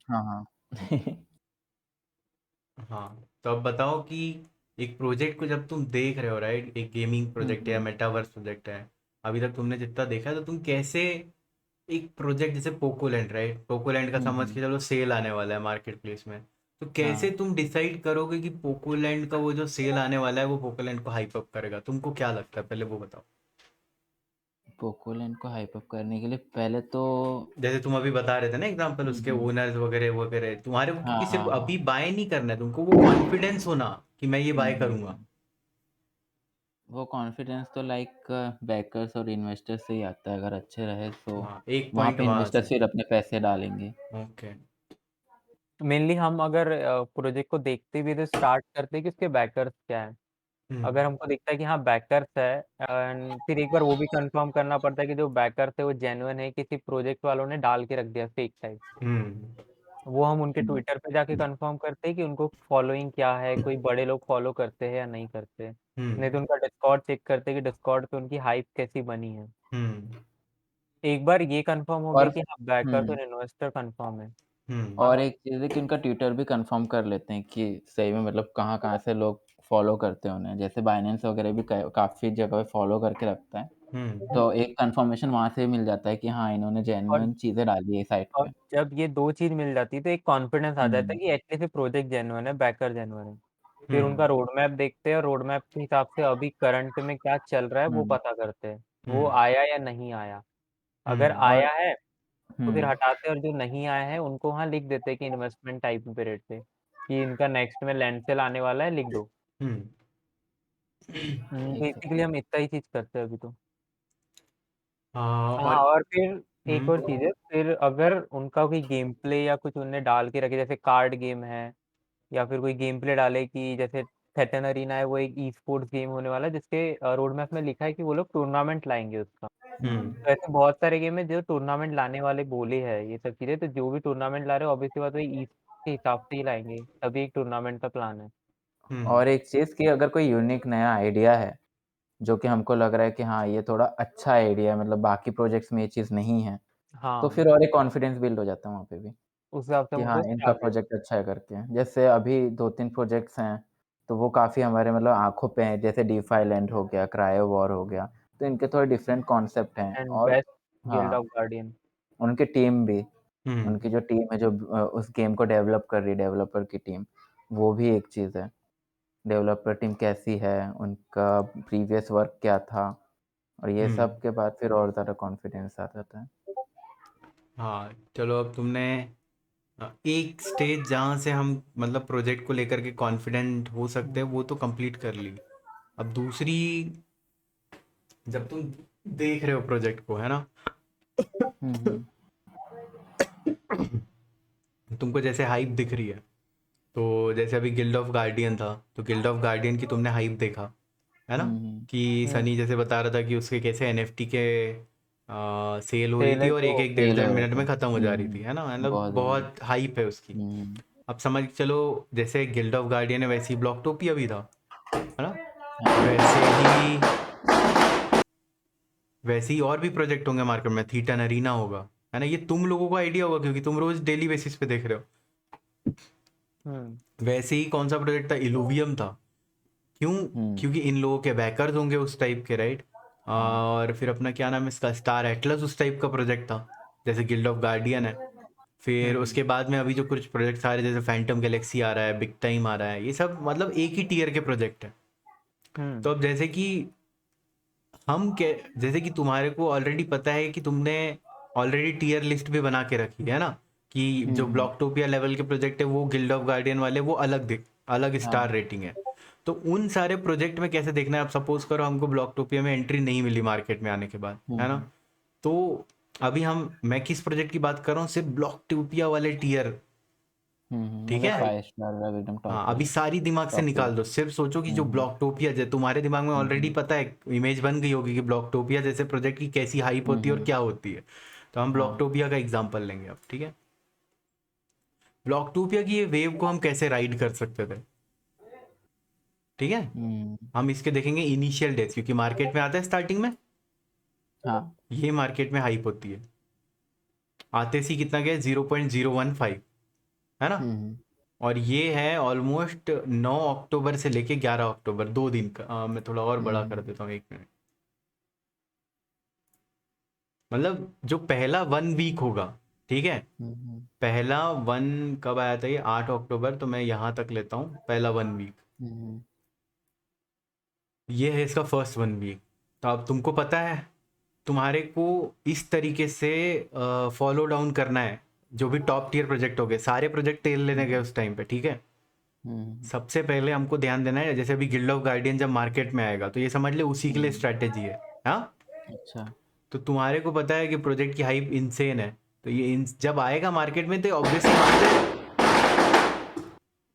हाँ हाँ। हाँ, तो अब बताओ कि एक प्रोजेक्ट को जब तुम देख रहे हो, राइट, एक गेमिंग प्रोजेक्ट है या हम्म मेटावर्स प्रोजेक्ट है, अभी तक तुमने जितना देखा है, तो तुम कैसे एक प्रोजेक्ट जैसे पोकोलैंड, राइट, पोकोलैंड का समझ हम्म। के चलो सेल आने वाला है मार्केट प्लेस में, तो कैसे हाँ, तुम डिसाइड करोगे कि पोकोलैंड का वो जो सेल आने वाला है वो पोकोलैंड को हाइप अप करेगा? तुमको क्या लगता है, पहले वो बताओ। पोकोलैंड को हाइप अप करने के लिए पहले तो जैसे तुम अभी बता रहे थे ना एग्जांपल, उसके हम्म। ओनर्स वगैरह वगैरह तुम्हारे को, हाँ क्योंकि सिर्फ हाँ हाँ। अभी बाय नहीं करना है तुमको, वो कॉन्फिडेंस होना कि मैं ये बाय करूंगा। हम्म। वो कॉन्फिडेंस तो लाइक बैकर्स और इन्वेस्टर से ही आता है, अगर अच्छे रहे तो हाँ, एक वहाँ पॉइंट पे वहां इन्वेस्टर से। फिर अपने पैसे डालेंगे। ओके। मेनली हम अगर प्रोजेक्ट को देखते भी तो स्टार्ट करते हैं कि उसके बैकर्स क्या है। हम्म। अगर हमको दिखता है कि हाँ बैकर्स है, एंड फिर एक बार वो भी कंफर्म करना पड़ता है कि जो बैकर्स है वो जेन्युइन है, किसी प्रोजेक्ट वालों ने डाल के रख दिया फेक टाइप। हम्म। वो हम उनके हम्म ट्विटर पे जाके कंफर्म करते हैं कि उनको फॉलोइंग क्या है, कोई बड़े लोग फॉलो करते हैं या नहीं करते। नहीं हम्म। तो उनका डिस्कॉर्ड चेक करते हैं कि डिस्कॉर्ड पे उनकी हाइप कैसी बनी है। हम्म। एक बार ये कंफर्म हो गया और कि हाँ बैकर्स हम्म और इन्वेस्टर कंफर्म है। हम्म। और एक चीज़ है कि उनका ट्विटर भी कंफर्म कर लेते हैं कि सही में मतलब कहाँ कहाँ से लोग फॉलो करते हैं उन्हें, जैसे बाइनेंस वगैरह भी काफ़ी जगह पे फॉलो करके रखता है। हम्म। तो एक कंफर्मेशन वहाँ से मिल जाता है कि हाँ इन्होंने और जेन्युइन चीज़ें डाली है साइट और पे। जब ये दो चीज मिल जाती है तो एक कॉन्फिडेंस आ जाता है हम्म कि एटलीस्ट प्रोजेक्ट जेन्युइन है, बैकर जेन्युइन है। फिर उनका हम्म। रोड मैप देखते हैं और रोड मैप के हिसाब से अभी करंट में क्या चल रहा है वो हम्म पता करते हैं, वो हम्म। आया या नहीं आया। अगर हम्म। आया और है तो फिर हम्म हटाते हैं, और जो नहीं आया है उनको वहाँ लिख देते हैं कि इन्वेस्टमेंट टाइप पे रेट पे कि इनका नेक्स्ट में लैंड सेल आने वाला है, लिख दो। हम्म। एक बेसिकली सेकंड। हम इतना ही चीज करते हैं अभी तो। हाँ, हाँ, और और फिर एक और हम्म। चीज है, फिर अगर उनका कोई गेम प्ले या कुछ उनने डाल के रखे, जैसे कार्ड गेम है, या फिर कोई गेम प्ले डाले कि जैसे थेटन अरीना है, वो एक ई स्पोर्ट्स गेम होने वाला है जिसके रोड मैप में लिखा है कि वो लोग टूर्नामेंट लाएंगे उसका। हम्म तो ऐसे बहुत सारे गेम है जो टूर्नामेंट लाने वाले बोले हैं ये सब चीजें, तो जो भी टूर्नामेंट ला रहे हो ऑब्वियसली बात है ई के हिसाब से ही लाएंगे, तभी एक टूर्नामेंट का प्लान है। हम्म। और एक चीज़ कि अगर कोई यूनिक नया आइडिया है जो कि हमको लग रहा है कि हाँ ये थोड़ा अच्छा आइडिया है, मतलब बाकी प्रोजेक्ट्स में ये चीज़ नहीं है, तो हाँ, फिर और एक कॉन्फिडेंस बिल्ड हो जाता है वहाँ पे भी उस हिसाब से कि हम हाँ उसे इनका स्टार्ट करते प्रोजेक्ट अच्छा है करके। जैसे अभी 2-3 प्रोजेक्ट्स हैं, तो वो काफ़ी हमारे मतलब आँखों पे हैं, जैसे डीफाई लैंड हो गया, क्रायो वॉर हो गया, तो इनके थोड़े डिफरेंट कॉन्सेप्ट हैं। हैं। एंड और बेस्ट गिल्ड हाँ, ऑफ गार्डियन। उनकी टीम भी, हम्म। उनकी जो टीम है जो उस गेम को डेवलप कर रही है, डेवलपर की टीम, वो भी एक चीज़ है। डेवलपर टीम कैसी है, उनका प्रीवियस वर्क क्या था, और ये हम्म। सब के बाद फिर और ज़्यादा कॉन्फिडेंस आ जाता है। हाँ, चलो अब तुमने एक स्टेज जहाँ से हम मतलब प्रोजेक्ट को लेकर के कॉन्फिडेंट हो सकते हैं वो तो कंप्लीट कर ली। अब दूसरी, जब तुम देख रहे हो प्रोजेक्ट को, है ना, हुँ। तुमको जैसे हाइप दिख रही है, तो जैसे अभी गिल्ड ऑफ गार्डियन था, तो गिल्ड ऑफ गार्डियन की तुमने हाइप देखा, है ना, हुँ, हुँ। कि हम्म, सनी जैसे बता रहा था कि उसके कैसे एनएफटी के सेल हो रही सेल थी है और एक तो एक डेढ़ फेल डेढ़ हो रहे मिनट थे। में ख़त्म हो जा रही थी, हुँ, है ना, मतलब बहुत ज़्यादा। बहुत हाइप है उसकी। हुँ, अब समझ चलो, जैसे गिल्ड ऑफ गार्डियन है वैसे ही ब्लॉकटोपिया भी था, है ना, हाँ। वैसे ही वैसे ही और भी प्रोजेक्ट होंगे मार्केट में, थीटन अरीना होगा, है ना, ये तुम लोगों को आइडिया होगा क्योंकि तुम रोज डेली बेसिस पे देख रहे हो। हम्म वैसे ही कौन सा प्रोजेक्ट था, इलूवियम था। क्यों? हुँ, क्योंकि इन लोगों के बैकर्स होंगे उस टाइप के, राइट। हाँ। और फिर अपना क्या नाम है इसका, स्टार एटलस उस टाइप का प्रोजेक्ट था, जैसे गिल्ड ऑफ गार्डियन है। फिर हम्म उसके बाद में अभी जो कुछ प्रोजेक्ट आ रहे हैं, जैसे फैंटम गैलेक्सी आ रहा है, बिग टाइम आ रहा है, ये सब मतलब एक ही टीयर के प्रोजेक्ट है। हम्म तो अब जैसे कि जैसे कि तुम्हारे को ऑलरेडी पता है कि तुमने ऑलरेडी टीयर लिस्ट भी बना के रखी है ना, कि हुँ, जो हुँ। ब्लॉकटोपिया लेवल के प्रोजेक्ट है वो गिल्ड ऑफ गार्डियन वाले वो अलग स्टार हाँ। रेटिंग है। तो उन सारे प्रोजेक्ट में कैसे देखना है, अब सपोज करो हमको ब्लॉकटोपिया में एंट्री नहीं मिली मार्केट में आने के बाद, हुँ, है ना, हुँ। तो अभी मैं किस प्रोजेक्ट की बात कर रहा हूँ, सिर्फ ब्लॉकटोपिया वाले टीयर, हुँ, हुँ। ठीक मतलब है। 5 स्टार वाला एकदम हाँ, टॉप अभी वाला, सारी दिमाग से टॉप टियर। निकाल दो, सिर्फ सोचो कि हुँ, जो हुँ। ब्लॉकटोपिया तुम्हारे दिमाग में हुँ, ऑलरेडी हुँ। पता है, इमेज बन गई होगी कि ब्लॉकटोपिया जैसे प्रोजेक्ट की कैसी हाइप हुँ, होती है और हुँ। क्या होती है। तो हम हाँ। ब्लॉकटोपिया का एग्जांपल लेंगे अब, ठीक है। ब्लॉकटोपिया की ये वेव को हम कैसे राइड कर सकते थे, ठीक है। हुँ। हम इसके देखेंगे इनिशियल डेज, क्योंकि मार्केट में आता है स्टार्टिंग में, हाँ। ये मार्केट में हाइप होती है, आते सी कितना गया, 0.015, है ना? और ये है ऑलमोस्ट 9 अक्टूबर से लेके 11 अक्टूबर, 2 दिन का। मैं थोड़ा और बड़ा कर देता हूँ, 1 मिनट। मतलब जो पहला 1 वीक होगा, ठीक है, पहला 1 कब आया था ये? 8 अक्टूबर, तो मैं यहाँ तक लेता हूँ पहला 1 वीक। ये है इसका फर्स्ट 1 वीक। तो अब तुमको पता है, तुम्हारे को इस तरीके से फॉलो डाउन करना है। जो भी टॉप टियर प्रोजेक्ट हो गए, सारे प्रोजेक्ट टेल लेने गए उस टाइम पे, ठीक है। सबसे पहले हमको ध्यान देना है, जैसे अभी गिल्ड ऑफ गार्डियन जब मार्केट में आएगा तो ये समझ ले उसी के लिए स्ट्रैटेजी है। हाँ, अच्छा। तो तुम्हारे को पता है कि प्रोजेक्ट की हाइप इनसेन है, तो ये जब आएगा मार्केट में तो ऑब्वियसली वहां पे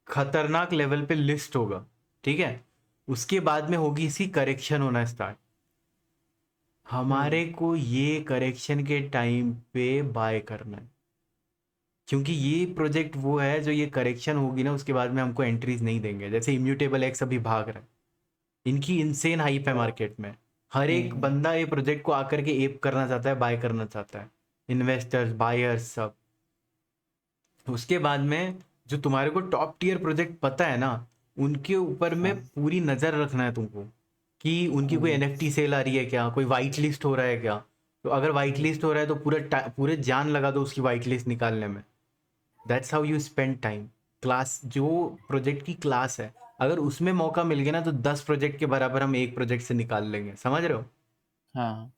खतरनाक लेवल पे लिस्ट होगा, ठीक है। उसके बाद में होगी इसकी करेक्शन होना स्टार्ट। हमारे को ये करेक्शन के टाइम पे बाय करना है, क्योंकि ये प्रोजेक्ट वो है जो ये करेक्शन होगी ना उसके बाद में हमको एंट्रीज नहीं देंगे। जैसे इम्यूटेबल एक्स अभी भाग रहा है, इनकी इनसेन हाइप है मार्केट में। हर एक बंदा ये प्रोजेक्ट को आकर के एप करना चाहता है, बाय करना चाहता है, इन्वेस्टर्स, बायर्स, सब। उसके बाद में जो तुम्हारे को टॉप टियर प्रोजेक्ट पता है ना, उनके ऊपर में पूरी नज़र रखना है तुमको कि उनकी कोई एनएफटी सेल आ रही है क्या, कोई वाइट लिस्ट हो रहा है क्या। तो अगर वाइट लिस्ट हो रहा है तो पूरे जान लगा दो उसकी वाइट लिस्ट निकालने में। That's how you spend time. Class, जो प्रोजेक्ट की क्लास है, अगर उसमें मौका मिल गया ना तो 10 प्रोजेक्ट के बराबर हम एक प्रोजेक्ट से निकाल लेंगे, समझ रहे हो? हाँ।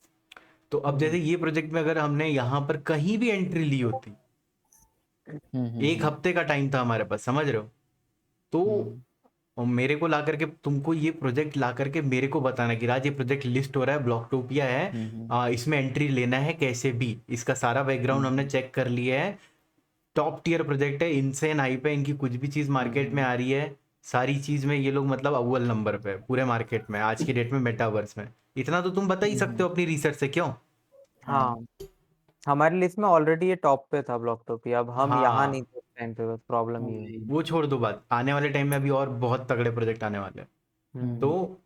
तो अब जैसे ये प्रोजेक्ट में अगर हमने यहाँ पर कहीं भी एंट्री ली होती, 1 हफ्ते का टाइम था हमारे पास, समझ रहे हो? तो और मेरे को ला करके तुमको ये प्रोजेक्ट ला करके मेरे को बताना कि राज ये प्रोजेक्ट लिस्ट हो रहा है, ब्लॉकटोपिया है, इसमें एंट्री लेना है कैसे भी। इसका सारा बैकग्राउंड हमने चेक कर लिया है, टॉप टियर प्रोजेक्ट है, इनसेन हाइप है, इनकी कुछ भी चीज़ मार्केट में आ रही है, सारी चीज़ में ये लोग मतलब अव्वल नंबर पे है पूरे मार्केट में आज की डेट में, मेटावर्स में। इतना तो तुम बता ही सकते हो अपनी रिसर्च से, क्यों? हाँ, हमारी लिस्ट में ऑलरेडी ये टॉप पे था ब्लॉकटोपिया। अब हम यहाँ नहीं हाँ, थे उस टाइम पे, बस प्रॉब्लम ये है। वो छोड़ दो बात, आने वाले टाइम में अभी और बहुत तगड़े प्रोजेक्ट आने वाले हैं। तो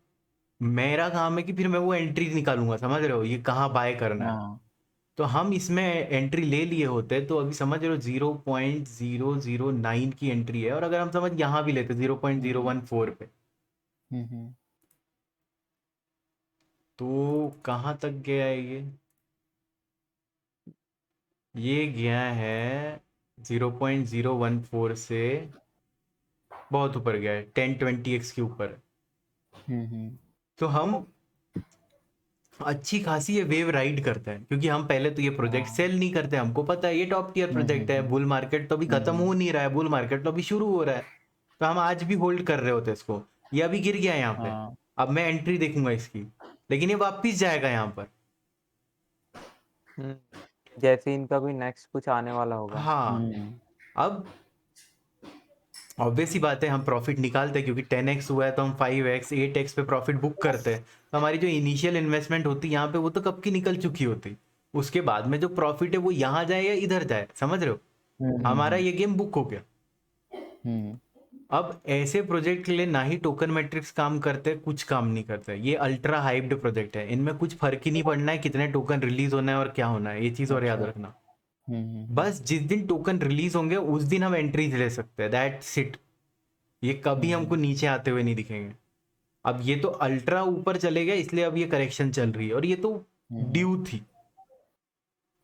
मेरा काम है कि फिर मैं वो एंट्री निकालूंगा, समझ रहे हो, ये कहाँ बाय करना है। तो हम इसमें एंट्री ले लिए होते तो अभी समझ रहे हो 0.009 की एंट्री है, और अगर हम समझ यहाँ भी लेते 0.014 पे, तो कहाँ तक गया है ये गया है 0.014 से बहुत ऊपर गया है, 1020x के ऊपर। तो हम अच्छी खासी ये वेव राइड करते हैं, क्योंकि हम पहले तो ये प्रोजेक्ट सेल नहीं करते, हमको पता है ये टॉप टियर प्रोजेक्ट है, बुल मार्केट तो अभी खत्म हो नहीं रहा है, बुल मार्केट तो अभी शुरू हो रहा है। तो हम आज भी होल्ड कर रहे होते इसको। ये अभी गिर गया यहाँ पे, अब मैं एंट्री देखूंगा इसकी, लेकिन ये वापिस जाएगा यहाँ पर। जैसे इनका कोई नेक्स्ट कुछ आने वाला होगा। हाँ, अब ऑब्वियस ही बात है हम प्रॉफिट निकालते हैं, क्योंकि 10x हुआ है तो हम 5x 8x पे प्रॉफिट बुक करते हैं। तो हमारी जो इनिशियल इन्वेस्टमेंट होती है यहाँ पे, वो तो कब की निकल चुकी होती। उसके बाद में जो प्रॉफिट है वो यहाँ जाए या इधर जाए, समझ रहे हो, हमारा ये गेम बुक हो गया। अब ऐसे प्रोजेक्ट के लिए ना ही टोकन मैट्रिक्स काम करते, कुछ काम नहीं करते। ये अल्ट्रा हाइप्ड प्रोजेक्ट है, इनमें कुछ फर्क ही नहीं पड़ना है कितने टोकन रिलीज होना है और क्या होना है, ये चीज और याद रखना। बस जिस दिन टोकन रिलीज होंगे उस दिन हम एंट्रीज ले सकते हैं, दैट्स इट। ये कभी हमको नीचे आते हुए नहीं दिखेंगे। अब ये तो अल्ट्रा ऊपर चले गए, इसलिए अब ये करेक्शन चल रही है, और ये तो ड्यू थी,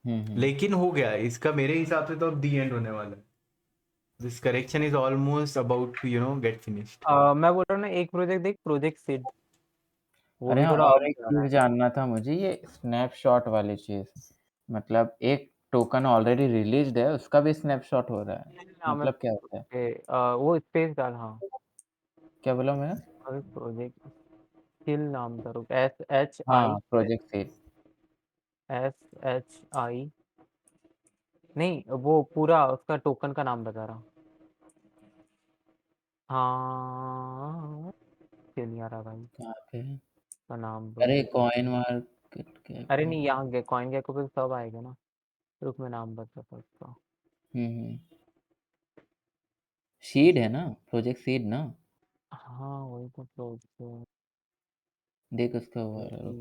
लेकिन हो गया इसका। मेरे हिसाब से तो अब दी एंड होने वाला है। This correction is almost about to get finished. मैं बोल रहा हूँ ना, एक प्रोजेक्ट देख, प्रोजेक्ट सीड, वो अरे भी हाँ, थोड़ा और up एक जा रहा चीज जानना था मुझे, ये स्नैपशॉट वाली चीज, मतलब एक टोकन ऑलरेडी रिलीज्ड है उसका भी स्नैपशॉट हो रहा है, है। नाम है मतलब क्या होता है? वो स्पेस डाल, हाँ। क्या बोला मैंने? अरे प्रोजेक्ट स्किल नाम था, रुक, हाँ, प्रोजेक्ट सीड। SHI, नहीं वो पूरा उसका टोकन का नाम बता रहा। हाँ, क्यों नहीं आ रहा भाई कहाँ पे है? का नाम, अरे प्रोजेक्ट। कॉइन मार्केट कैप अरे में। नहीं, यहाँ गए कॉइन गेको पे सब आएगा ना। रुक, मैं नाम बताता उसका। हम्म। सीड है ना, प्रोजेक्ट सीड ना? हाँ वही तो प्रोजेक्ट। देख उसका हुआ है,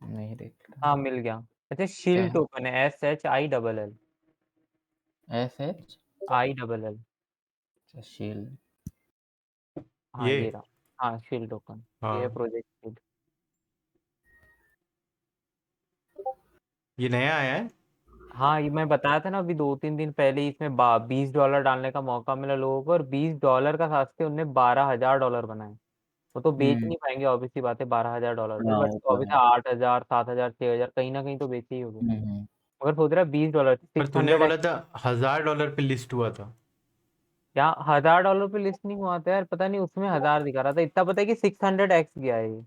नहीं देख रहा। हाँ मिल गया। अच्छा, क्या शील्ड है? टोकन है, SHILL, एस एच ILL। अच्छा, शील्ड। हाँ ये ये रहा। हाँ शील्ड टोकन, ये है हाँ प्रोजेक्ट शील्ड। ये नया आया है। हाँ ये मैं बताया था ना अभी 2-3 दिन पहले ही, इसमें $20 डालने का मौका मिला लोगों को, और $20 का साथ से उनने $12,000 बनाए। वो तो बेच हम्म। नहीं पाएंगे ऑब्वियस सी बात है $12,000 पे, हाँ, बट वो तो है। ऑब्वियस 8,000, 7,000, 6,000 कहीं ना कहीं तो बेचे ही होंगे। हम्म। मगर सोच रहा $20, पर सिक्स तूने हंड्रेड बोला था $1,000 पे लिस्ट हुआ था। या $1,000 पे लिस्ट नहीं हुआ था यार, पता नहीं, उसमें 1,000 दिखा रहा था, इतना पता है कि 600x गया है ये।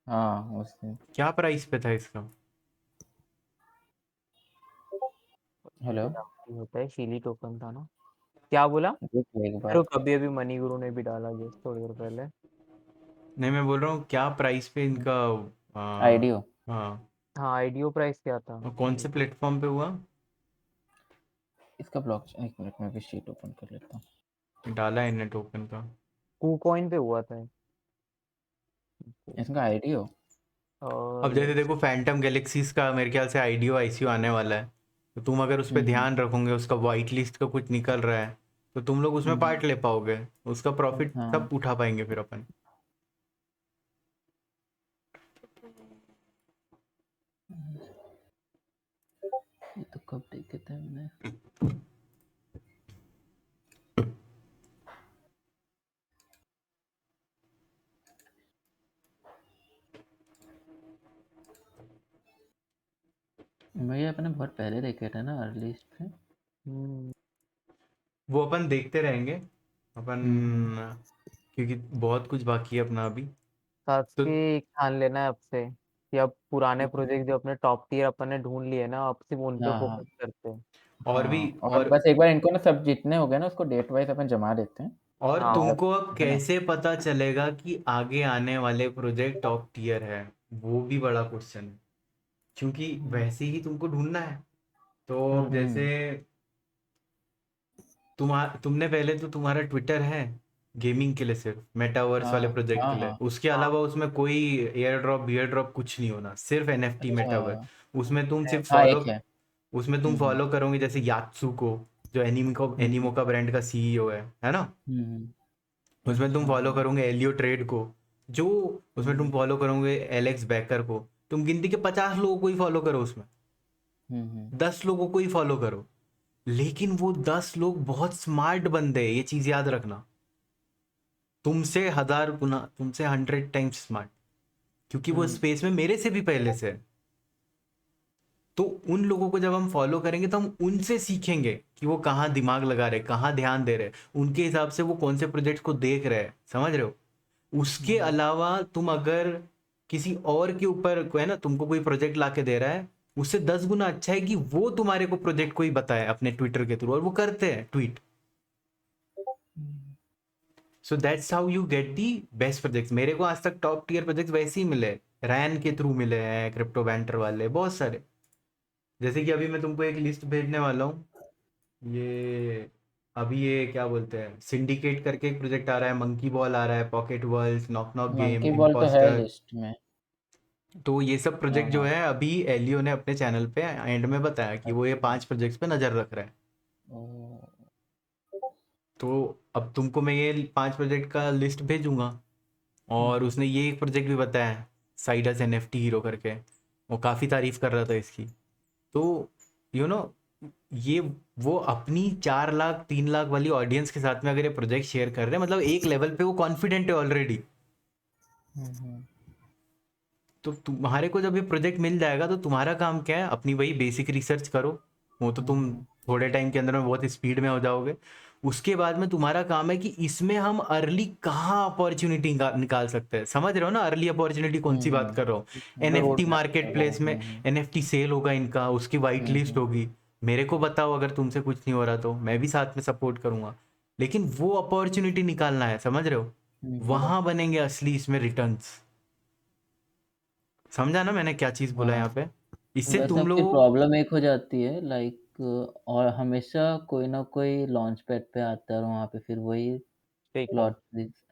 हाँ, उससे। क्या प्राइस पे था इसका? हेलो। ये होता है शीली टोकन था ना। क्या बोला? देख ले एक अरे बार। कभी अभी मनी गुरु ने भी डाला जो थोड़ी देर पहले। नहीं मैं बोल रहा हूँ क्या प्राइस पे इनका आईडियो। हाँ। हाँ आईडीओ प्राइस क्या था? और कौन से प्लेटफॉर्म पे हुआ? इसका ब्लॉक, एक मिनट में भी शीट ओपन कर लेता हूँ। डाला है इनने टोकन का। KuCoin पे हुआ था। इसका आईडियो। अब जैसे देखो फैंटम गैलेक्सीज का मेरे ख्याल से आईडीओ आईसीओ आने वाला है, तो तुम अगर उस पर हम्म। ध्यान रखोगे, उसका वाइट लिस्ट का कुछ निकल रहा है, तो तुम लोग उसमें हम्म। पार्ट ले पाओगे, उसका प्रॉफिट हाँ, सब उठा पाएंगे फिर अपन। ये तो कब देखे थे हमने। भैया अपने बहुत पहले देखे थे ना अर्ली पे। हम्म, वो अपन देखते रहेंगे अपन, हम्म। क्योंकि बहुत कुछ बाकी है अपना अभी। तो सात्विक एक ठान लेना है अब से कि अब पुराने प्रोजेक्ट जो अपने टॉप टियर अपन ने ढूंढ लिए ना, अब सिर्फ उन पे हाँ, हाँ। फोकस करते हैं। और भी हाँ, और और बस एक बार इनको ना सब जितने हो गए ना उसको डेट वाइज अपन जमा देते हैं। और हाँ और तुमको अब है ना। कैसे पता चलेगा कि आगे आने वाले प्रोजेक्ट टॉप टियर है? वो भी बड़ा क्वेश्चन है, क्योंकि वैसे ही तुमको ढूंढना है। तो अब जैसे हम्म। तुमने पहले तो तुम्हारा ट्विटर है गेमिंग के लिए, सिर्फ मेटावर्स वाले हाँ, प्रोजेक्ट हाँ, के लिए, हाँ। उसके हाँ अलावा उसमें कोई एयर ड्रॉप बियर ड्रॉप कुछ नहीं होना, सिर्फ एनएफटी अच्छा। मेटावर्स। उसमें तुम सिर्फ हाँ, फॉलो एक है। उसमें तुम हम्म। फॉलो करोगे जैसे यात्सू को, जो एनिमो हम्म। का ब्रांड का सीईओ है ना। हम्म। उसमें तुम अच्छा, फॉलो हाँ। करोगे एलियो ट्रेड को, जो उसमें तुम हम्म। फॉलो करोगे एलेक्स बैकर को। तुम गिनती के 50 लोगों को ही फॉलो करो, उसमें हम्म। 10 लोगों को ही फॉलो करो, लेकिन वो 10 लोग बहुत स्मार्ट बंदे हैं, ये चीज याद रखना। तुमसे 1,000 गुना, तुमसे 100 टाइम्स स्मार्ट, क्योंकि वो हम्म। स्पेस में मेरे से भी पहले से है। तो उन लोगों को जब हम फॉलो करेंगे तो हम उनसे सीखेंगे कि वो कहाँ दिमाग लगा रहे, कहाँ ध्यान दे रहे, उनके हिसाब से वो कौन से प्रोजेक्ट को देख रहे हैं, समझ रहे हो। उसके हम्म। अलावा तुम अगर किसी और के ऊपर है ना, तुमको कोई प्रोजेक्ट ला के दे रहा है, उससे 10 गुना अच्छा है कि वो तुम्हारे को प्रोजेक्ट को ही बताए अपने ट्विटर के थ्रू, और वो करते हैं tweet. So that's how you get the best projects. मेरे को आज तक टॉप टियर प्रोजेक्ट्स वैसे ही मिले, रैन के थ्रू मिले हैं, क्रिप्टो बैंटर वाले बहुत सारे। जैसे कि अभी मैं तुमको एक लिस्ट भेजने वाला हूँ, ये अभी ये क्या बोलते हैं, सिंडिकेट करके एक प्रोजेक्ट आ रहा है, मंकी बॉल आ रहा है, pocket world, knock knock game, monkey ball तो है इम्पोस्टर। लिस्ट में। तो ये सब हाँ, प्रोजेक्ट जो हाँ। है अभी एलियो ने अपने चैनल पे एंड में बताया कि वो ये अच्छा। 5 प्रोजेक्ट्स पे नजर रख रहा है। ओ। तो अब तुमको मैं ये 5 प्रोजेक्ट का लिस्ट भेजूंगा, और उसने ये एक प्रोजेक्ट भी बताया, साइडस एनएफटी हीरो करके, वो काफ़ी तारीफ कर रहा था इसकी। तो यू नो ये वो अपनी 4 लाख 3 लाख वाली ऑडियंस के साथ में अगर ये प्रोजेक्ट शेयर कर रहे हैं, मतलब एक लेवल पे वो कॉन्फिडेंट है ऑलरेडी। हम्म। तो तुम्हारे को जब ये प्रोजेक्ट मिल जाएगा तो तुम्हारा काम क्या है, अपनी वही बेसिक रिसर्च करो, वो तो तुम हम्म। थोड़े टाइम के अंदर में बहुत स्पीड में हो जाओगे। उसके बाद में तुम्हारा काम है कि इसमें हम अर्ली कहाँ अपॉर्चुनिटी निकाल सकते हैं, समझ रहे हो ना, अर्ली अपॉर्चुनिटी कौन सी बात कर रहा हूँ। मतलब रोड एनएफटी मैप मार्केट वगैरह। प्लेस में एनएफटी सेल होगा इनका, उसकी वाइट लिस्ट हम्म। होगी। मेरे को बताओ अगर तुमसे कुछ नहीं हो रहा तो मैं भी साथ में सपोर्ट करूंगा, लेकिन वो अपॉर्चुनिटी निकालना है, समझ रहे हो। हम्म। वहां बनेंगे असली इसमें रिटर्न्स। समझा ना मैंने क्या चीज बोला हाँ। यहाँ पे। इससे बस तुम अब फिर लोग प्रॉब्लम एक हो जाती है लाइक, और हमेशा कोई ना कोई लॉन्च पैड पे आता है और वहाँ पे फिर वही ठीक है। प्लॉट।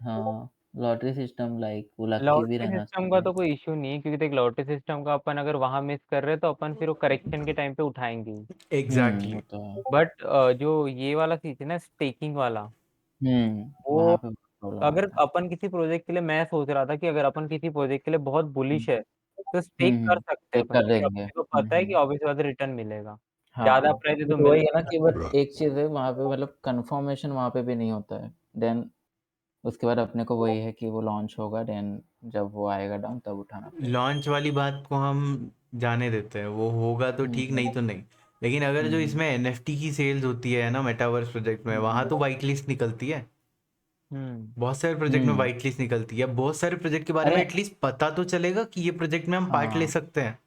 हाँ, लॉटरी सिस्टम लाइक वो लकी भी लॉटरी रहना सिस्टम का चाहिए। तो कोई इश्यू नहीं है, क्योंकि देख लॉटरी सिस्टम का अपन अगर वहां मिस कर रहे हैं तो अपन फिर वो करेक्शन के टाइम पे उठाएंगे ही। एग्जैक्टली। वो तो है। बट जो ये वाला चीज है ना, स्टेकिंग वाला, वो वहाँ पे प्रॉब्लम अगर आता है। अपन किसी प्रोजेक्ट के लिए, मैं सोच रहा था कि अगर अपन किसी प्रोजेक्ट के लिए बहुत बुलिश है तो स्टेक कर सकते हैं चेक अपन, कर क्योंकि देंगे। अपने को पता है कि ऑब्वियस बात रिटर्न मिलेगा, ज्यादा हाँ, प्राइस है तो बट वही है ना मिलेगा। कि बट एक चीज़ है वहाँ पे मतलब कन्फर्मेशन वहाँ पे भी नहीं होता है। देन उसके बाद अपने को वही है कि वो लॉन्च होगा, देन जब वो आएगा डाउन तब उठाना पड़ेगा। लॉन्च वाली बात को हम जाने देते हैं, वो होगा तो ठीक, नहीं तो नहीं। लेकिन अगर जो इसमें एनएफटी की सेल्स होती है ना मेटावर्स प्रोजेक्ट में, वहां तो वाइट लिस्ट निकलती है। हम्म। बहुत सारे प्रोजेक्ट में वाइट लिस्ट निकलती है। बहुत सारे प्रोजेक्ट के बारे में अरे एटलीस्ट पता तो चलेगा कि ये प्रोजेक्ट में हम पार्ट ले हाँ, सकते हैं।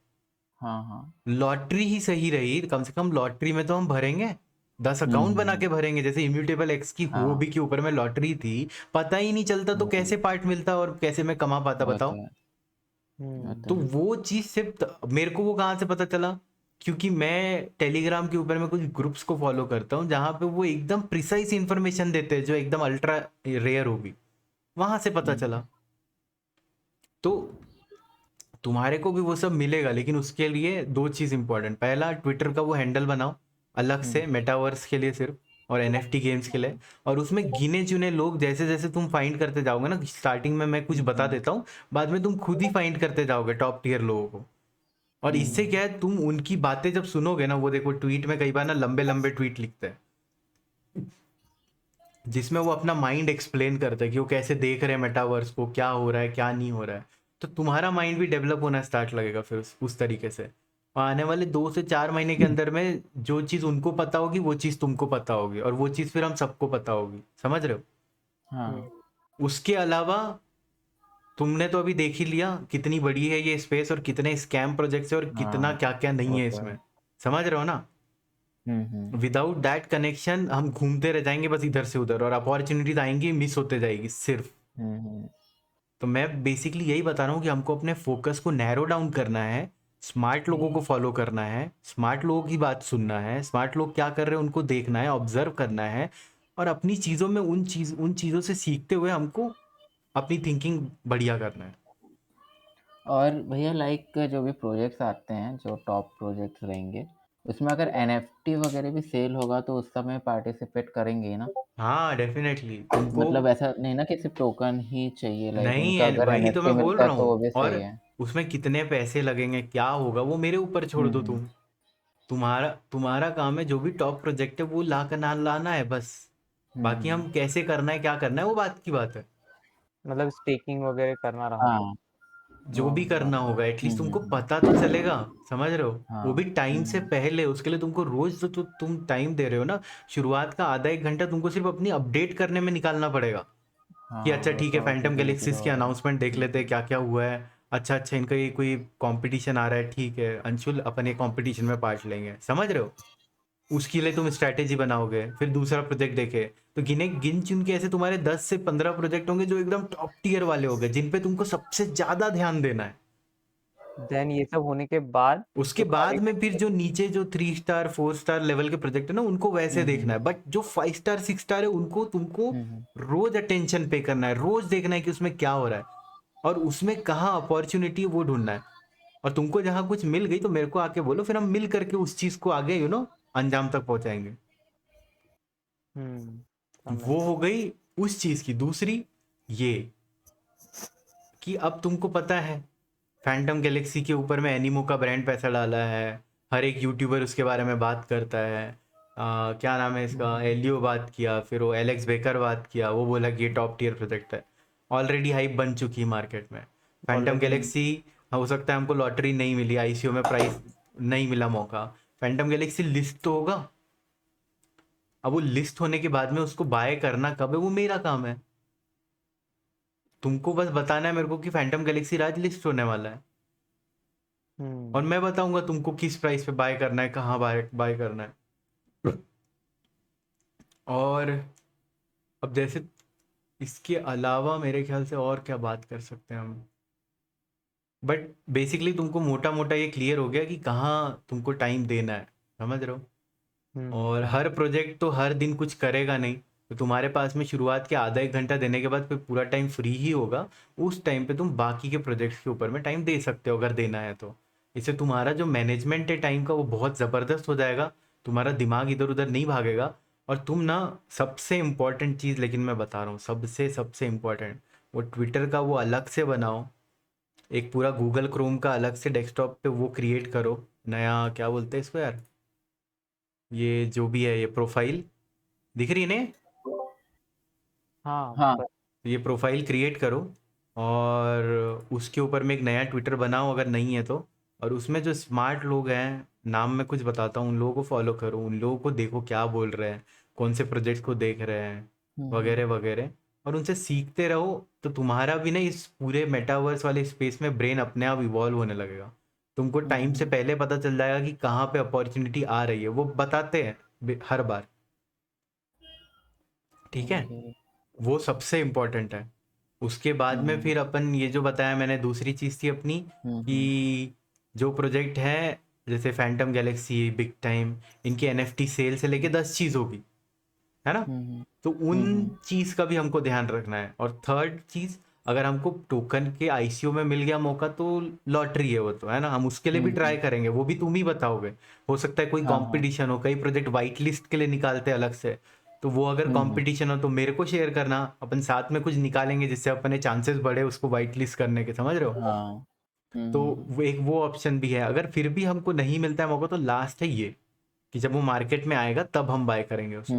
हाँ, हाँ। लॉटरी ही सही रही, कम से कम लॉटरी में तो हम भरेंगे, 10 अकाउंट बना के भरेंगे, जैसे इम्यूटेबल एक्स की हाँ, हुओबी के ऊपर में लॉटरी थी। पता ही नहीं चलता तो कैसे पार्ट मिलता और कैसे मैं कमा पाता, वो बताओ। तो है, वो हम्म। तो तो है। वो चीज सिर्फ मेरे को वो कहाँ से पता चला, क्योंकि मैं टेलीग्राम के ऊपर में कुछ ग्रुप्स को फॉलो करता हूँ जहां पे वो एकदम प्रिसाइज इंफॉर्मेशन देते हैं जो एकदम अल्ट्रा रेयर होगी, वहां से पता चला। तो तुम्हारे को भी वो सब मिलेगा, लेकिन उसके लिए दो चीज इंपॉर्टेंट। पहला, ट्विटर का वो हैंडल बनाओ अलग से मेटावर्स के लिए सिर्फ, और एनएफटी गेम्स के लिए। और उसमें गिने चुने लोग, जैसे जैसे तुम फाइंड करते जाओगे ना, स्टार्टिंग में मैं कुछ बता देता हूँ, बाद में तुम खुद ही फाइंड करते जाओगे टॉप टियर लोगों को। और इससे क्या है, तुम उनकी बातें जब सुनोगे ना, वो देखो ट्वीट में कई बार ना लंबे लंबे ट्वीट लिखते हैं जिसमें वो अपना माइंड एक्सप्लेन करता है कि वो कैसे देख रहे हैं मेटावर्स को, क्या हो रहा है क्या नहीं हो रहा है। तो तुम्हारा माइंड भी डेवलप होना स्टार्ट लगेगा फिर उस तरीके से। और आने वाले 2 से 4 महीने के अंदर में जो चीज़ उनको पता होगी वो चीज़ तुमको पता होगी, और वो चीज़ फिर हम सबको पता होगी, समझ रहे हो। हम्म। हाँ, उसके अलावा तुमने तो अभी देख ही लिया कितनी बड़ी है ये स्पेस, और कितने स्कैम प्रोजेक्ट्स है, और कितना हाँ, क्या क्या नहीं वो है तो है। इसमें, समझ रहे हो ना। हुँ। विदाउट दैट कनेक्शन हम घूमते रह जाएंगे बस इधर से उधर, और अपॉर्चुनिटीज आएंगी, मिस होते जाएगी सिर्फ। हुँ। तो मैं बेसिकली यही बता रहा हूँ कि हमको अपने फोकस को नैरो डाउन करना है, स्मार्ट लोगों को फॉलो करना है, स्मार्ट लोगों की बात सुनना है, स्मार्ट लोग क्या कर रहे हैं उनको देखना है, ऑब्जर्व करना है, और अपनी चीज़ों में उन चीज़ों से सीखते हुए हमको अपनी थिंकिंग बढ़िया करना है। और भैया लाइक जो भी प्रोजेक्ट्स आते हैं, जो टॉप प्रोजेक्ट्स रहेंगे, उसमें अगर एनएफटी वगैरह भी सेल होगा तो उस समय पार्टिसिपेट करेंगे ही ना? हाँ डेफिनेटली तुमको। मतलब ऐसा नहीं ना कि सिर्फ टोकन ही चाहिए, लाइक नहीं उनका है, अगर वही तो एनएफटी मैं बोल मिलता है रहा तो हूँ। वो भी और सही है। उसमें कितने पैसे लगेंगे, क्या होगा, वो मेरे ऊपर छोड़ दो हुँ। तुम्हारा तुम्हारा काम है जो भी टॉप प्रोजेक्ट है वो ला कर ना लाना है बस। बाकी हुँ। हम कैसे करना है क्या करना है वो बात की बात है। मतलब स्टेकिंग वगैरह करना रहा तो। हाँ, जो वो भी करना बात तो होगा है। एटलीस्ट तुमको पता तो चलेगा, समझ रहे हो। वो भी हाँ। टाइम से पहले, उसके लिए तुमको रोज तो तुम टाइम दे रहे हो ना, शुरुआत का आधा एक घंटा तुमको सिर्फ अपनी अपडेट करने में निकालना पड़ेगा। कि हाँ, अच्छा वो ठीक है, तो अभी फैंटम गैलेक्सीज धीरे-धीरे की हो रहा है। अनाउंसमेंट देख लेते हैं क्या क्या हुआ है। अच्छा अच्छा, इनका ये कोई कंपटीशन आ रहा है, ठीक है अंशुल अपन ये कंपटीशन में पार्ट लेंगे, समझ रहे हो। उसके लिए तुम स्ट्रैटेजी बनाओगे, फिर दूसरा प्रोजेक्ट देखे। तो गिन चुन के ऐसे तुम्हारे 10 से 15 प्रोजेक्ट होंगे जो एकदम टॉप टियर वाले होंगे, जिन पे तुमको सबसे ज्यादा ध्यान देना है। देन ये सब होने के बाद उसके बाद तुम्हारे में फिर जो नीचे जो 3 स्टार 4 स्टार लेवल के प्रोजेक्ट है ना, उनको वैसे देखना है। बट जो 5 स्टार 6 स्टार है उनको तुमको रोज अटेंशन पे करना है, रोज देखना है कि उसमें क्या हो रहा है, और उसमें कहाँ अपॉर्चुनिटी वो ढूंढना है। और तुमको जहां कुछ मिल गई तो मेरे को आके बोलो, फिर हम मिल करके उस चीज को आगे अंजाम तक पहुंचाएंगे। समझ। वो हो गई उस चीज की। दूसरी ये कि अब तुमको पता है फैंटम गैलेक्सी के ऊपर में एनिमो का ब्रांड पैसा डाला है, हर एक यूट्यूबर उसके बारे में बात करता है। क्या नाम है इसका, एलियो बात किया, फिर वो एलेक्स बेकर बात किया, वो बोला कि ये टॉप टियर प्रोजेक्ट है। ऑलरेडी हाइप बन चुकी है मार्केट में। Phantom already. गैलेक्सी, हो सकता है हमको लॉटरी नहीं मिली, आईसीओ में प्राइस नहीं मिला मौका, फैंटम गैलेक्सी लिस्ट तो होगा। अब वो लिस्ट होने के बाद में उसको बाय करना कब है वो मेरा काम है। तुमको बस बताना है मेरे को कि फैंटम गैलेक्सी राज लिस्ट होने वाला है, और मैं बताऊंगा तुमको किस प्राइस पे बाय करना है, कहाँ बाय बाय करना है। और अब जैसे इसके अलावा मेरे ख्याल से और क्या बात कर सकते हैं हम। बट बेसिकली तुमको मोटा मोटा ये क्लियर हो गया कि कहाँ तुमको टाइम देना है, समझ रहे हो। और हर प्रोजेक्ट तो हर दिन कुछ करेगा नहीं, तो तुम्हारे पास में शुरुआत के आधा एक घंटा देने के बाद फिर पूरा टाइम फ्री ही होगा। उस टाइम पे तुम बाकी के प्रोजेक्ट्स के ऊपर में टाइम दे सकते हो अगर देना है तो। इससे तुम्हारा जो मैनेजमेंट है टाइम का वो बहुत ज़बरदस्त हो जाएगा, तुम्हारा दिमाग इधर उधर नहीं भागेगा। और तुम ना, सबसे इम्पॉर्टेंट चीज़ लेकिन मैं बता रहा हूँ, सबसे सबसे इम्पॉर्टेंट, वो ट्विटर का वो अलग से बनाओ, एक पूरा गूगल क्रोम का अलग से डेस्कटॉप पे वो क्रिएट करो, नया क्या बोलते हैं इसको यार, ये जो भी है, ये प्रोफाइल दिख रही है ना, हाँ हाँ। ये प्रोफाइल क्रिएट करो और उसके ऊपर में एक नया ट्विटर बनाओ अगर नहीं है तो। और उसमें जो स्मार्ट लोग हैं, नाम मैं कुछ बताता हूँ, उन लोगों को फॉलो करो, उन लोगों को देखो क्या बोल रहे हैं, कौन से प्रोजेक्ट्स को देख रहे हैं, वगैरह वगैरह, और उनसे सीखते रहो। तो तुम्हारा भी ना इस पूरे मेटावर्स वाले स्पेस में ब्रेन अपने आप इवॉल्व होने लगेगा। तुमको टाइम से पहले पता चल जाएगा कि कहाँ पे अपॉर्चुनिटी आ रही है, वो बताते हैं हर बार। ठीक है, ओके। वो सबसे इम्पोर्टेंट है। उसके बाद में फिर अपन ये जो बताया मैंने, दूसरी चीज़ थी अपनी कि जो प्रोजेक्ट है जैसे फैंटम गैलेक्सी, बिग टाइम, इनकी एनएफटी सेल से लेके 10 चीज़ होगी, है ना। तो उन चीज़ का भी हमको ध्यान रखना है। और थर्ड चीज़, अगर हमको टोकन के आईसीओ में मिल गया मौका तो लॉटरी है वो, तो है ना, हम उसके लिए भी ट्राई करेंगे, वो भी तुम ही बताओगे। हो सकता है कोई हाँ हाँ। कंपटीशन हो, कई प्रोजेक्ट वाइट लिस्ट के लिए निकालते हैं अलग से, तो वो अगर कंपटीशन हो तो मेरे को शेयर करना, अपन साथ में कुछ निकालेंगे जिससे अपने चांसेस बढ़े उसको वाइट लिस्ट करने के, समझ रहे हो। हाँ। तो वो एक वो ऑप्शन भी है। अगर फिर भी हमको नहीं मिलता है मौका तो लास्ट है ये, कि जब वो मार्केट में आएगा तब हम बाय करेंगे उसको,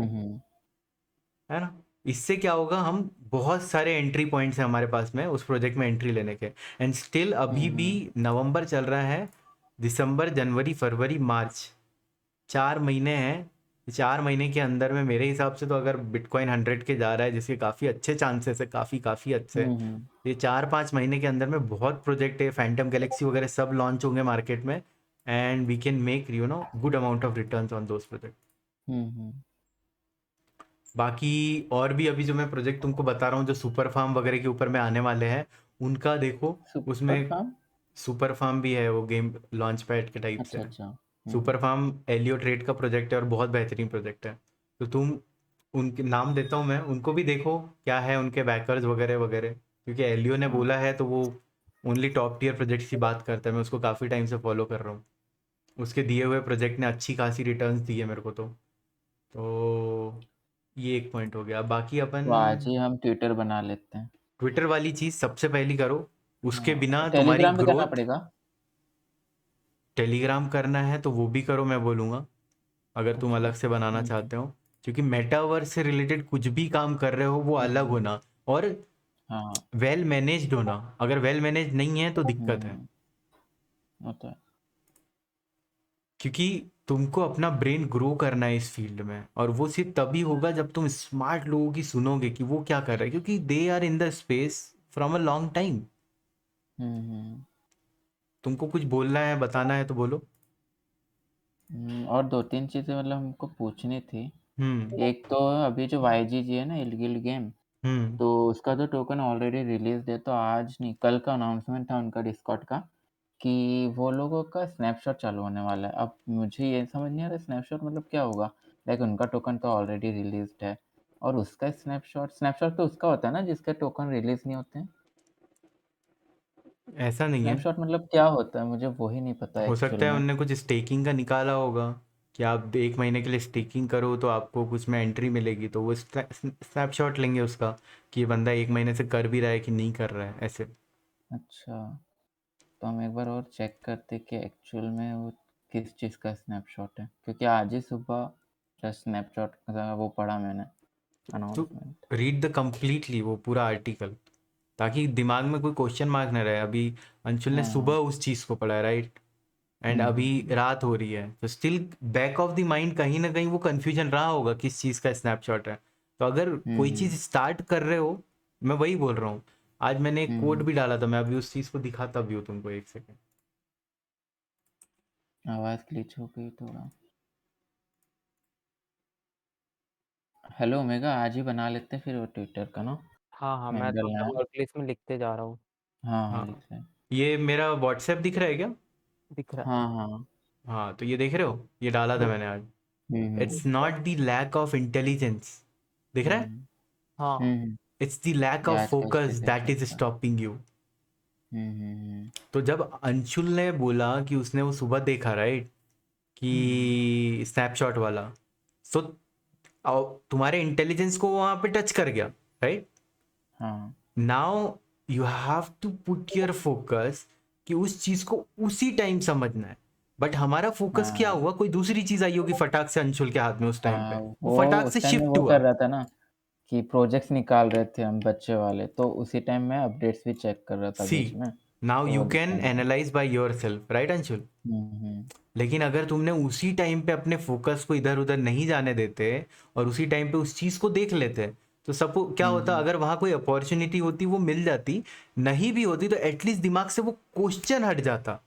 है ना। इससे क्या होगा, हम बहुत सारे एंट्री पॉइंट्स हैं हमारे पास में उस प्रोजेक्ट में एंट्री लेने के। एंड स्टिल अभी भी नवंबर चल रहा है, दिसंबर, जनवरी, फरवरी, मार्च, 4 महीने हैं। 4 महीने के अंदर में मेरे हिसाब से तो अगर बिटकॉइन 100 के जा रहा है, जिसके काफ़ी अच्छे चांसेस है, काफ़ी काफ़ी अच्छे, ये 4-5 महीने के अंदर में बहुत प्रोजेक्ट है, फैंटम गैलेक्सी वगैरह सब लॉन्च होंगे मार्केट में। And we can make good amount of returns on those project. बाकी और भी अभी जो मैं प्रोजेक्ट तुमको बता रहा हूँ जो सुपर फार्म वगैरह के ऊपर में आने वाले हैं, उनका देखो। सुपर उसमें फार्म। सुपर फार्म भी है, वो गेम लॉन्च पैड के टाइप से अच्छा है। अच्छा। सुपर फार्म एलियो ट्रेड का प्रोजेक्ट है और बहुत बेहतरीन प्रोजेक्ट है। तो तुम, उनके नाम देता हूँ मैं, उनको भी देखो क्या है उनके बैकर्स वगैरह वगैरह, क्योंकि एलियो ने बोला है तो वो ओनली टॉप टियर प्रोजेक्ट की बात करता है। मैं उसको काफ़ी टाइम से फॉलो कर रहा हूँ, उसके दिए हुए प्रोजेक्ट ने अच्छी खासी रिटर्न्स दी है मेरे को। तो ये एक पॉइंट हो गया। बाकी अपन तो आज ही हम ट्विटर बना लेते हैं। ट्विटर वाली चीज़ सबसे पहली करो, उसके बिना तुम्हारी टेलीग्राम भी करना ग्रोथ। पड़ेगा। टेलीग्राम करना है तो वो भी करो, मैं बोलूँगा, अगर तुम अच्छा। अलग से बनाना चाहते हो। क्योंकि मेटावर्स से रिलेटेड कुछ भी काम कर रहे हो वो अलग होना, और हाँ। वेल मैनेज्ड होना। अगर वेल मैनेज नहीं है तो दिक्कत है। होता है। क्योंकि तुमको अपना ब्रेन ग्रो करना है इस फील्ड में, और वो सिर्फ तभी होगा जब तुम स्मार्ट लोगों की सुनोगे कि वो क्या कर रहे हैं, क्योंकि they are in the space from a long time. तुमको कुछ बोलना है, बताना है तो बोलो। और दो तीन चीज़ें मतलब हमको पूछनी थी। हम्म। एक तो अभी जो YGG है ना, इलगिल गेम, हम्म। तो उसका तो टोकन ऑलरेडी रिलीज है, तो आज नहीं कल का अनाउंसमेंट था उनका डिस्कॉर्ड का कि वो लोगों का स्नैपशॉट चालू होने वाला है। अब मुझे ये समझ नहीं आ रहा स्नैपशॉट मतलब क्या होगा। लाइक उनका टोकन तो ऑलरेडी रिलीज्ड है, और उसका स्नैपशॉट स्नैपशॉट तो उसका होता है ना जिसके टोकन रिलीज नहीं होते हैं। ऐसा नहीं है। स्नैपशॉट मतलब क्या होता है, मुझे वही नहीं पता हो एक्चुअल सकता है में। उनने कुछ स्टेकिंग का निकाला होगा, कि आप 1 महीने के लिए स्टेकिंग करो तो आपको कुछ में एंट्री मिलेगी, तो वो स्नैपशॉट लेंगे उसका, कि ये बंदा 1 महीने से कर भी रहा है कि नहीं कर रहा है, ऐसे। अच्छा, तो हम एक बार और चेक करते कि एक्चुअल में वो किस चीज़ का स्नैपशॉट है, क्योंकि आज ही सुबह जस्ट स्नैपशॉट वो पढ़ा मैंने तो अनाउंसमेंट। रीड द कम्प्लीटली वो पूरा आर्टिकल, ताकि दिमाग में कोई क्वेश्चन मार्क न रहे। अभी अंशुल ने सुबह हाँ। उस चीज़ को पढ़ा है, राइट, एंड अभी रात हो रही है, तो still back of the mind कहीं ना कहीं वो कन्फ्यूजन रहा होगा किस चीज़ का स्नैपशॉट है। तो अगर कोई चीज़ स्टार्ट कर रहे हो, मैं वही बोल रहा हूँ। आज मैंने एक कोड भी डाला था, मैं अभी उस चीज़ को दिखाता भी हूँ तुमको, एक सेकेंड। आवाज़ ग्लिच हो गई थोड़ा। हेलो ओमेगा, आज ही बना लेते हैं फिर वो ट्विटर का ना हाँ हाँ, मैं तो हैंडल अपने ना। वर्क लिस्ट में लिखते जा रहा हूँ। हाँ हाँ, हाँ, लिख रहे हैं। ये मेरा व्हाट्सएप दिख रहा है क्या? दिख रहा हाँ हाँ। हाँ, तो ये देख रहे हो, ये डाला था है। मैंने आज। It's not the lack of intelligence, दिख रहा है? हुँ, हाँ हुँ, इट्स द लैक ये ऑफ आज का फोकस स्टेटस दैट है इज उसका। Stopping you. हुँ, हुँ, तो जब अंशुल ने बोला कि उसने वो सुबह देखा, राइट, कि स्नैपशॉट वाला, तो तुम्हारे इंटेलिजेंस को वहां पे टच कर गया, राइट? हाँ, now you have to put your focus कि उस चीज को उसी टाइम समझना है। बट हमारा फोकस क्या हाँ, हुआ, कोई दूसरी चीज आई होगी फटाक से अंशुल के हाथ में उस टाइम पे, हाँ, वो वो फटाक से उस टाइम में शिफ्ट वो कर हुआ। रहा था ना कि प्रोजेक्ट्स निकाल रहे थे हम बच्चे वाले, तो उसी टाइम मैं अपडेट्स भी चेक कर रहा था सी, बीच में, नाउ तो यू वो कैन दिक्कत हुआ। Analyse by yourself, right Anshul? हुँ, लेकिन अगर तुमने उसी टाइम पे अपने फोकस को इधर उधर नहीं जाने देते और उसी टाइम पे उस चीज को देख लेते, तो सपो क्या हुँ, होता, अगर वहां कोई अपॉर्चुनिटी होती वो मिल जाती, नहीं भी होती तो एटलीस्ट दिमाग से वो क्वेश्चन हट जाता।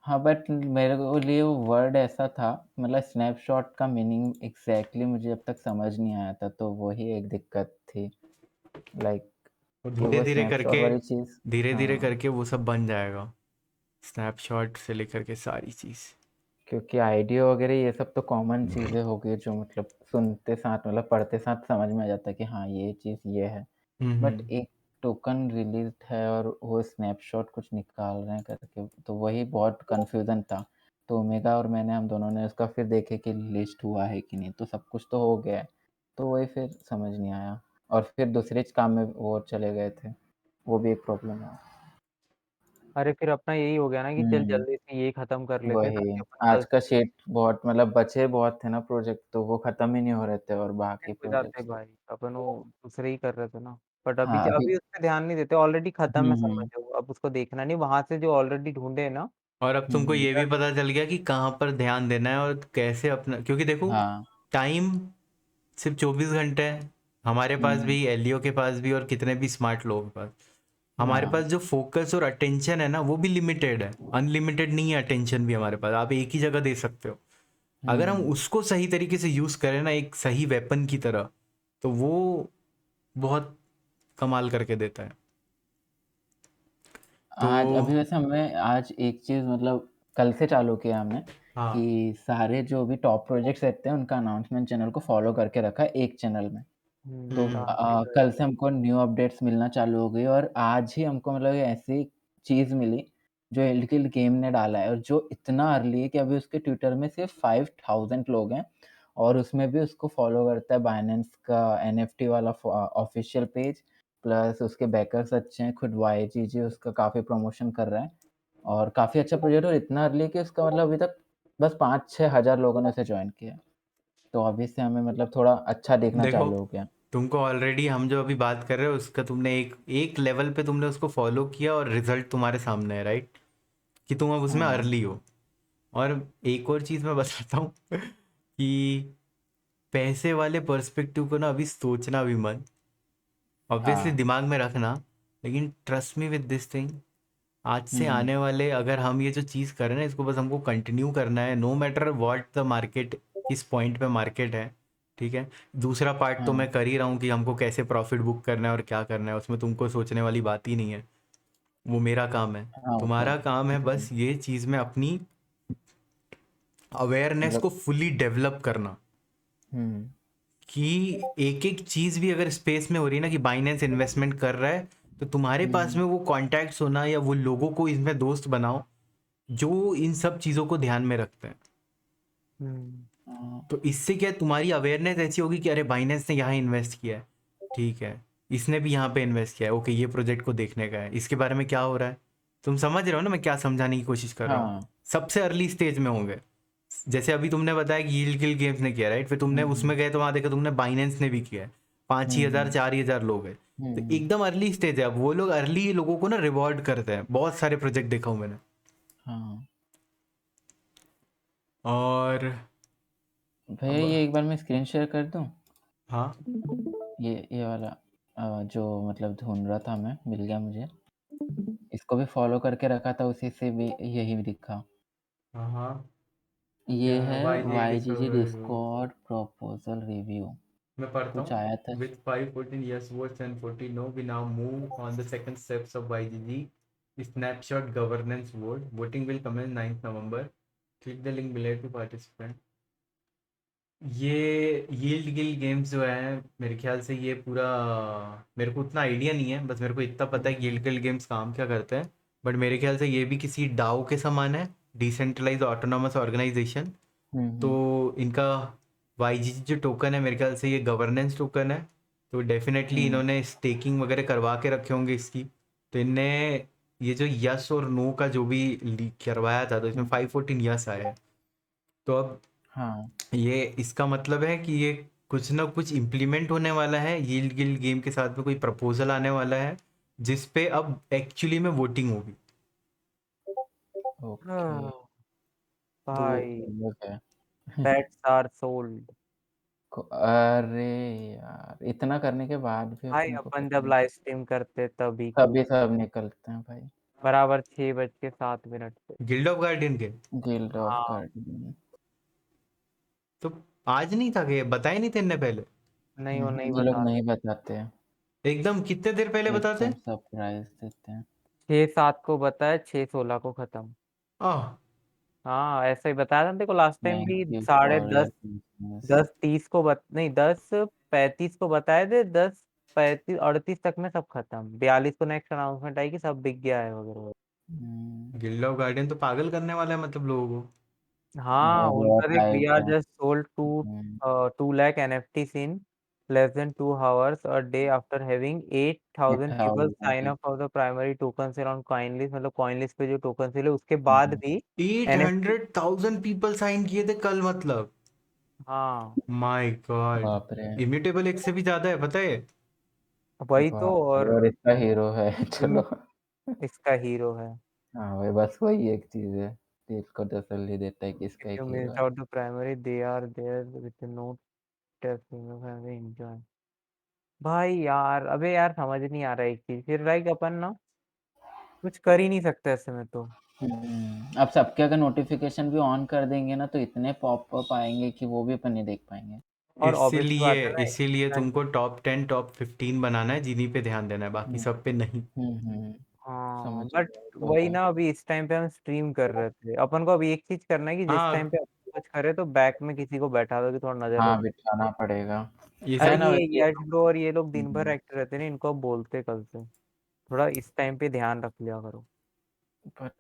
हाँ, बट मेरे को लिए वो वर्ड ऐसा था, मतलब स्नैपशॉट का मीनिंग एग्ज़ैक्टली मुझे अब तक समझ नहीं आया था, तो वही एक दिक्कत थी। लाइक और कि धीरे वो धीरे स्नैपशॉट करके, वाली चीज़। धीरे धीरे हाँ, करके वो सब बन जाएगा, स्नैपशॉट से लेकर के सारी चीज। क्योंकि आईडिया वगैरह ये सब तो कॉमन चीज़ें हो गई जो मतलब सुनते साथ मतलब पढ़ते साथ समझ में आ जाता है कि हाँ, ये चीज़ ये है। बट हम्म। एक टोकन रिलीज़्ड है और वो स्नैपशॉट कुछ निकाल रहे हैं करके, तो वही बहुत कन्फ्यूज़न था। तो ओमेगा और मैंने हम दोनों ने उसका फिर देखे कि लिस्ट हुआ है कि नहीं, तो सब कुछ तो हो गया है। तो वही फिर समझ नहीं आया और फिर दूसरे काम में वो चले गए थे, वो भी एक प्रॉब्लम है। अरे फिर अपना यही हो गया ना कि चल हुँ, जल्दी से ये खत्म कर लेते हैं वही। ताकि अपन कल आज का से शीट बहुत मतलब बचे बहुत थे ना प्रोजेक्ट, तो वो खत्म ही नहीं हो रहे थे और बाकी हो जाते प्रोजेक्ट्स तो भाई, अपन वो दूसरे ही कर रहे थे ना। बट अभी हाँ, अभी अभी उस पे ध्यान नहीं देते, ऑलरेडी खत्म है, हुँ, समझो अब उसको देखना नहीं, वहां से जो ऑलरेडी ढूंढे है ना। और अब तुमको हुँ, ये भी पता चल गया कि कहाँ पर ध्यान देना है और कैसे अपना, क्योंकि देखो हाँ, टाइम सिर्फ 24 घंटे है, हमारे पास हुँ, भी, एलियो के पास भी, और कितने भी स्मार्ट लोगों के पास। हमारे हाँ, पास जो फोकस और अटेंशन है ना वो भी लिमिटेड है, अनलिमिटेड नहीं है अटेंशन भी हमारे पास, आप एक ही जगह दे सकते हो। अगर हम हुँ। उसको सही तरीके से यूज करें ना एक सही वेपन की तरह, तो वो बहुत कमाल करके देता है। तो आज अभी वैसे हमें आज एक चीज़ मतलब कल से चालू किया हमने हाँ, कि सारे जो भी टॉप प्रोजेक्ट्स रहते हैं उनका अनाउंसमेंट चैनल को फॉलो करके रखा है एक चैनल में। तो हम्म, हाँ देखा है। कल से हमको न्यू अपडेट्स मिलना चालू हो गई और आज ही हमको मतलब ये ऐसी चीज़ मिली जो इल्किल गेम ने डाला है और जो इतना अर्ली है कि अभी उसके ट्विटर में सिर्फ 5000 लोग हैं और उसमें भी उसको फॉलो करता है बाइनेंस का एनएफटी वाला ऑफिशियल पेज प्लस उसके बैकर्स अच्छे हैं, खुद वाईजीजी उसका काफ़ी प्रमोशन कर रहा है और काफ़ी अच्छा प्रोजेक्ट है और इतना अर्ली है कि उसका मतलब अभी तक बस 5-6 हज़ार लोगों ने उसे जॉइन किया है। तो अभी से हमें मतलब थोड़ा अच्छा देखना देखो चालू हो गया। तुमको ऑलरेडी हम जो अभी बात कर रहे हो उसका तुमने एक एक लेवल पे तुमने उसको फॉलो किया और रिजल्ट तुम्हारे सामने है, राइट, कि तुम अब उसमें हाँ, अर्ली हो। और एक और चीज़ मैं बताता हूँ कि पैसे वाले पर्सपेक्टिव को ना अभी सोचना भी मत, ऑब्वियसली हाँ। दिमाग में रखना, लेकिन trust me with this thing, आज से हुँ, आने वाले अगर हम ये जो चीज़ कर रहे हैं ना इसको बस हमको कंटिन्यू करना है, no matter what the market, किस पॉइंट पे मार्केट है, ठीक है। दूसरा पार्ट तो हाँ, मैं कर ही रहा हूँ कि हमको कैसे प्रॉफिट बुक करना है और क्या करना है, उसमें तुमको सोचने वाली बात ही नहीं है, वो मेरा काम है। हाँ, वो तो है। तुम्हारा काम है बस हुँ, ये चीज़ में अपनी अवेयरनेस मतलब को फुली डेवलप करना, हुँ, कि एक एक चीज़ भी अगर स्पेस में हो रही है ना कि बाइनेंस इन्वेस्टमेंट कर रहा है, तो तुम्हारे पास हुँ, में वो कॉन्टैक्ट्स होना या वो लोगों को इसमें दोस्त बनाओ जो इन सब चीज़ों को ध्यान में रखते हैं। हम्म। हाँ, तो इससे क्या है, तुम्हारी अवेयरनेस ऐसी होगी कि अरे बाइनेंस ने यहाँ इन्वेस्ट किया है, ठीक है, इसने भी यहाँ पे इन्वेस्ट किया है, ओके ये प्रोजेक्ट को देखने का है, इसके बारे में क्या हो रहा है। तुम समझ रहे हो ना मैं क्या समझाने की कोशिश कर रहा हूँ? हाँ, सबसे अर्ली स्टेज में होंगे, जैसे अभी तुमने बताया कि यील्ड किल गेम्स ने किया, राइट, फिर तुमने हुँ, उसमें गए तो वहां देखा तुमने बाइनेंस ने भी किया है, पाँच ही हुँ, हजार हुँ, चार ही हजार लोग हैं। हुँ, तो हुँ, एकदम अर्ली स्टेज है, अब वो लोग अर्ली लोगों को ना रिवॉर्ड करते हैं, बहुत सारे प्रोजेक्ट देखा हूँ मैंने। हाँ। और भैया अब ये एक बार मैं स्क्रीन शेयर कर दूँ? हाँ ये वाला जो मतलब ढूँढ रहा था मैं, मिल गया मुझे। इसको भी फ़ॉलो करके रखा था, उसी से भी यही दिखा। हाँ हाँ, ये क्या है, है वाई जी वाईजीजी डिस्कवर, डिस्कॉर्ड प्रपोज़ल रिव्यू, मैं पढ़ता कुछ हूँ। आया था With 514 yes votes and 40 no, we now move on the second steps of YGG snapshot governance vote. Voting will commence 9th November. Click the link below to participate. ये yield guild games जो है मेरे ख्याल से ये पूरा, मेरे को उतना आइडिया नहीं है, बस मेरे को इतना पता है यील्ड गिल्ड गेम्स काम क्या करते हैं। बट मेरे ख्याल से ये भी किसी डाओ के समान है, डिसेंट्रलाइज ऑटोनोमस ऑर्गेनाइजेशन। तो हम्म। इनका वाईजीजी जो टोकन है मेरे ख्याल से ये गवर्नेंस टोकन है। तो डेफिनेटली हम्म। इन्होंने स्टेकिंग वगैरह करवा के रखे होंगे इसकी। तो इनने ये जो यस और नो का जो भी करवाया था, तो इसमें हम्म। 514 यस आया है। तो अब हाँ। ये इसका मतलब है कि ये कुछ ना कुछ इम्प्लीमेंट होने वाला है, यील्ड गिल्ड गेम के साथ में कोई प्रपोजल आने वाला है जिस पे अब एक्चुअली में वोटिंग होगी। ओके। हाँ, तो भाई समझ गए। Pets are sold. अरे यार, इतना करने के बाद भी भाई अपन को अपन पता जब नहीं। लाइव स्ट्रीम करते तभी की तभी सब निकलते हैं भाई। बराबर 6:07 पे। गिल्ड ऑफ गार्डियन के, गिल्ड ऑफ हाँ, गार्डियन। तो आज नहीं था कि बताए नहीं थे इनने पहले? नहीं वो नहीं ये लोग बता नहीं बताते हैं। एकदम कितने देर पहले बताते? एकदम सरप्राइज देते हैं। 6:07 को बताया, 6:16 को खत्म। आह, हाँ ऐसा ही बताया था देखो लास्ट टाइम थैंक भी यू साढ़े फॉर दस योर बिजनेस। 10:30 को नहीं 10:35 को बताए थे, 10:35 38 तक में सब खत्म। 42 को नेक्स्ट अनाउंसमेंट आई कि सब बिक गया है वगैरह वगैरह। गिल्ड ऑफ गार्डियन तो पागल करने वाला है मतलब लोगों को। हाँ बहुत उनका बहुत देख, वी हाइप आर है। Just sold to hmm, 2 lakh NFTs in less than 2 hours a day after having 8,000 people sign 8,000। up for the primary token sale on CoinList। मतलब CoinList पे जो टोकन सेल है उसके बाद भी NFT। 800,000 पीपल साइन किए थे कल मतलब। हाँ माय गॉड, बाप रे। इमिटेबल एक से भी ज्यादा है पता है। वही तो। बाप रे, और और इसका हीरो है। चलो। इमिट इसका हीरो है। हाँ भाई, बस वही एक चीज है, दिल को तसल्ली देता है कि इसका If एक you हीरो missed है। out the primary, they are there with no test family enjoy। भाई यार, अबे यार समझ नहीं आ रहा एक चीज, फिर लाइक अपन ना कुछ कर ही नहीं सकते ऐसे में तो। अब सबके अगर नोटिफिकेशन भी ऑन कर देंगे ना, तो इतने पॉपअप आएंगे कि वो भी अपन नहीं देख पाएंगे। और ऑब्वियस इसीलिए बात है ना इसीलिए इतना। तुमको टॉप 10 टॉप 15 बनाना है, जिन्हीं पे ध्यान देना है, बाकी हम्म। सब पे नहीं। हम्म। हाँ समझ बट गया तो वही है। ना, अभी इस टाइम पे हम स्ट्रीम कर रहे थे, अपन को अभी एक चीज करना है कि जिस टाइम हाँ, पे अपन कुछ करे तो बैक में किसी को बैठा दो कि थोड़ा नजर हाँ, रख। बिठाना पड़ेगा। ये अरे है सब। ना ये वैसे। यश ब्रो और ये लोग दिन भर हम्म, एक्टिव रहते हैं ना, इनको अब बोलते कल से थोड़ा इस टाइम पे ध्यान रख लिया करो। बट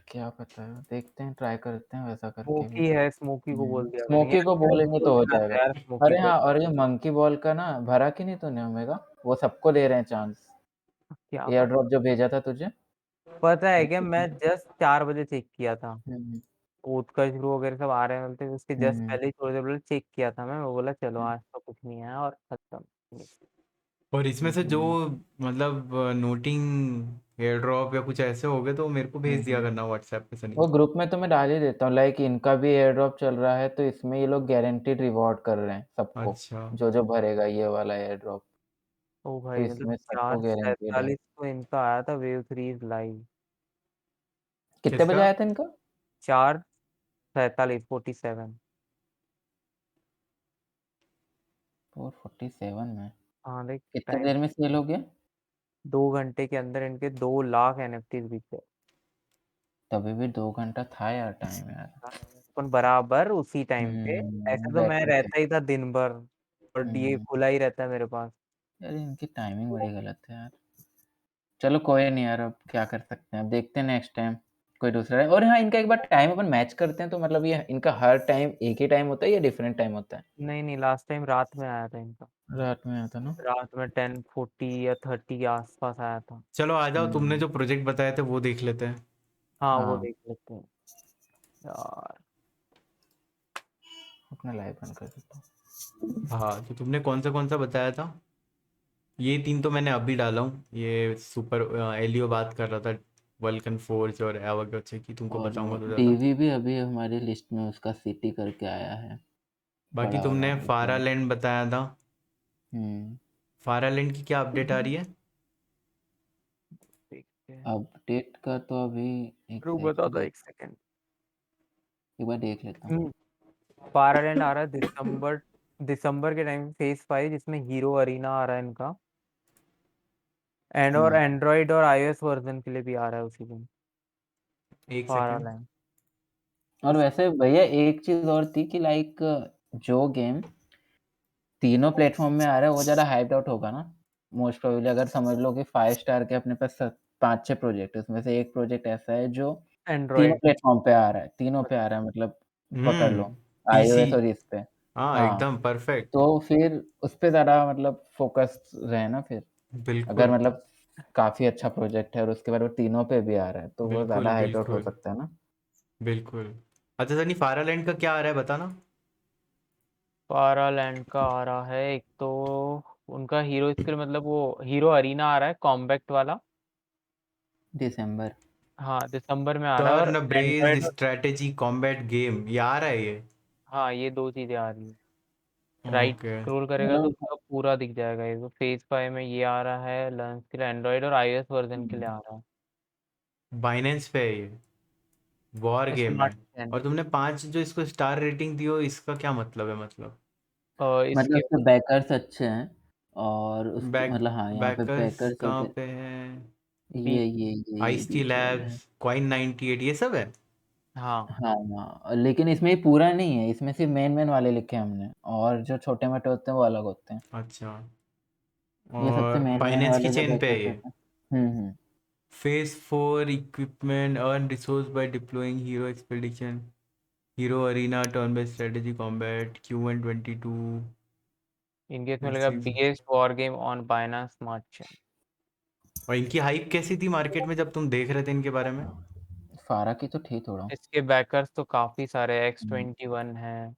क्या पता है, देखते हैं, ट्राई करते हैं वैसा करके भी। स्मोकी है, स्मोकी को बोल दिया करेंगे स्मोकी यार, को मेरे को बोलेंगे तो बोल हो देना था जाएगा। यार स्मोकी अरे को। हाँ, और ये मंकी बॉल का ना भरा कि नहीं तूने ओमेगा? वो सबको दे रहे हैं चांस। क्या एयर पता। ड्रॉप जो भेजा था तुझे। पता है क्या, मैं जस्ट 4 बजे चेक किया था। हम्म। उत्कर्ष ब्रो वगैरह सब आ रहे हैं बोलते, उसके जस्ट हम्म। पहले ही थोड़ी देर पहले चेक किया था मैं, वो बोला चलो आज तो कुछ नहीं है और खत्म। और इसमें से जो हम्म। मतलब नोटिंग एयर ड्रॉप या कुछ ऐसे हो गए तो मेरे को भेज दिया हम्म। करना व्हाट्सएप पे सनी। वो ग्रुप में तो मैं डाल ही देता हूँ, लाइक इनका भी एयर ड्रॉप चल रहा है, तो इसमें ये लोग गारंटीड रिवॉर्ड कर रहे हैं सबको। अच्छा, जो जो भरेगा ये वाला एयर ड्रॉप, ओ तो भाई मतलब इसमें सबको चार गारंटीड है। सैतालीस को इनका आया था वेव 3 इज लाइव। कितने बजे किसका? आया था इनका? 4:47 47। 447 में? हाँ देख कितनी टाइम, देर में सेल हो गया? 2 घंटे के अंदर इनके 2 लाख NFTs बिके। तभी भी 2 घंटा था यार, टाइम यार। अपन बराबर उसी टाइम पे। ऐसे तो मैं बैठे थे। रहता ही था दिन भर, और ये हम्म। खुला ही रहता है मेरे पास। यार इनकी टाइमिंग बड़ी गलत है यार। चलो कोई नहीं यार, अब क्या कर सकते हैं, अब देखते हैं नेक्स्ट टाइम कोई दूसरा टाइम। और हाँ, इनका एक बार टाइम अपन मैच करते हैं, तो मतलब ये इनका हर टाइम एक ही टाइम होता है या डिफरेंट टाइम होता है? नहीं नहीं, लास्ट टाइम रात में आया था इनका। रात में आता ना। रात में 10:40 या 30 के आसपास आया था। चलो आ जाओ, तुमने हम्म। जो प्रोजेक्ट बताए थे वो देख लेते हैं। हाँ वो हाँ, देख लेते हैं यार। अपना लाइव बंद कर देता हूँ। हाँ, तो तुमने कौन सा बताया था? ये 3 तो मैंने अभी डाला हूँ। ये सुपर एलियो बात कर रहा था, वल्कन फोर्ज और एवागोचे की, तुमको और बताऊंगा तो ज़्यादा। डीवी भी अभी हमारी लिस्ट में उसका सिटी करके आया है, बाकी बड़ा वाला तुमने एकदम। फारालैंड बताया था। हम्म। फारालैंड की क्या अपडेट आ रही है? देखते हैं। अपडेट का तो अभी रुक बता एग्जैक्टली दो देख, एक सेकंड। एक बार देख लेता हूँ। पारालैंड आ रहा है दिसंबर, दिसंबर के टाइम फेज 5, जिसमें हीरो अरीना आ रहा है इनका। एंड और हम्म। एंड्रॉइड और iOS वर्जन के लिए भी आ रहा है उसी दिन एक सेकेंड। पारालैंड। और वैसे भैया एक चीज और थी कि लाइक जो गेम तीनों प्लेटफ़ॉर्म में आ रहा है वो ज़्यादा हाइप्ड आउट होगा ना, मोस्ट प्रोबेबली अगर समझ लो कि 5 स्टार के अपने पास 5-6 प्रोजेक्ट है, उसमें से एक प्रोजेक्ट ऐसा है जो तीनों एंड्रॉइड। प्लेटफ़ॉर्म पे आ रहा है, तीनों पे आ रहा है मतलब पकड़ लो, पीसी। आईओएस और इस पे। हाँ हाँ, एकदम परफेक्ट। तो फिर उस पे ज़्यादा मतलब फ़ोकस रहे ना फिर। अगर बिल्कुल मतलब काफ़ी अच्छा प्रोजेक्ट है और उसके बाद वो तीनों पे भी आ रहा है, तो वो बिल्कुल ज़्यादा हाइप्ड आउट हो बिल्कुल सकता है ना। बिल्कुल। अच्छा सनी, फारालैंड का क्या आ रहा है बताना। पारालैंड का आ रहा है एक तो, उनका हीरो स्किल मतलब वो हीरो अरीना आ रहा है कॉम्बैक्ट वाला। दिसंबर। हाँ दिसंबर में आ रहा है, और turn based Android. Strategy combat game, ये आ रहा है ये। हाँ ये दो चीजें आ रही है। Right okay. स्क्रॉल करेगा तो मतलब उसका पूरा दिख जाएगा। ये तो फेज 5 में ये आ रहा है, लर्न के लिए एंड्रॉइड और आईओएस वर्जन के लिए आ रहा बाइनेंस पे है ये, वॉर है। गेम है। स्मार्ट चैन। और तुमने 5 जो इसको स्टार रेटिंग दी हो, इसका क्या मतलब है मतलब? मतलब इसके उसके बैकर्स अच्छे हैं और उसके बैक मतलब हाँ, यहाँ पे बैकर्स बैकर्स कहाँ वगैरह पे है? बी। ये आइस टी बीच वाले हैं। लैब्स, कॉइन 98, ये सब है। हाँ हाँ, हाँ, लेकिन इसमें ये पूरा नहीं है, इसमें सिर्फ़ मेन वाले लिखे हैं हमने और जो छोटे-मोटे होते हैं वो अलग होते हैं। अच्छा। ये सबसे और मेन बाइनेंस की वाले जो चेन पे है बैकर्स ये। होते हैं। Phase 4 equipment, earn resource by deploying hero expedition, hero arena, turn based strategy combat, Q122। इनके इसमें लगा ऐसी। Biggest war game on Binance smart chain. और इनकी हाइप कैसी थी मार्केट में जब तुम देख रहे थे इनके बारे में? फारा की तो थी थोड़ा। इसके बैकर्स तो काफी सारे, हुँ, X21 है,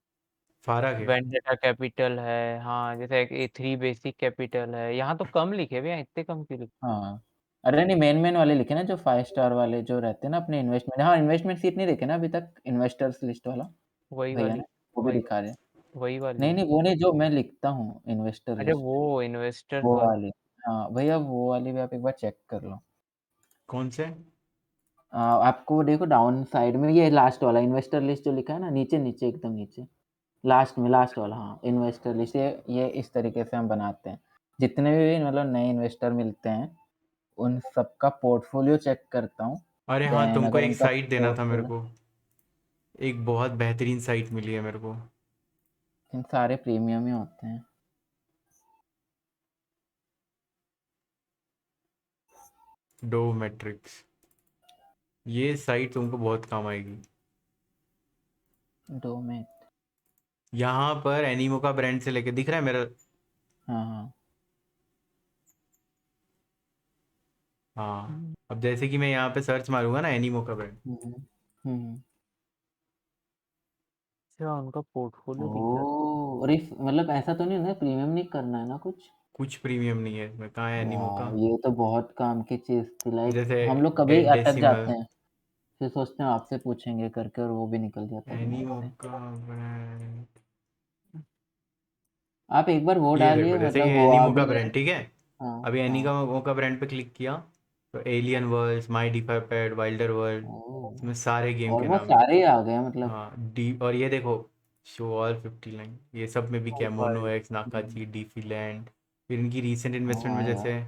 फारा के। वेंडेटा कैपिटल है, हाँ जैसे A3 बेसिक कैपिटल है। यहाँ तो कम लिखे भैया, इतने कम क्यों लिखे? हाँ। अरे नहीं मेन वाले लिखे ना जो 5 स्टार वाले जो रहते हैं ना अपने इन्वेस्टमेंट हाँ, इन्वेस्टमेंट सीट नहीं देखे ना अभी तक इन्वेस्टर्स लिस्ट वाला वही भैया वाली, ने, वो भी वही दिखा रहे हैं। वही वाली नहीं, है। नहीं वो नहीं जो मैं लिखता हूँ इन्वेस्टर अरे लिस्ट, वो इन्वेस्टर्स वो वाला। वाली। हाँ, भैया वो वाली भी आप एक बार चेक कर लो। कौन से? आपको देखो डाउन साइड में ये लास्ट वाला इन्वेस्टर लिस्ट जो लिखा है ना नीचे-नीचे एकदम नीचे, लास्ट में लास्ट वाला हाँ, इन्वेस्टर लिस्ट ये इस तरीके से हम बनाते हैं। जितने भी मतलब नए इन्वेस्टर मिलते हैं, उन सबका पोर्टफोलियो चेक करता हूँ। अरे हाँ, देन तुमको अगर एक उनका साइट देना था मेरे पोर्टफोलियो को। एक बहुत बेहतरीन साइट मिली है मेरे को। इन सारे प्रीमियम ही होते हैं। डो मैट्रिक्स, ये साइट तुमको बहुत काम आएगी। डोमेट यहाँ पर एनिमो का ब्रांड से लेके दिख रहा है मेरा। हाँ, हाँ। हाँ, हम्म, अब जैसे कि मैं यहाँ पे सर्च मारूंगा ना एनिमो का ब्रांड। हुँ, हुँ। हुँ, हुँ। अच्छा उनका पोर्टफोलियो दिख जाता ओह! अरे मतलब ऐसा तो नहीं है ना प्रीमियम नहीं करना है ना कुछ? कुछ प्रीमियम नहीं है इसमें, कहाँ है एनिमो का? वाह! ये तो बहुत काम की चीज़ थी लाइक जैसे हम लोग कभी डेड अटक डेसिमल। जाते हैं, फिर सोचते हैं आपसे पूछेंगे करके और वो भी निकल जाता है दिमाग एनिमो से। का ब्रांड, आप एक बार वो ये देखो डालिए जैसे मतलब ये वो आ एनिमो का भी जाए ब्रांड, ठीक है। हाँ, अभी हाँ। एनिमो का ब्रांड पे क्लिक किया तो एलियन वर्ल्ड, माई डिफाई पैड, वाइल्डर वर्ल्ड, इसमें ओह! सारे गेम के ऑलमोस्ट नाम है। सारे ही आ गए मतलब हाँ डी, और ये देखो, शो ऑल 59, ये सब में भी है। कैमोनो एक्स, नाकाची, हुँ। DeFi land. फिर इनकी रीसेंट इन्वेस्टमेंट में हाँ यार। जैसे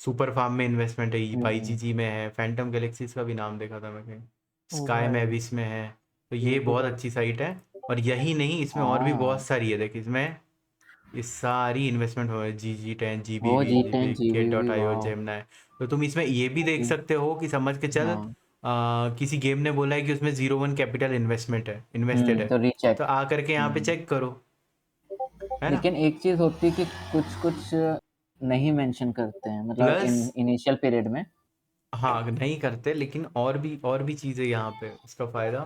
सुपर फार्म में इन्वेस्टमेंट है, हुँ, हुँ। पाईजीजी में है, फैंटम गैलेक्सीज का भी नाम देखा था मैं कहीं, ओ स्काई भाई, मैविस में है। तो ये ये तो बहुत बहुत। अच्छी साइट है। और यही नहीं, इसमें और भी बहुत हाँ, सारी है, देख इसमें ये सारी इन्वेस्टमेंट हो है, जी10, वो जीबीवी, जी10 जीबी, गेट डॉट जीबीवी आई ओ, वॉव! जेमना है। तो तुम इसमें ये भी देख जी सकते हो कि समझ के चल, हाँ। किसी गेम ने बोला है कि उसमें 01 कैपिटल इन्वेस्टमेंट है, इन्वेस्टेड हुँ, है। तो तो रीचेक। आ करके यहाँ पे हुँ। चेक करो, है ना। लेकिन एक चीज़ होती है कि कुछ-कुछ नहीं मेंशन करते हैं मतलब प्लस, इन इनिशियल पीरियड में। हाँ नहीं करते, लेकिन और भी चीज़ें यहाँ पे उसका फ़ायदा,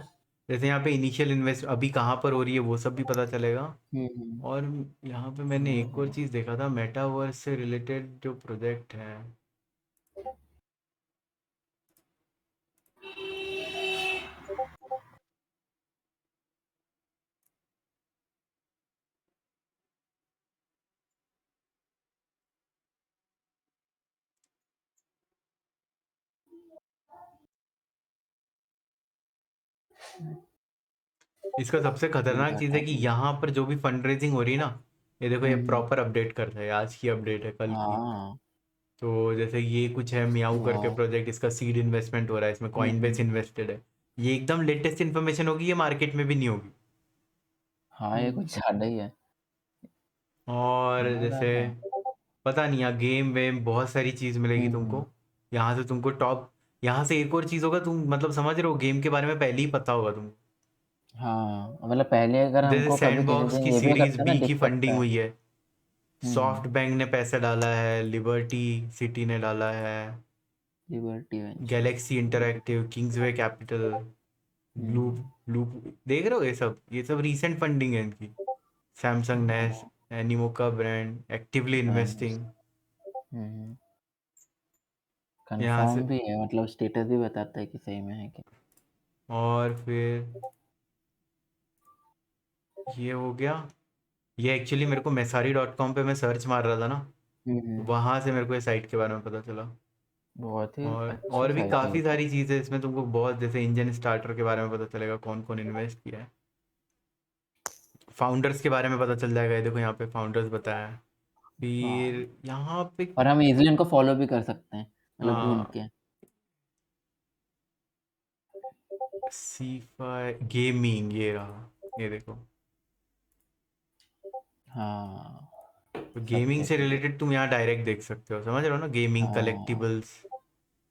जैसे यहाँ पे इनिशियल इन्वेस्ट अभी कहाँ पर हो रही है वो सब भी पता चलेगा। हुँ, हुँ। और यहाँ पे मैंने एक और ओह! चीज़ देखा था, मेटावर्स से रिलेटेड जो प्रोजेक्ट है। इसका सबसे खतरनाक चीज़ है डाटा कि बेस। यहाँ पर जो भी फंड रेजिंग हो रही है ना, ये देखो, ये हुँ, हुँ। प्रॉपर अपडेट कर रहा है, आज की अपडेट है, कल की। हाँ, तो जैसे ये कुछ है मियाऊ करके वाह! प्रोजेक्ट, इसका सीड इन्वेस्टमेंट हो रहा है, इसमें हुँ, कॉइनबेस हुँ। इन्वेस्टेड है। ये एकदम लेटेस्ट इन्फॉर्मेशन होगी, ये मार्केट में भी नहीं होगी। हाँ, ये कुछ ज़्यादा ही है। और बहुत जैसे ज़्यादा है। पता नहीं, यहाँ गेम वेम बहुत सारी चीज़ मिलेगी तुमको। हुँ। यहाँ से तुमको टॉप, यहाँ से एक और चीज़ होगा, तुम मतलब समझ रहे हो, गेम के बारे में पहले ही पता होगा तुमको। हाँ, मतलब पहले अगर जैसे हमको कभी किसी सैंडबॉक्स दिन की ये भी हो सीरीज सकता है ना, बी की दिख सकता फंडिंग है। हुई है, हुँ, सॉफ्ट बैंक ने पैसा डाला है, लिबर्टी सिटी ने डाला है, Liberty Ventures. Galaxy Interactive, Kingsway Capital, हुँ, लूप लूप देख रहे हो, ये सब रीसेंट फंडिंग है इनकी। सैमसंग नेस, हाँ, Animoca brand actively nice. Investing. हुँ, यहाँ से कन्फर्म भी है, मतलब स्टेटस भी बताता है कि सही में है क्या। और फिर ये हो गया। ये एक्चुअली मेरे को mesari.com पे मैं सर्च मार रहा था ना, हुँ, वहां से मेरे को ये साइट के बारे में पता चला। बहुत ही अच्छी और भी साइट है ये काफ़ी तो। सारी चीज़ें इसमें तुमको, बहुत जैसे इंजन स्टार्टर के बारे में पता चलेगा, कौन कौन इन्वेस्ट किया है, फाउंडर्स के बारे में पता चल जाएगा। ये देखो यहाँ पे फाउंडर्स बताया है। हाँ, फिर यहाँ पे और हम ईज़िली उनको फ़ॉलो भी कर सकते हैं, मतलब ढूँढ हाँ, के। C5 गेमिंग, ये रहा, ये देखो। हाँ, तो सब गेमिंग से कैसे देख। रिलेटेड तुम यहाँ डायरेक्ट देख सकते हो, समझ रहे हो ना, गेमिंग हाँ, कलेक्टिबल्स,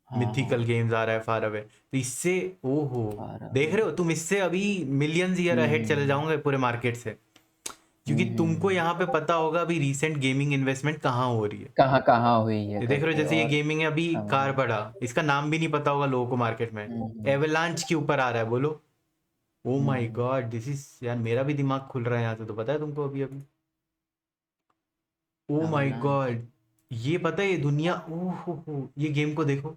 हाँ, मिथिकल हाँ, गेम्स आ रहा है फार अवे, तो इससे, ओहो, और देख रहे हो तुम, इससे अभी मिलियंस ईयर अहेड चले हुँ, जाओगे पूरे मार्केट से, हुँ, क्योंकि तुमको हुँ। यहाँ पे पता होगा अभी रीसेंट गेमिंग इन्वेस्टमेंट कहाँ हो रही है। कहाँ हुई है ये देख रहे हो, करके जैसे ये और गेमिंग है अभी, समझ कार में। बड़ा, इसका नाम भी नहीं पता होगा लोगों को मार्केट में, हुँ, हुँ, एवलांच के ऊपर आ रहा है, बोलो। Oh my hmm, God, this is, यार मेरा भी दिमाग खुल रहा है यहाँ से, तो पता है तुमको अभी अभी। ओ माय एवलांच, गॉड, ये पता है, ये दुनिया, ओहो, ये गेम को देखो,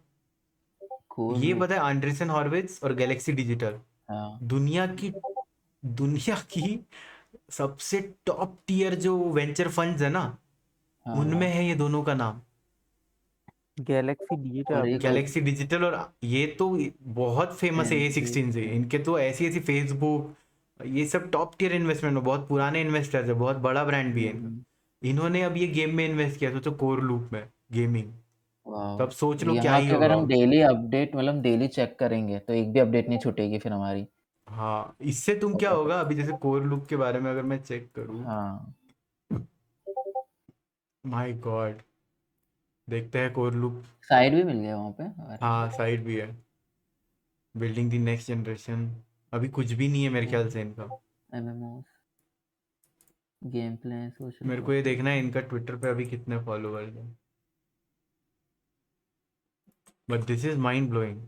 कोर ये लूप। पता है एंड्रेसन हॉर्विट्ज और गैलेक्सी डिजिटल, हाँ, दुनिया की दुनिया की सबसे टॉप टियर जो वेंचर फंड्स है ना, हाँ, उनमें हाँ। है ये दोनों का नाम। गैलेक्सी और डिजिटल। एक गैलेक्सी डिजिटल, और ये तो बहुत फेमस है, A16 से, एंड्रीसन। इनके तो ऐसी ऐसी फेसबुक, ये सब टॉप टियर इन्वेस्टमेंट में, बहुत पुराने इन्वेस्टर्स है, बहुत बड़ा ब्रांड भी है इनका। हुँ, इन्होंने अब ये गेम में इन्वेस्ट किया, सोचो, कोर लूप में गेमिंग, तो अब सोच वाओ! लो क्या यहाँ ही पे अगर होगा। हम डेली अपडेट मतलब डेली चेक करेंगे, तो एक भी अपडेट नहीं छूटेगी फिर हमारी। हाँ, इससे तुम क्या होगा, अभी जैसे कोर लूप के बारे में अगर मैं चेक करूँ, हाँ, माय गॉड, देखते हैं कोर लूप। साइड भी मिल गया वहाँ पे। अरे! हाँ, साइड भी है, बिल्डिंग दी नेक्स्ट जनरेशन, अभी कुछ भी नहीं है मेरे ख्याल से इनका। एमएमओस, गेम प्ले, सोशल मेरे को ये कंटेंट। देखना है इनका ट्विटर पे अभी कितने फॉलोअर्स हैं, but this is mind blowing.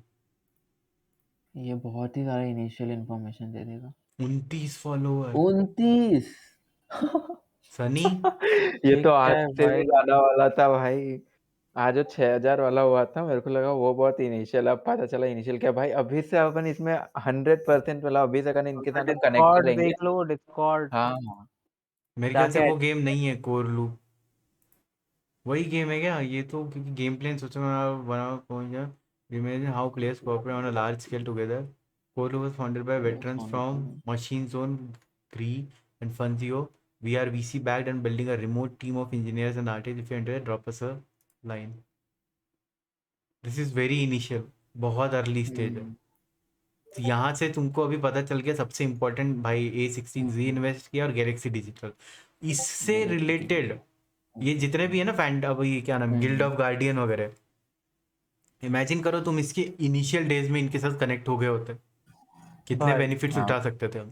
ये बहुत ही सारा इनिशियल इन्फॉर्मेशन दे देगा। 29 फॉलोअर, 29! सनी। ये ये तो क्या आज है से भी भाई? ज्यादा वाला था भाई। आज जो 6,000 वाला हुआ था, मेरे को लगा वो बहुत इनिशियल, अब पता चला इनिशियल क्या भाई, अभी से अपन इसमें 100% मतलब अभी से अगर इनके उनका साथ हम कनेक्टेड डिस्कॉर्ड रहेंगे। देख लो, डिस्कॉर्ड हाँ, हाँ। मेरे ख्याल से जाके। वो गेम नहीं है कोर लूप, वही गेम है क्या ये तो, क्योंकि गेम प्लेन सोचो, मैं बना पहुंच गया, imagine how players cooperate on a large scale together. Core loop was founded by ये veterans फोन from पे Machine Zone, Gree and Funzio. We are VC backed and building a remote team of engineers and artists. If you enter, drop us a line. This is very initial, बहुत early stage है। हुँ, तो यहाँ से तुमको अभी पता चल गया सबसे इम्पोर्टेंट भाई, A16Z हुँ, इन्वेस्ट किया और गैलेक्सी डिजिटल, इससे गैलेक्सी रिलेटेड डिजिटल। ये जितने भी है ना फैंड, अब ये क्या नाम, हुँ, गिल्ड हुँ। ऑफ गार्डियन वगैरह, इमेजिन करो तुम इसके इनिशियल डेज में इनके साथ कनेक्ट हो गए होते, कितने भाई बेनिफिट्स हाँ। उठा सकते थे हम।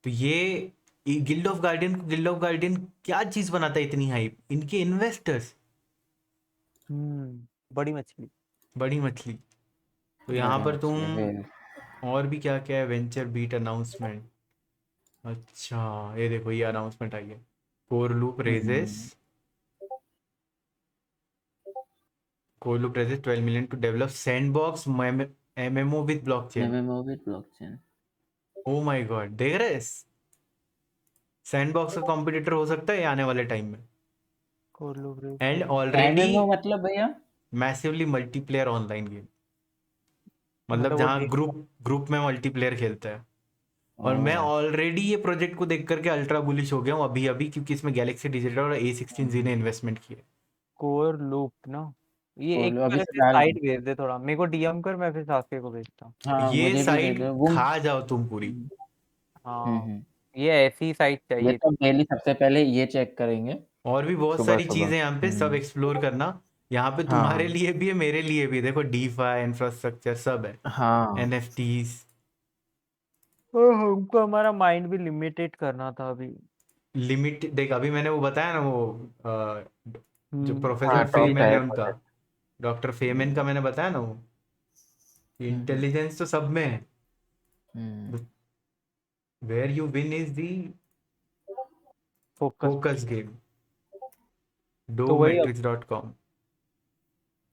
तो ये गिल्ड ऑफ गार्डियन क्या चीज बनाता है इतनी हाइप, इनके इन्वेस्टर्स, बड़ी मछली। बड़ी मछली। तो यहाँ बड़े पर मछली तुम, व्हेल। और भी क्या क्या है, वेंचर बीट अनाउंसमेंट, अच्छा, ये देखो ये अनाउंसमेंट आई है, core loop raises, hmm, core loop raises 12 million to develop sandbox MMO with blockchain. MMO with blockchain. Oh my god, देख रहे, सैंडबॉक्स का कॉम्पिटिटर हो सकता है ये आने वाले टाइम में, कोल्लू ब्रेक एंड है। ऑलरेडी एमएमओ मतलब भैया? मैसिवली मल्टीप्लेयर ऑनलाइन गेम, मतलब मतलब वो जहाँ गेम। ग्रुप ग्रुप में मल्टीप्लेयर खेलते हैं। और मैं ओह! ऑलरेडी ये प्रोजेक्ट को देख करके अल्ट्रा बुलिश हो गया हूँ अभी अभी, क्योंकि इसमें गैलेक्सी डिजिटल और A16Z ने इन्वेस्टमेंट किया है। कोर लूप ना। ये एक कोल अभी मेरे से से डाल साइट दूँ? भेज दे थोड़ा, मेरे को डीएम कर, मैं फिर सास्के को भेजता हूँ। हाँ, ये मुझे भी दे साइड दो वो। खा जाओ तुम पूरी। हुँ, हुँ, हाँ। हुँ। ये ऐसी साइट ये चाहिए तो थी। डेली सबसे पहले ये चेक करेंगे और भी बहुत सारी सुबह-सुबह। चीजें यहाँ पे सब एक्सप्लोर करना। यहाँ पे तुम्हारे हाँ, लिए भी है, मेरे लिए भी है। देखो डीफाई इंफ्रास्ट्रक्चर सब है, हाँ। एनएफटीज। हमको हमारा माइंड भी लिमिटेड करना था अभी। लिमिट देख, अभी मैंने वो बताया ना, वो जो हाँ, प्रोफेसर टॉप फेमैन है टायर उनका, प्रोजेक्ट। डॉक्टर फेमैन का मैंने बताया ना, वो हुँ, हुँ, इंटेलिजेंस तो सब में है। हुँ, where you win is the focus. Focus game. तो वही अब dometrics.com।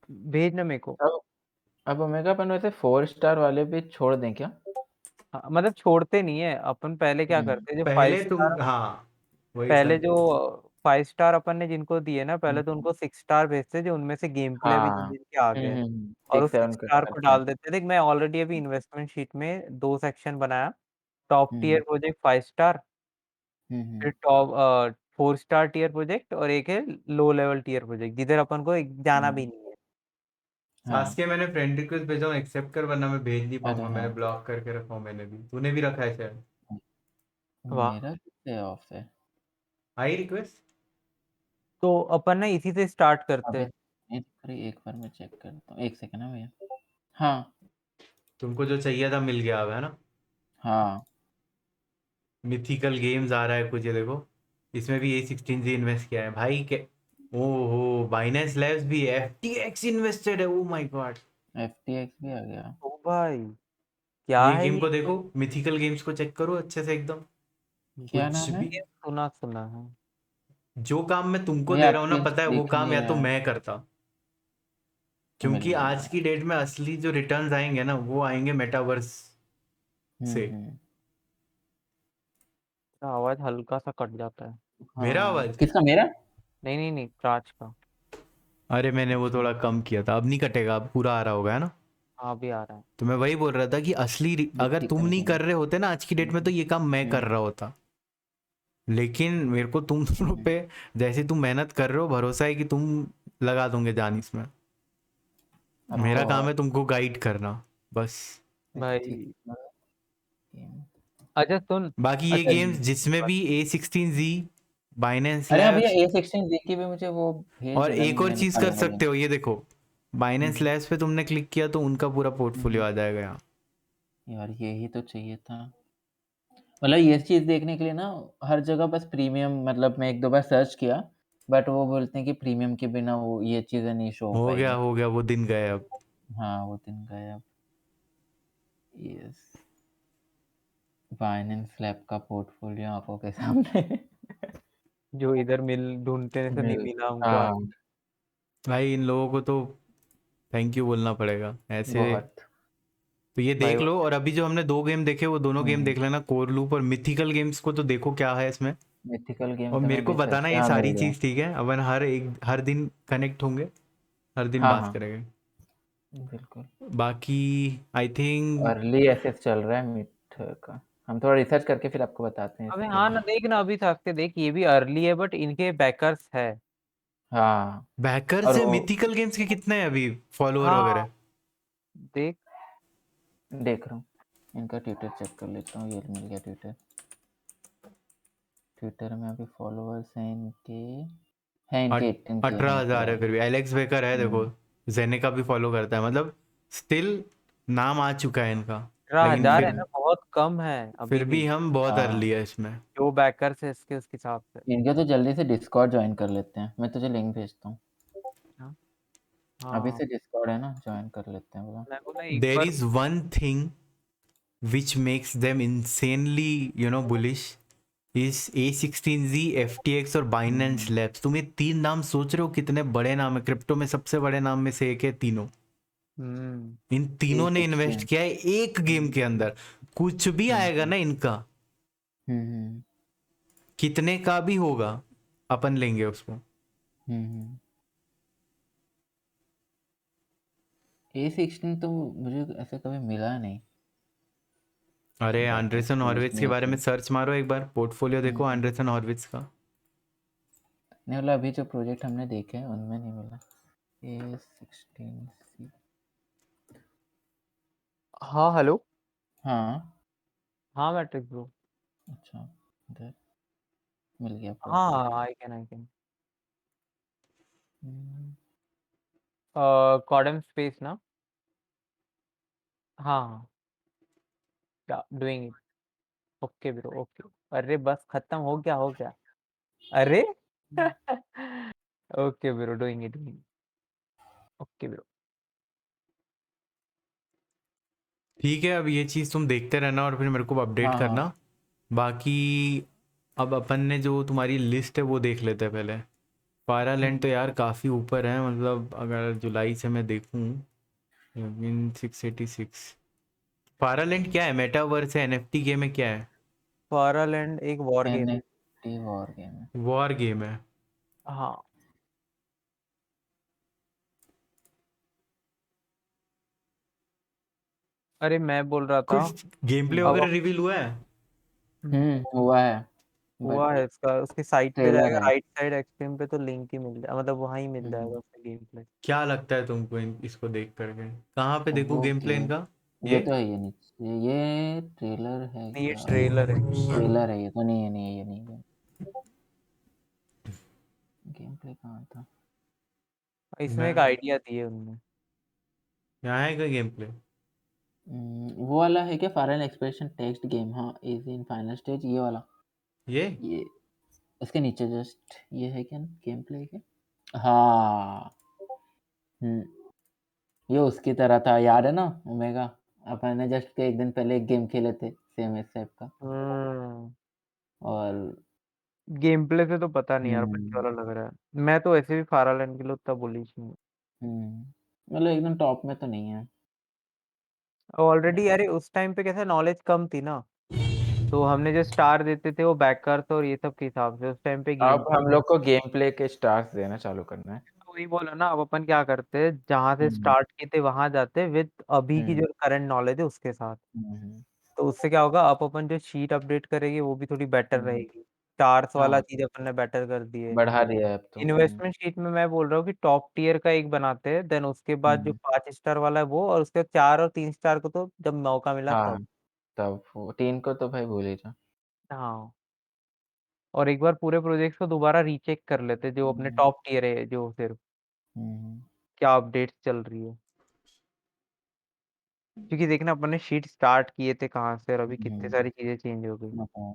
भेजना मेरे को। अब ओमेगा अपन वैसे 4 स्टार वाले भी छोड़ दें क्या? हाँ, मतलब छोड़ते नहीं है अपन। पहले क्या हुँ, करते, जो फाइव पहले तुम, स्टार हाँ, वही पहले सब। जो 5 स्टार अपन ने जिनको दिए ना, हुँ, पहले तो उनको 6 स्टार भेजते, जो उनमें से गेम प्ले भी जिन हाँ। जिनके आ हुँ, गए, हुँ, हुँ। और उस 6-7 सिक्स स्टार को करके। डाल देते। देख, मैं ऑलरेडी अभी इन्वेस्टमेंट शीट में 2 सेक्शन बनाया। टॉप हुँ, टियर प्रोजेक्ट 5 स्टार, हुँ, फिर हुँ। टॉप 4 स्टार टियर प्रोजेक्ट, और एक है लो लेवल टियर प्रोजेक्ट जिधर अपन को जाना भी हुँ, नहीं है। हाँ। सास्के मैंने फ्रेंड रिक्वेस्ट भेजा हूँ, एक्सेप्ट कर, वरना मैं भेज नहीं अरे पाऊंगा। मैंने हाँ, ब्लॉक करके रखा हूँ, मैंने भी, तूने भी रखा है शायद। वाह। मेरा किससे ऑफ है? I request. तो अपन ना इसी से स्टार्ट करते अभी हैं। नहीं दिख रही, एक बार मैं चेक करता हूँ। 1 सेकंड ना भैया। हाँ, तुमको जो चाहिए था मिल गया अब, है ना? हाँ। मिथिकल गेम्स आ रहा है कुछ, ये देखो। इसमें भी A16Z इन्वेस्ट किया है भाई के। ओहो, बाइनेंस लैब्स भी है, FTX इन्वेस्टेड है, ओ माय गॉड। एफटीएक्स भी आ गया। ओ भाई, क्या ये है गेम ये? को देखो, मिथिकल गेम्स को चेक करो अच्छे से एकदम। क्या कुछ नाम है? भी, ये सुना सुना है। जो काम मैं तुमको भैया दे रहा हूँ ना, एफटीएक्स पता है वो दिख काम नहीं या तो रहा है। मैं करता। मिल क्योंकि गया। आज की डेट में असली जो रिटर्न्स आएंगे ना, वो आएंगे मेटावर्स हुँ, से। हुँ। आवाज हल्का सा कट जाता है। मेरा हाँ, आवाज, किसका मेरा? नहीं नहीं नहीं, प्राच का। अरे मैंने वो अच्छा, थोड़ा कम किया था, अब नहीं कटेगा, अब पूरा आ रहा होगा, है ना? हाँ भी आ रहा है। तो मैं वही बोल रहा था कि अगर तुम मिथिकल नहीं गेम। कर रहे होते ना आज की डेट हुँ, में, तो ये काम मैं कर हुँ, रहा होता। लेकिन मेरे को तुम दोनों हुँ। पे, जैसे तुम मेहनत कर रहे हो, भरोसा है कि तुम लगा दोगे जान इसमें। मेरा काम और है तुमको गाइड करना, बस। भाई, मिथिकल गेम। अच्छा सुन। बाकी ये अच्छा गेम्स जिसमें भी A16Z, बाइनेंस अरे हाँ भैया, लैब्स, A16 की भी मुझे वो भेज और देना, एक और मैं चीज निकाल कर लूँगा सकते लिंक। हो, ये देखो, बाइनेंस हुँ, लैब्स पे तुमने क्लिक किया तो उनका पूरा पोर्टफोलियो हुँ। आ जाएगा यहाँ। यार यही तो चाहिए था। मतलब ये चीज़ देखने के लिए ना हर जगह बस प्रीमियम, मतलब मैं 1-2 बार सर्च किया, बट वो बोलते हैं कि प्रीमियम के बिना वो ये चीज़ें नहीं शो हो पाएगी। हो गया, वो दिन गए अब। हाँ, वो दिन गए अब। यस, बाइनेंस लैब का पोर्टफोलियो आँखों के सामने। जो इधर मिल ढूंढते से नहीं मिल मिला हमको आज। हाँ, भाई इन लोगों को तो थैंक यू बोलना पड़ेगा ऐसे। बहुत। तो ये भाई देख लो, और अभी जो हमने 2 गेम देखे, वो दोनों हुँ, गेम हुँ। देख लेना, कोर लूप और मिथिकल गेम्स को तो देखो क्या है इसमें। मिथिकल गेम और तो मेरे मैं को भी बताना सर्च ये हाँ, सारी मिल गया। चीज, ठीक है? अपन हर दिन कनेक्ट होंगे, हर दिन हाँ, बात हाँ, करेंगे। बिल्कुल। बाकी आई थिंक, अर्ली एक्सेस चल रहा है मिथ का। हम थोड़ा रिसर्च करके फिर आपको बताते हैं अबे इसके हाँ ना, बाद। देख ना, अभी तक के देख, ये भी अर्ली है बट इनके बैकर्स है। हाँ, बैकर और से वो मिथिकल गेम्स के कितने हैं अभी फॉलोअर हाँ, वगैरह? देख। देख रहा हूँ। इनका ट्विटर चेक कर लेता हूँ, ये मिल गया ट्विटर। ट्विटर में अभी फॉलोअर्स हैं इनके 18 के हैं 18,000 है फिलहाल। फिर भी। एलेक्स बेकर है देखो, हुँ, जेने का भी फॉलो करता है, मतलब स्टिल नाम आ चुका है इनका। लेकिन 18,000 है हुँ, ना, बहुत कम है अभी फिर भी भी। हम बहुत हाँ, अर्ली है इसमें। जो बैकर्स है इसके, उसके हिसाब से। इनके तो जल्दी से डिस्कॉर्ड जॉइन कर लेते हैं। मैं तुझे लिंक भेजता हूँ। हाँ अभी हाँ, से डिस्कॉर्ड है ना, जॉइन कर लेते हैं बोला। मैं बोला एक देर बार। Is one thing which makes them insanely, bullish, is A16Z, FTX और हुँ, Binance हुँ, Labs। तुम ये 3 नाम सोच रहे हो कितने बड़े नाम है, क्रिप्टो में सबसे बड़े नाम में से एक है तीनों। हम्म। इन तीनों ने इन्वेस्ट A16 किया है एक गेम के हुँ, अंदर। कुछ भी हुँ, आएगा हुँ, ना इनका, हुँ, हुँ, कितने का भी होगा, अपन लेंगे उसको। हुँ, हुँ। A16 तो मुझे ऐसे कभी मिला नहीं, अरे बट एंडरसन हॉर्विट्ज के पूछने बारे में की। सर्च मारो एक बार, पोर्टफोलियो हुँ, देखो हुँ। एंडरसन हॉर्विट्ज का। नहीं मतलब अभी जो प्रोजेक्ट हमने देखे हैं उनमें नहीं मिला। A16C हाँ हेलो। हाँ, हाँ मैट्रिक ब्रो। अच्छा। इधर मिल गया हाँ profile. I can hmm, कॉडम space ना। हाँ doing it. Okay bro okay. अरे बस खत्म हो गया। अरे okay bro doing it okay bro. ठीक है, अब ये चीज़ तुम देखते रहना और फिर मेरे को अपडेट हाँ हाँ। करना। बाकी अब अपन ने जो तुम्हारी लिस्ट है वो देख लेते हैं पहले। पारालैंड तो यार काफ़ी ऊपर है, मतलब अगर जुलाई से मैं देखूँ, 686। पारालैंड क्या है? मेटावर्स है, एनएफटी गेम है, क्या है? फारालैंड एक वॉर गेम है। NFT वॉर गेम है। वॉर गेम है। हाँ अरे मैं बोल रहा था। कुछ गेम प्ले हम्म, अब वगैरह रिवील हुआ है? हुआ है बट हुआ है इसका उसकी साइट पे ट्रेलर जाएगा है। राइट साइड एक्सट्रीम पे तो लिंक ही मिल जाए मतलब वहाँ ही मिल जाएगा हम्म, उसका गेम प्ले। क्या लगता है तुमको इसको देख करके? कहाँ पे देखूँ वो गेम प्ले गेम इनका? ये ये तो है, ये नीचे ये ट्रेलर है ये क्या? ट्रेलर है। ट्रेलर है, ये तो नहीं है, नहीं है, ये नहीं है। गेम प्ले कहाँ था? इसमें एक मैं आइडिया दी है उन्होंने। यहाँ है क्या गेम प्ले? वो वाला है क्या? फाइनल एक्सप्रेशन टेक्स्ट गेम, हाँ इज इन फाइनल स्टेज, ये वाला। ये ये उसके नीचे जस्ट ये है क्या गेम प्ले क्या? हाँ। हम्म, ये उसकी तरह था, याद है ना ओमेगा? अपन ने जस्ट के एक दिन पहले एक गेम खेले थे सेम इस टाइप का। हम्म और गेम प्ले से तो पता नहीं यार बच्चे हम्म, वाला लग रहा है। मैं तो ऐसे भी फारालैंड के लिए उतना बुलिश नहीं मतलब एकदम टॉप में तो नहीं है। हूँ ऑलरेडी। अरे उस टाइम पे कैसे नॉलेज कम थी ना तो हमने जो स्टार देते थे वो बैकर्स और ये सब के हिसाब से उस टाइम पे गेम। अब हम लोग को गेम प्ले के स्टार्स देना चालू करना है। वही बोला ना अब अपन क्या करते हैं जहाँ से हम्म, स्टार्ट किए थे वहां जाते विद अभी की हम्म, जो करंट नॉलेज है उसके साथ। हम्म, तो उससे क्या होगा अब अपन जो शीट अपडेट करेंगे वो भी थोड़ी बेटर हम्म, रहेगी। स्टार्स हाँ वाला वो चीज अपन ने बेटर कर दिए। बढ़ा दिया है अब तो। इन्वेस्टमेंट शीट में मैं बोल रहा हूँ कि टॉप टियर का एक बनाते हैं देन उसके बाद जो हम्म, 5 स्टार वाला है वो और उसके बाद 4 और 3 स्टार को तो जब मौका मिला तब। हाँ तब वो 3 को तो भाई भूल ही जा। हाँ और एक बार पूरे प्रोजेक्ट को दोबारा रीचेक कर लेते जो अपने हम्म, टॉप टियर है जो सिर्फ हम्म, क्या अपडेट्स चल रही है। क्योंकि देखना अपन ने शीट स्टार्ट किए थे कहाँ से और अभी कितनी हम्म, सारी चीजें चेंज हो गई। बताओ।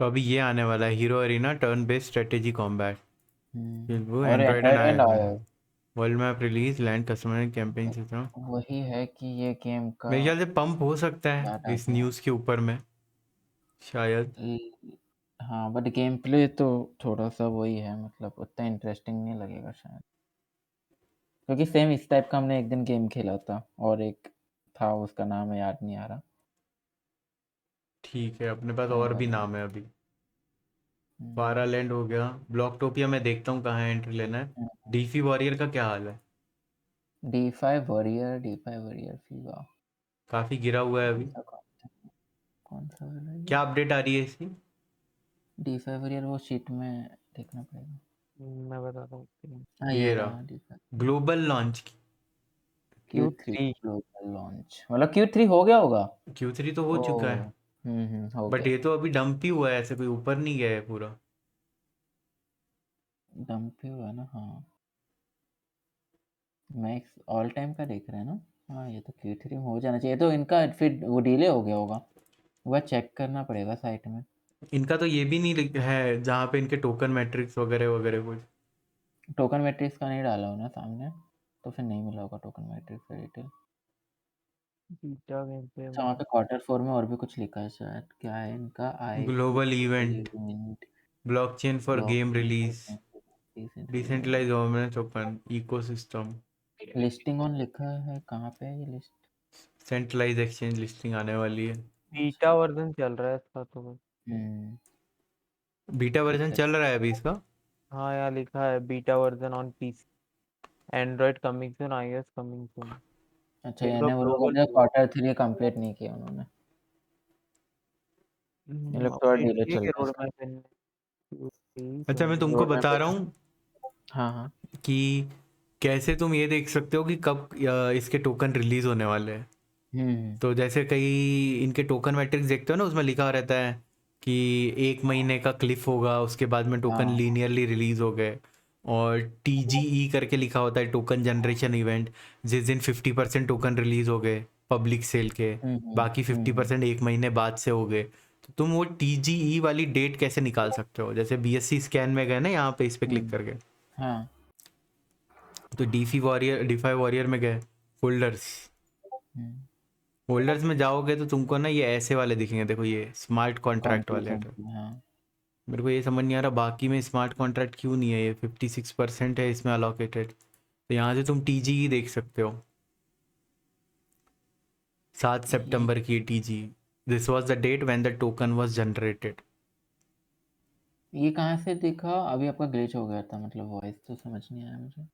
तो अभी ये आने वाला है, hero arena turn based strategy combat. वो और Android and Android and iOS आया। में। World map release, land customer campaign system. वही है कि ये गेम का मेरे ख्याल से पंप हो सकता है डाटा इस क्या न्यूज़ के ऊपर में, शायद। हाँ बट गेम प्ले तो थोड़ा सा वही है, मतलब उतना इंटरेस्टिंग नहीं लगेगा शायद, क्योंकि सेम इस टाइप का हमने एक दिन गेम खेला था और एक था उसका नाम है याद नहीं आ रहा। ठीक है, अपने पास वो और भी वाला। नाम है अभी। पारालैंड हो गया, ब्लॉकटोपिया मैं देखता हूँ कहाँ है एंट्री लेना है। डीफी वॉरियर का क्या हाल है? D5 warrior Fever. काफ़ी गिरा हुआ है कौन अभी। सा कौन सा वाला ये? क्या अपडेट आ रही है इसकी? D5 वॉरियर वो शीट में देखना पड़ेगा। मैं बताता हूँ। हाँ ये ये रहा रहा, D5। Global launch. Q3 Q3 global launch, मतलब Q3 हो गया होगा। Q3 तो हो चुका है, ओह हो बट गया। ये तो अभी डंप ही हुआ है, ऐसे कोई ऊपर नहीं गया है पूरा। डंप ही हुआ है ना, हाँ। मैक्स ऑल टाइम का देख रहे हैं ना? हाँ ये तो Q3 में हो जाना चाहिए, तो इनका फिर वो डिले हो गया होगा। वह चेक करना पड़ेगा साइट में। इनका तो ये भी नहीं है जहाँ पे इनके टोकन मैट्रिक्स वगैरह वगैरह कुछ। टोकन मैट्रिक्स का नहीं डाला हो ना सामने, तो फिर नहीं मिला होगा टोकन मैट्रिक्स का डिटेल। बीटा गेम पे अच्छा वहाँ पे Q4 में और भी कुछ लिखा है शायद, क्या है इनका? I global global event, event, blockchain for game blockchain for release, decentralize decentralized. Governance open ecosystem, listing on लिखा है, कहाँ पे है ये लिस्ट? सेंट्रलाइज एक्सचेंज लिस्टिंग आने वाली है। बीटा वर्जन चल रहा है इसका तो बस। हम्म, बीटा वर्जन दिक्कत। चल रहा है अभी इसका। हाँ यहाँ लिखा है beta version on PC Android coming soon iOS coming soon. अच्छा ये तो यानी वो लोग ग्लोबल अभी हुआ। Q3 कंप्लीट नहीं किया उन्होंने। ये लोग थोड़ा अपडेट डिले किए चल क्या रहा है रोड इसका। मैप इन अच्छा, मैं तुमको रोड मैप बता रहा देखा। हूँ हाँ हाँ। कि कैसे तुम ये देख सकते हो कि कब इसके टोकन रिलीज होने वाले हैं। हम्म, तो जैसे कई इनके टोकन मैट्रिक्स देखते हो ना, उसमें लिखा रहता है कि 1 महीने का क्लिफ होगा, उसके बाद में टोकन हाँ। लीनियरली रिलीज हो गए, और TGE करके लिखा होता है टोकन जनरेशन इवेंट, जिस दिन 50% टोकन रिलीज हो गए पब्लिक सेल के, बाकी 50% 1 महीने बाद से हो गए। तो तुम वो TGE वाली डेट कैसे निकाल सकते हो? जैसे BSC स्कैन में गए ना, यहाँ पे इस पे क्लिक करके, हाँ। तो DeFi वॉरियर में गए, फोल्डर्स, फोल्डर्स में जाओगे तो तुमको ना ये ऐसे वाले दिखेंगे, देखो ये स्मार्ट कॉन्ट्रैक्ट वाले कॉन्ट्रीब्यूशन हैं। हाँ। मेरे को ये समझ नहीं आ रहा बाकी में स्मार्ट कॉन्ट्रैक्ट क्यों नहीं है, ये 56% है इसमें अलोकेटेड। तो यहाँ से तुम TGE देख सकते हो, 7 ये सितंबर की TGE, this was the date when the token was generated. ये कहाँ से दिखा? अभी आपका ग्लिच हो गया था, मतलब वॉइस तो समझ नहीं आया मुझे।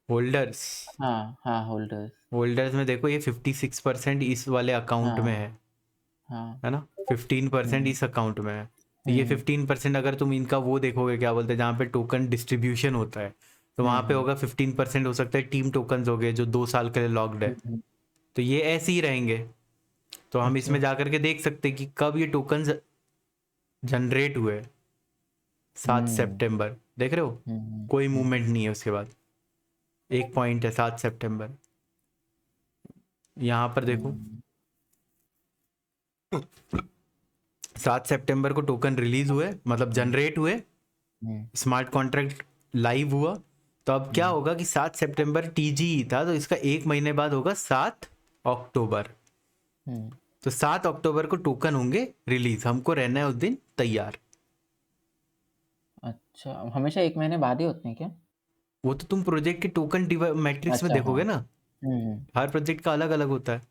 होल्डर्स, हाँ हाँ, होल्डर्स। होल्डर्स में देखो ये 56% इस वाले अकाउंट में हाँ हाँ। है ना, 15% हम्म इस अकाउंट में है। तो ये 15% अगर तुम इनका वो देखोगे, क्या बोलते हैं, जहाँ पे टोकन डिस्ट्रीब्यूशन होता है, तो वहाँ पे होगा 15% हो सकता है टीम टोकन्स हो गए जो 2 साल के लिए लॉक्ड है। तो ये ऐसे ही रहेंगे। तो हम अच्छा। इसमें जा करके देख सकते हैं कि कब ये टोकन्स जनरेट हुए। 7 हम्म सितंबर, देख रहे हो, हम्म कोई हम्म मूवमेंट नहीं है उसके बाद, एक पॉइंट है 7 सितंबर। यहाँ पर देखो, हम्म 7 सितंबर को टोकन रिलीज हुए, मतलब जनरेट हुए, हम्म स्मार्ट कॉन्ट्रैक्ट लाइव हुआ। तो अब क्या होगा कि 7 सितंबर TGE था, तो इसका 1 महीने बाद होगा 7 अक्टूबर। हम्म। तो 7 अक्टूबर को टोकन होंगे रिलीज, हमको रहना है उस दिन तैयार। अच्छा, हमेशा 1 महीने बाद ही होते हैं क्या? वो तो तुम प्रोजेक्ट के टोकन मैट्रिक्स में अच्छा हाँ। देखोगे ना, हर प्रोजेक्ट का अलग अलग होता है।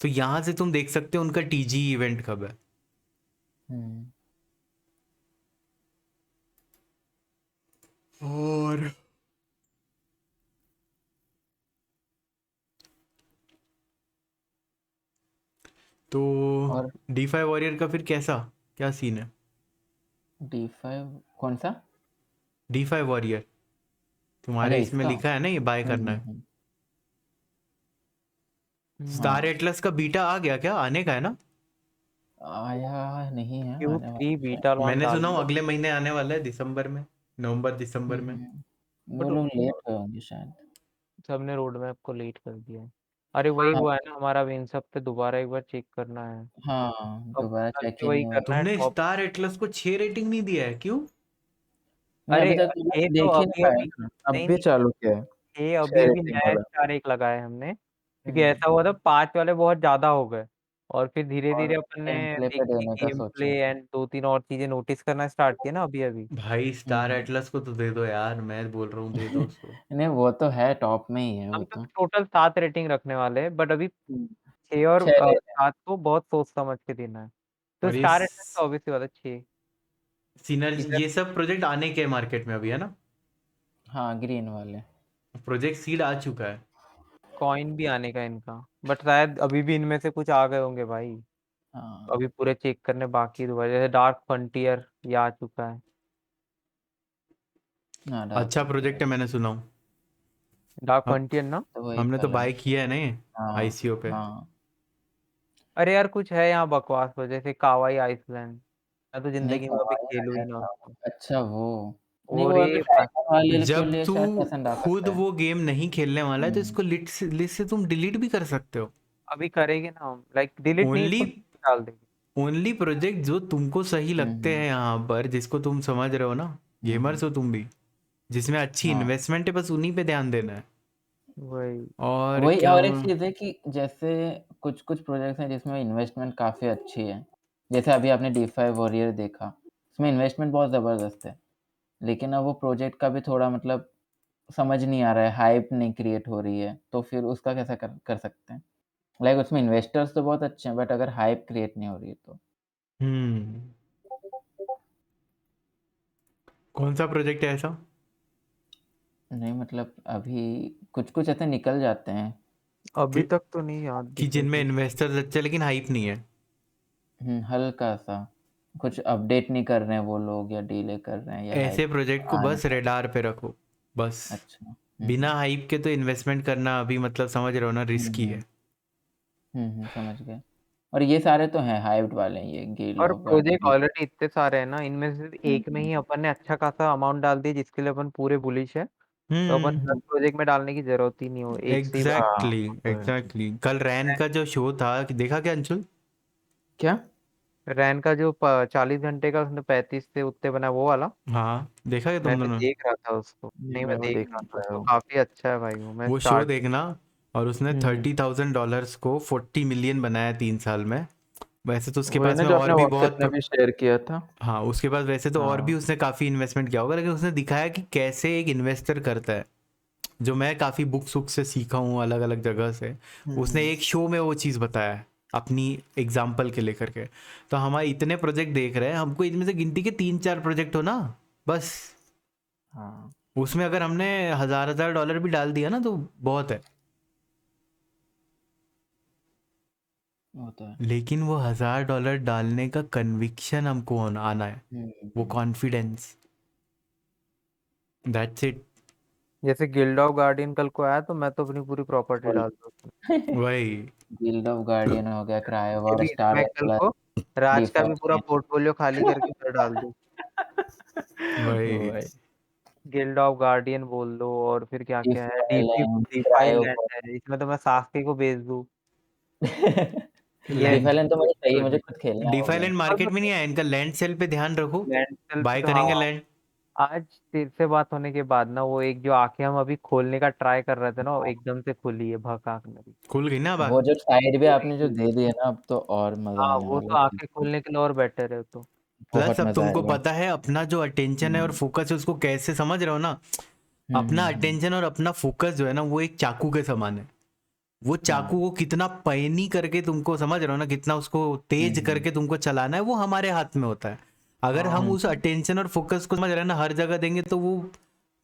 तो यहां से तुम देख सकते हो उनका TGE इवेंट कब है। हम्म। और तो और DeFi वॉरियर का फिर कैसा, क्या सीन है? D5 कौन सा? DeFi वॉरियर अच्छा, तुम्हारे इसमें इसका। लिखा है ना, ये बाय करना है। स्टार हाँ, एटलस का बीटा आ गया क्या, आने का है ना? आया नहीं है, आने वाला Q3 है शायद। बीटा लॉन्च मैंने डाल सुना हूँ दिया। अगले महीने आने वाला है, दिसंबर में, नवंबर दिसंबर में। वो बट लोग लेट हुए होंगे शायद। सबने रोड मैप को लेट कर दिया है। अरे वही हाँ हुआ है ना हमारा, इन सब पे दोबारा एक बार चेक करना है। हाँ, अब दोबारा कल चेक से इन वही नहीं हुआ। करना है तुमने टॉप। स्टार एटलस को 6 रेटिंग नहीं दिया है, क्यों? नहीं, अरे अभी तक ये मैंने तो देख ही नहीं अभी पाया अभी ना, नहीं अभी नहीं, चालू किया है। ये 6 अभी अभी रेटिंग नया वाला। स्टार एक लगाया है हमने, क्योंकि हम्म। ऐसा हुआ था 5 वाले बहुत ज्यादा हो गए। और फिर धीरे और धीरे अपन ने गेम प्ले पे देखी देने का गेम प्ले सोचा। एंड 2-3 और चीजें नोटिस करना स्टार्ट किया ना अभी अभी। भाई स्टार हम्म। एटलस को तो दे दो यार, मैं बोल रहा हूँ दे दो उसको। नहीं, वो तो है, टॉप में ही है वो हम तो तो। टोटल 7 रेटिंग रखने वाले हैं, बट अभी 6 और 6 दे रहे 7 को बहुत सोच समझ के देना है। तो और ये स्टार रेटिंग तो ऑब्वियसली बात है 6। सिनर्जी, इधर ये सब प्रोजेक्ट आने के मार्केट में अभी, है ना? हाँ, ग्रीन वाले। प्रोजेक्ट सीड आ चुका है। कॉइन भी आने का इनका, बट शायद अभी भी इनमें से कुछ आ गए होंगे भाई। हाँ। अभी पूरे चेक करने बाकी है दोबारा, जैसे डार्क फ्रंटियर ये आ चुका है। हाँ, डार्क अच्छा प्रोजेक्ट फ्रंटियर। है, मैंने सुना हूँ। डार्क हम फ्रंटियर ना। तो वही हमने तो कल है। बाय किया है ना ये हाँ ICO पे। हाँ। अरे यार कुछ है यहाँ बकवास वजह से, कावाई आइसलैंड। मैं तो नहीं, जिंदगी में कभी कवाई खेलू ही आया ना था। उसको। अच्छा वो। नहीं, और वो अगर ये डायमंड वाले के जब लिए तू शायद पसंद आ खुद सकता है। वो गेम नहीं खेलने वाला है तो हम्म इसको लिस्ट से तुम डिलीट भी कर सकते हो। अभी करेंगे ना हम, लाइक डिलीट नहीं ओनली इसको डाल देंगे। ओनली प्रोजेक्ट जो तुमको सही लगते हम्म हैं यहाँ पर, जिसको तुम समझ रहे हो ना, हम्म। गेमर्स हो तुम भी, जिसमें अच्छी हाँ, इन्वेस्टमेंट है, बस उन्हीं पे ध्यान देना है। वही। और वही। क्या? और एक चीज़ है कि जैसे कुछ कुछ प्रोजेक्ट्स हैं जिसमें इन्वेस्टमेंट काफ़ी अच्छी है। जैसे अभी आपने DeFi वॉरियर देखा, उसमें इन्वेस्टमेंट बहुत ज़बरदस्त है। लेकिन अब वो प्रोजेक्ट का भी थोड़ा मतलब समझ नहीं आ रहा है, हाइप नहीं क्रिएट हो रही है, तो फिर उसका कैसा कर कर सकते हैं? लाइक उसमें इन्वेस्टर्स तो बहुत अच्छे हैं, बट अगर हाइप क्रिएट नहीं हो रही है तो। हम्म, कौन सा प्रोजेक्ट है ऐसा नहीं, मतलब अभी कुछ-कुछ ऐसे निकल जाते हैं। अभी कि तक तो नहीं याद कि दिखे जिनमें कुछ। इन्वेस्टर्स अच्छे लेकिन हाइप नहीं है? हल्का-सा। कुछ अपडेट नहीं कर रहे हैं वो लोग, या डिले कर रहे हैं, या ऐसे हाइप प्रोजेक्ट को आने बस का। रेडार पे रखो, बस। अच्छा। बिना हाइप के तो इन्वेस्टमेंट करना अभी, मतलब समझ रहे हो ना, हुँ, रिस्की हुँ। है। समझ गए। और ये सारे तो हैं हाइप्ड वाले, ये गिल्ड और ऑफ प्रोजेक्ट गार्डियन। ऑलरेडी इतने सारे हैं ना, इनमें से एक में ही अपन ने अच्छा खासा अमाउंट डाल दिया जिसके लिए अपन पूरे बुलिश है, तो अपन 10 हम्म। प्रोजेक्ट में डालने की जरूरत ही नहीं हो, एक से ही बस। हाँ एग्जैक्टली वो तो है। एग्जैक्टली कल रैन का जो शो था देखा क्या अंशुल? क्या? रैन का जो 40 घंटे का उसने 35 से उत्ते बना वो वाला, हाँ देखा क्या मैं तुम भी दोनों? देख रहा था उसको। नहीं, नहीं, मैं मैं वो देख देख रहा नहीं था पाया उसको, वो। काफी अच्छा है भाई वो, मैं वो शो स्टार्ट। देखना। और उसने हम्म। $30,000 को 40 मिलियन बनाया 3 साल में। वैसे तो उसके वही पास ना में जो और आपने भी व्हाट्सएप बहुत। में भी शेयर किया था। हाँ उसके पास वैसे तो और भी हाँ। उसने काफ़ी इन्वेस्टमेंट किया होगा, लेकिन उसने दिखाया कि कैसे एक इन्वेस्टर करता है, जो मैं काफ़ी बुक्स वुक से सीखा हूँ अलग अलग जगह से। उसने हम्म। एक शो में वो चीज़ बताया है अपनी एग्जाम्पल के लेकर के। तो हमारे इतने प्रोजेक्ट देख रहे हैं, हमको इनमें से गिनती के 3-4 प्रोजेक्ट हो ना बस, हाँ उसमें अगर हमने $1,000 भी डाल दिया ना तो बहुत है। वो तो है। लेकिन वो $1,000 डालने का कन्विक्शन हमको आना है, वो हम्म। Confidence, that's it. जैसे गिल्ड ऑफ गार्डियन कल को आया तो मैं तो अपनी पूरी प्रॉपर्टी फुल। डाल दूँ। वही। गिल्ड ऑफ गार्डियन हो गया, ये क्रायोवर, भी स्टार मैं कल एक्सप्लस, को राज का भी पूरा डिफेक्शन। पोर्टफोलियो खाली करके उधर डाल दूँ। वही। भाई। गिल्ड ऑफ गार्डियन बोल दो, और फिर क्या क्या है, डीपी डिफाइलेंट, डीफाई लैंड क्रायोवर। है, इसमें तो मैं सास्के को बेच दूँ। ये डिफाइलेंट तो मुझे चाहिए, मुझे प्रोजेक्ट खुद खेलना है वो डिफाइलैंड गेम। और मार्केट में नहीं मतलब आया इनका, लैंड सेल पे ध्यान रखो, लैंड सेल पे बाय तो करेंगे हाँ। लैंड। आज तेरे से बात होने के बाद ना, वो एक जो आंखें हम अभी खोलने का ट्राई कर रहे थे ना, वो हाँ, एकदम से खुली है भक आंख मेरी। खुल गई ना वो बात। जो साइड भी पूरी आपने जो खुल दे गई। दिए ना, अब तो और मजा हाँ, आने वो वाला तो है खेल आंखें के। खोलने के लिए और बेटर है तो। प्लस बहुत अब मजा तुमको आएगा। पता है अपना जो अटेंशन है और हम्म। फोकस है उसको कैसे समझ रहे हो ना। अपना हम्म। अटेंशन और अपना फोकस जो है ना वो एक चाकू के समान है। वो चाकू हाँ। को कितना पैनी करके तुमको समझ रहे हो ना, कितना उसको तेज हम्म। करके तुमको चलाना है वो हमारे हाथ में होता है। अगर हाँ, हम उस हम्म। अटेंशन और फोकस को समझ रहे हैं ना हर जगह देंगे तो वो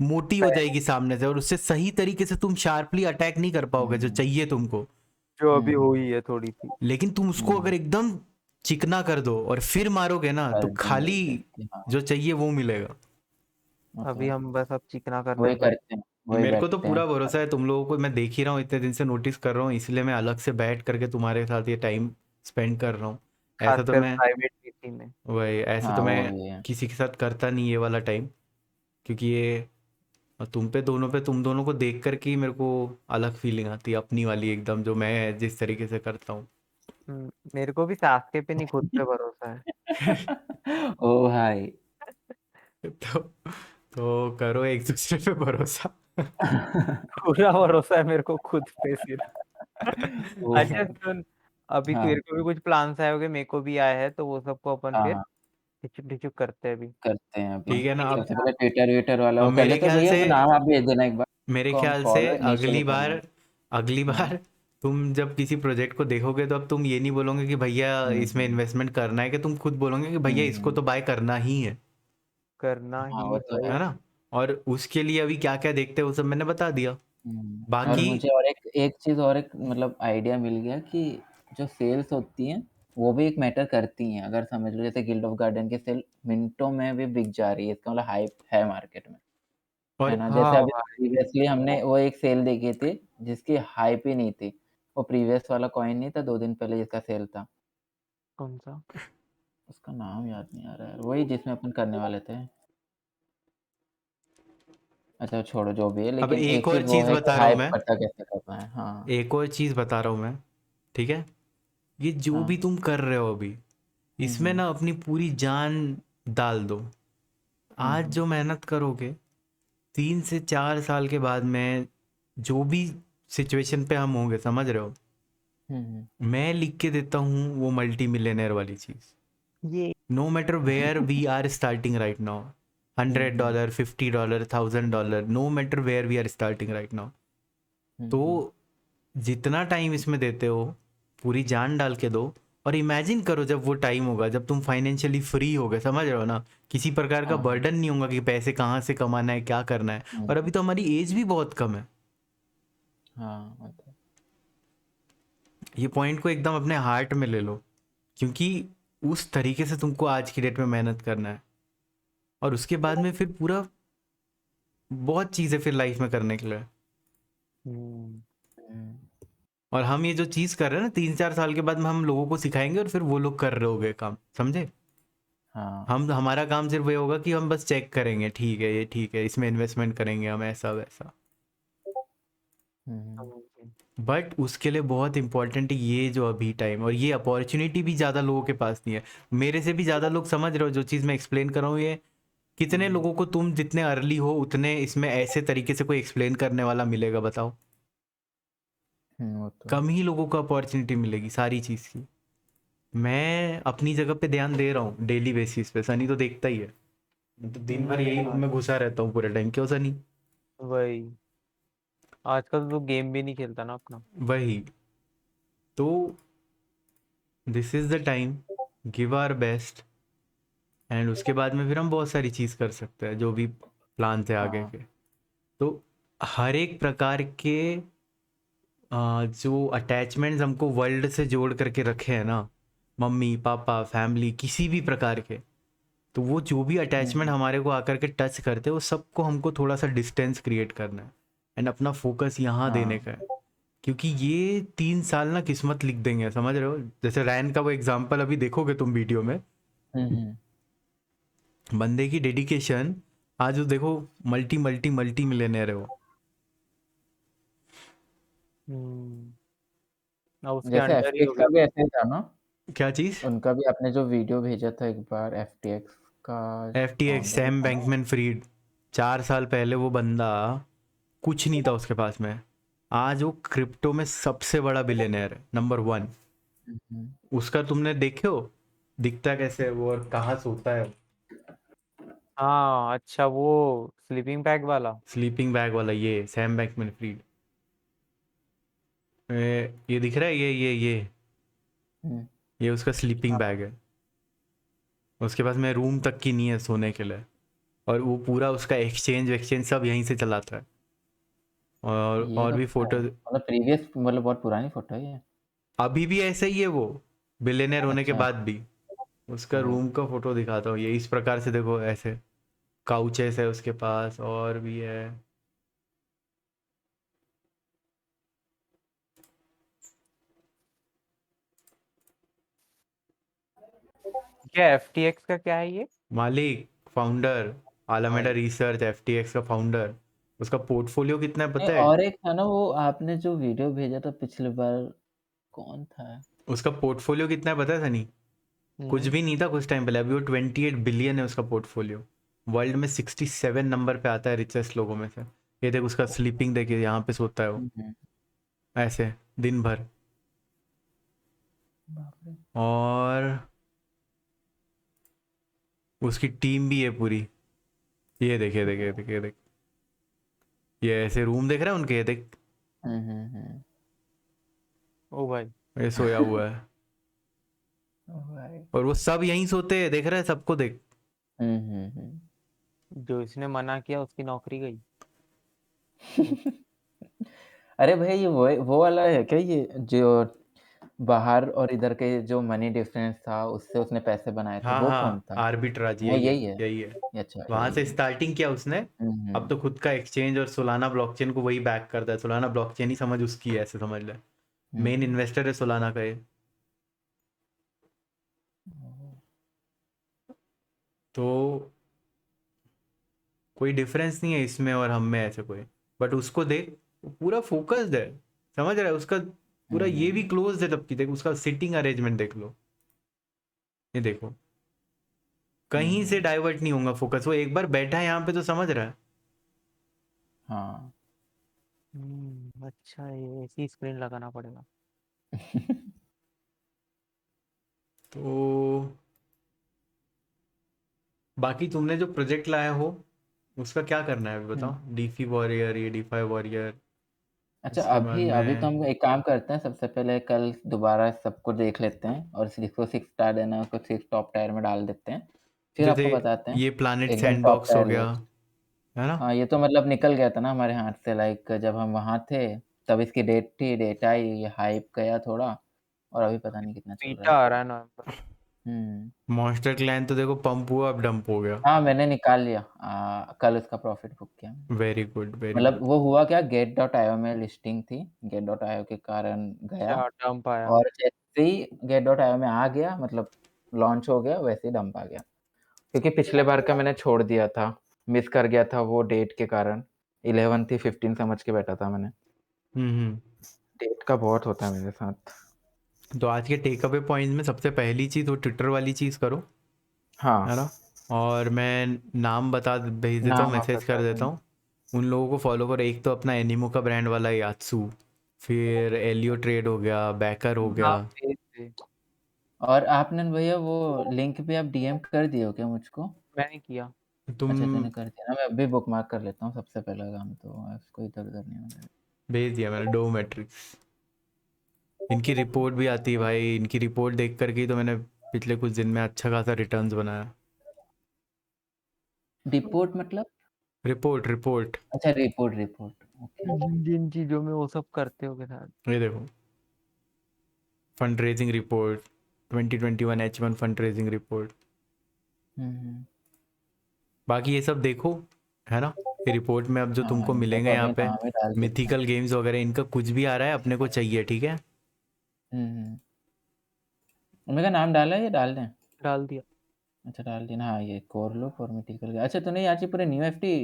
मोटी हो जाएगी सामने से, और उससे सही तरीके से तुम शार्पली अटैक नहीं कर पाओगे जो हम्म। चाहिए तुमको। जो अभी हम्म। हुई है थोड़ी सी। लेकिन तुम उसको हम्म। अगर एकदम चिकना कर दो और फिर मारोगे ना तो कर देंगे खाली कि हाँ। जो चाहिए वो मिलेगा। वो तो अभी है। हम बस अब चिकना करने वही पे बैठ। करते हैं, वही मेरे को तो बैठते पूरा हैं। भरोसा है तुम लोगों को, मैं देख ही रहा हूँ इतने दिन से, नोटिस कर रहा हूँ, इसलिए मैं अलग से बैठ करके तुम्हारे साथ ये टाइम स्पेंड कर रहा हूँ। ऐसा तो खासकर मैं प्राइवेट मीटिंग में। वही ऐसे तो हाँ वो मैं ही है। किसी के साथ करता नहीं ये वाला टाइम, क्योंकि ये तुम पे दोनों पे तुम दोनों को देख करके ही मेरे को अलग फीलिंग आती है अपनी वाली एकदम, जो मैं जिस तरीके से करता हूँ। मेरे को भी सास्के पे नहीं, खुद पे भरोसा है। ओ भाई। तो करो एक दूसरे पे भरोसा। पूरा भरोसा है मेरे को खुद पे सिर्फ। ओ अच्छा भाई। सुन, अभी हाँ तेरे को भी कुछ प्लान्स आए होंगे, मेरे को भी आए हैं, तो वो सबको अपन फिर हाँ, ढिचुक ढिचुक करते हैं अभी। करते हैं अभी। ठीक है ना। ठीक है सबसे ना? पहले ट्विटर व्विटर वाला अब वो कर लेते हैं, भैया वो नाम आप भेज देना एक बार। मेरे को हम ख्याल से फॉलो इनिशियली अगली कर बार, लेंगे। अगली हाँ। बार तुम जब किसी प्रोजेक्ट को देखोगे तो अब तुम ये नहीं बोलोगे कि भैया इसमें हम्म। इन्वेस्टमेंट करना है, कि तुम खुद बोलोगे कि भैया इसको हम्म। तो बाय करना ही करना हाँ ही वो तो है। है भाई। ना। और उसके लिए अभी क्या क्या देखते हैं वो सब मैंने बता दिया। और बाकी मुझे और एक एक चीज़ और एक मतलब आइडिया मिल गया कि जो सेल्स होती हैं वो भी एक मैटर करती हैं। अगर समझ लो जैसे गिल्ड ऑफ गार्डन की सेल मिनटों में भी बिक जा रही है, इसका मतलब हाइप है मार्केट में, है और ना? जैसे हाँ अभी भाई। प्रीवियसली हमने वो एक सेल देखी थी जिसकी हाइप ही नहीं थी। वो प्रीवियस वाला कॉइन नहीं था 2 दिन पहले जिसका सेल था, कौन सा? उसका नाम याद नहीं आ रहा है। वही जिसमें अपन करने वाले थे। अच्छा छोड़ो जो भी है, अब लेकिन एक एक और चीज़ वो चीज है कि बता रहा हूँ हाइप मैं, पता कैसे करना है। हाँ। एक और चीज बता रहा हूँ मैं, ठीक है। ये जो हाँ। भी तुम कर रहे हो अभी, इसमें हुँ। ना अपनी पूरी जान डाल दो। हुँ, आज हुँ। जो मेहनत करोगे 3 से 4 साल के बाद में जो भी सिचुएशन पे हम होंगे, समझ रहे हो, हुँ, हुँ। मैं लिख के देता हूँ वो मल्टी मिलियनर वाली चीज। ये no matter where we are starting right now, हुँ, हुँ। $100, $50, $1,000, no matter where we are starting right now. हुँ, तो हुँ। जितना टाइम इसमें देते हो पूरी जान डाल के दो। और इमेजिन करो जब वो टाइम होगा जब तुम फाइनेंशियली फ्री होगे, समझ रहे हो ना, किसी प्रकार का हाँ, हाँ। बर्डन नहीं होगा कि पैसे कहाँ से कमाना है क्या करना है। हुँ, और हुँ। अभी तो हमारी एज भी बहुत कम है। हाँ, वो तो ये पॉइंट को एकदम अपने हार्ट में ले लो, क्योंकि उस तरीके से तुमको आज की डेट में मेहनत करना है, और उसके बाद में फिर पूरा बहुत चीज़ें फिर लाइफ में करने के लिए। हम्म, हुँ। और हम ये जो चीज कर रहे हैं ना 3-4 साल के बाद में हम लोगों को सिखाएंगे और फिर वो लोग कर रहे होंगे काम, समझे? हाँ। हम हमारा काम सिर्फ ये होगा कि हम बस चेक करेंगे, ठीक है ये ठीक है, इसमें इन्वेस्टमेंट करेंगे हम, ऐसा वैसा। हम्म, बट उसके लिए बहुत इंपॉर्टेंट है ये जो अभी टाइम, और ये अपॉर्चुनिटी भी ज़्यादा लोगों के पास नहीं है। मेरे से भी ज़्यादा लोग समझ रहे हो जो चीज़ मैं एक्सप्लेन कर रहा हूँ ये। कितने लोगों को तुम जितने अर्ली हो उतने इसमें ऐसे तरीके से कोई एक्सप्लेन करने वाला मिलेगा, बताओ? वो तो है। कम ही लोगों को अपॉर्चुनिटी मिलेगी सारी चीज़ की। मैं अपनी जगह पे ध्यान दे रहा हूँ डेली बेसिस पे, सनी तो देखता ही है। मैं तो दिन भर यही रूम में घुसा रहता हूँ पूरे टाइम, क्यों सनी? वही आजकल तो गेम भी नहीं खेलता ना अपना। वही तो, this is the time, give our best, and उसके बाद में फिर हम बहुत सारी चीज़ कर सकते हैं जो भी प्लान थे आगे हाँ। के। तो हर एक प्रकार के जो अटैचमेंट्स हमको वर्ल्ड से जोड़ करके रखे हैं ना, मम्मी पापा फैमिली किसी भी प्रकार के, तो वो जो भी अटैचमेंट हम्म, हमारे को आकर के टच करते हैं वो सबको हमको थोड़ा सा डिस्टेंस क्रिएट करना है, एंड अपना फोकस यहाँ देने हाँ। का है। क्योंकि ये 3 साल ना किस्मत लिख देंगे, समझ रहे हो? जैसे रैन का वो एग्जाम्पल अभी देखोगे तुम वीडियो में, हम्म, बंदे की डेडिकेशन, आज वो देखो मल्टी मल्टी मल्टी मिलियनेयर है वो। हम्म। अब उसके जैसे अंडर ही हो एफटीएक्स का गया। भी ऐसे ही था ना। क्या चीज़? उनका भी आपने जो वीडियो भेजा था एक बार, एफटीएक्स का FTX फाउंडर जो सैम था ना। बैंकमैन फ्रीड, 4 साल पहले वो बंदा कुछ नहीं था उसके पास में, आज वो क्रिप्टो में सबसे बड़ा बिलियनर है, नंबर 1। हम्म, उसका तुमने देखे हो दिखता कैसे है वो और कहाँ सोता है? हाँ अच्छा, वो स्लीपिंग बैग वाला। स्लीपिंग बैग वाला, ये सैम बैंकमैन फ्रीड। ये दिख रहा है, हम्म, ये उसका स्लीपिंग हाँ, बैग है। उसके पास में रूम तक की नहीं है सोने के लिए, और वो पूरा उसका एक्सचेंज एक्सचेंज सब यहीं से चलाता है। ये और तो भी पता फोटो, है, मतलब प्रीवियस, मतलब बहुत पुरानी फोटो है ये। अभी भी ऐसे ही है वो, बिलियनर होने के अच्छा। बाद भी। उसका ओ। रूम का फोटो दिखाता हूँ, ये इस प्रकार से देखो, ऐसे काउचेस है उसके पास और भी है। क्या एफटीएक्स का क्या है ये? मालिक, फाउंडर, आलामेडा भाई रिसर्च, FTX का फाउंडर। उसका पोर्टफोलियो कितना है नहीं, पता है? और एक था ना वो, आपने जो वीडियो भेजा था पिछली बार, कौन था? उसका पोर्टफोलियो कितना है पता है सनी? कुछ हम्म। भी नहीं था कुछ टाइम पहले, अभी वो 28 बिलियन है उसका पोर्टफोलियो। वर्ल्ड में 67 नंबर पे आता है रिचेस्ट लोगों में से। ये देख उसका स्लीपिंग, देखिए यहाँ पे सोता है वो, हम्म, ऐसे दिन भर। बाप रे। और उसकी टीम भी है पूरी, ये देख ये देख ये देख ये देख, ये ऐसे रूम देख रहा है उनके, ये देख, हम्म। ओ भाई। ये सोया हुआ है। ओ भाई। और वो सब यहीं सोते हैं, देख रहा है सबको, देख। हम्म। जो इसने मना किया उसकी नौकरी गई। अरे भाई, ये वो वाला है क्या, ये जो बाहर और इधर के जो मनी डिफरेंस था उससे उसने पैसे बनाए थे, हाँ वो कौन हाँ, था? आर्बिट्राज हाँ, यही है, यही है। यही है। अच्छा, वहां यही से है। स्टार्टिंग किया उसने। अब हम्म। तो खुद का एक्सचेंज और सोलाना ब्लॉकचेन को वही बैक करता है, सोलाना ब्लॉकचेन ही समझ उसकी है, ऐसे समझ ले। मेन हम्म। इन्वेस्टर है सोलाना का ये। तो कोई डिफरेंस नहीं है इसमें और हम में, ऐसे कोई। बट उसको देख, वो पूरा फोकस्ड है, समझ रहा है? उसका पूरा ये भी हम्म, क्लोज है, तब की देख उसका सिटिंग अरेंजमेंट देख लो, ये देखो, कहीं से हम्म। डाइवर्ट नहीं होगा फोकस। वो एक बार बैठा है यहाँ पे तो समझ रहा है। हाँ। अच्छा, ये ऐसी स्क्रीन लगाना पड़ेगा। तो बाकी तुमने जो प्रोजेक्ट लाया हो उसका क्या करना है अभी हम्म। बताओ? डीफी वॉरियर, ये डीफाई वॉरियर, अच्छा, उसके बाद अभी अभी तो में हम एक काम करते हैं, सबसे पहले कल दोबारा सबको देख लेते हैं और जिसको 6 स्टार देना है उसको 6 टॉप टायर में डाल देते हैं, फिर जैसे आपको बताते हैं। ये प्लानिट एकदम टॉप सैंडबॉक्स हो टायर गया, लिस्ट। है ना? हाँ, ये तो मतलब निकल गया था ना हमारे हाथ से, लाइक जब हम वहाँ थे तब इसकी डेट थी, डेट आई, ये हाइप गया थोड़ा, और अभी पता नहीं कितना चल रहा बीटा है। आ रहा है नवंबर। मॉन्स्टर क्लैन तो देखो पंप हुआ अब डंप हो गया। हाँ, मैंने निकाल लिया। कल उसका प्रॉफिट बुक किया मैंने। वेरी गुड वेरी मतलब गुड। वो हुआ क्या, गेट.आईओ में लिस्टिंग थी, गेट.आईओ के कारण गया, अच्छा डंप आया। और जैसे ही गेट.आईओ में आ गया, मतलब लॉन्च हो गया, वैसे ही डंप आ गया। क्योंकि पिछले बार का मैंने छोड़ दिया था, मिस कर गया था वो डेट के कारण। 11 थी, 15 समझ के बैठा था मैंने। हम्म। डेट का बहुत होता है मेरे साथ। तो आज के टेक अवे पॉइंट्स में सबसे पहली चीज़ वो ट्विटर वाली चीज़ करो, हाँ, है ना। और मैं नाम भेज देता हूँ, नाम आप मैसेज कर बता देता देना। हूँ। उन लोगों को फॉलो करो। एक तो अपना एनिमो का ब्रांड वाला यात्सू, फिर एलियो ट्रेड हो गया, बैकर हो हाँ गया। भेज दे। और आपने भैया वो लिंक पे आप डीएम कर दिए हो क्या मुझको? मैंने किया। तुम अच्छा, तूने कर दिया ना, मैं अभी बुकमार्क कर लेता हूँ सबसे पहला काम, तो इसको इधर-उधर नहीं होने देना। भेज दिया मैंने डो मैट्रिक्स। इनकी रिपोर्ट भी आती है भाई, इनकी रिपोर्ट देख करके ही तो मैंने पिछले कुछ दिन में अच्छा खासा रिटर्न्स बनाया। डिपोट मतलब? Report report. अच्छा, रिपोर्ट, ओके। जिन जिन चीजों में वो सब करते हो के साथ। ये देखो, fund raising report, 2021 H1 fund raising report. हुँ। बाकी ये सब देखो, है ना। ये रिपोर्ट में अब जो हाँ, तुमको इनका मिलेंगे तो यहाँ अभी पे नाम ही डाल देते हैं। मिथिकल गेम्स वगैरह, इनका कुछ भी आ रहा है अपने को चाहिए, ठीक है। हुँ। उनका नाम डाला है या डाल दें? डाल दिया। अच्छा, डाल दिया ना। हाँ, ये कोरलुक और मिटिकल। अच्छा, तूने आज ये पूरे न्यू एफटी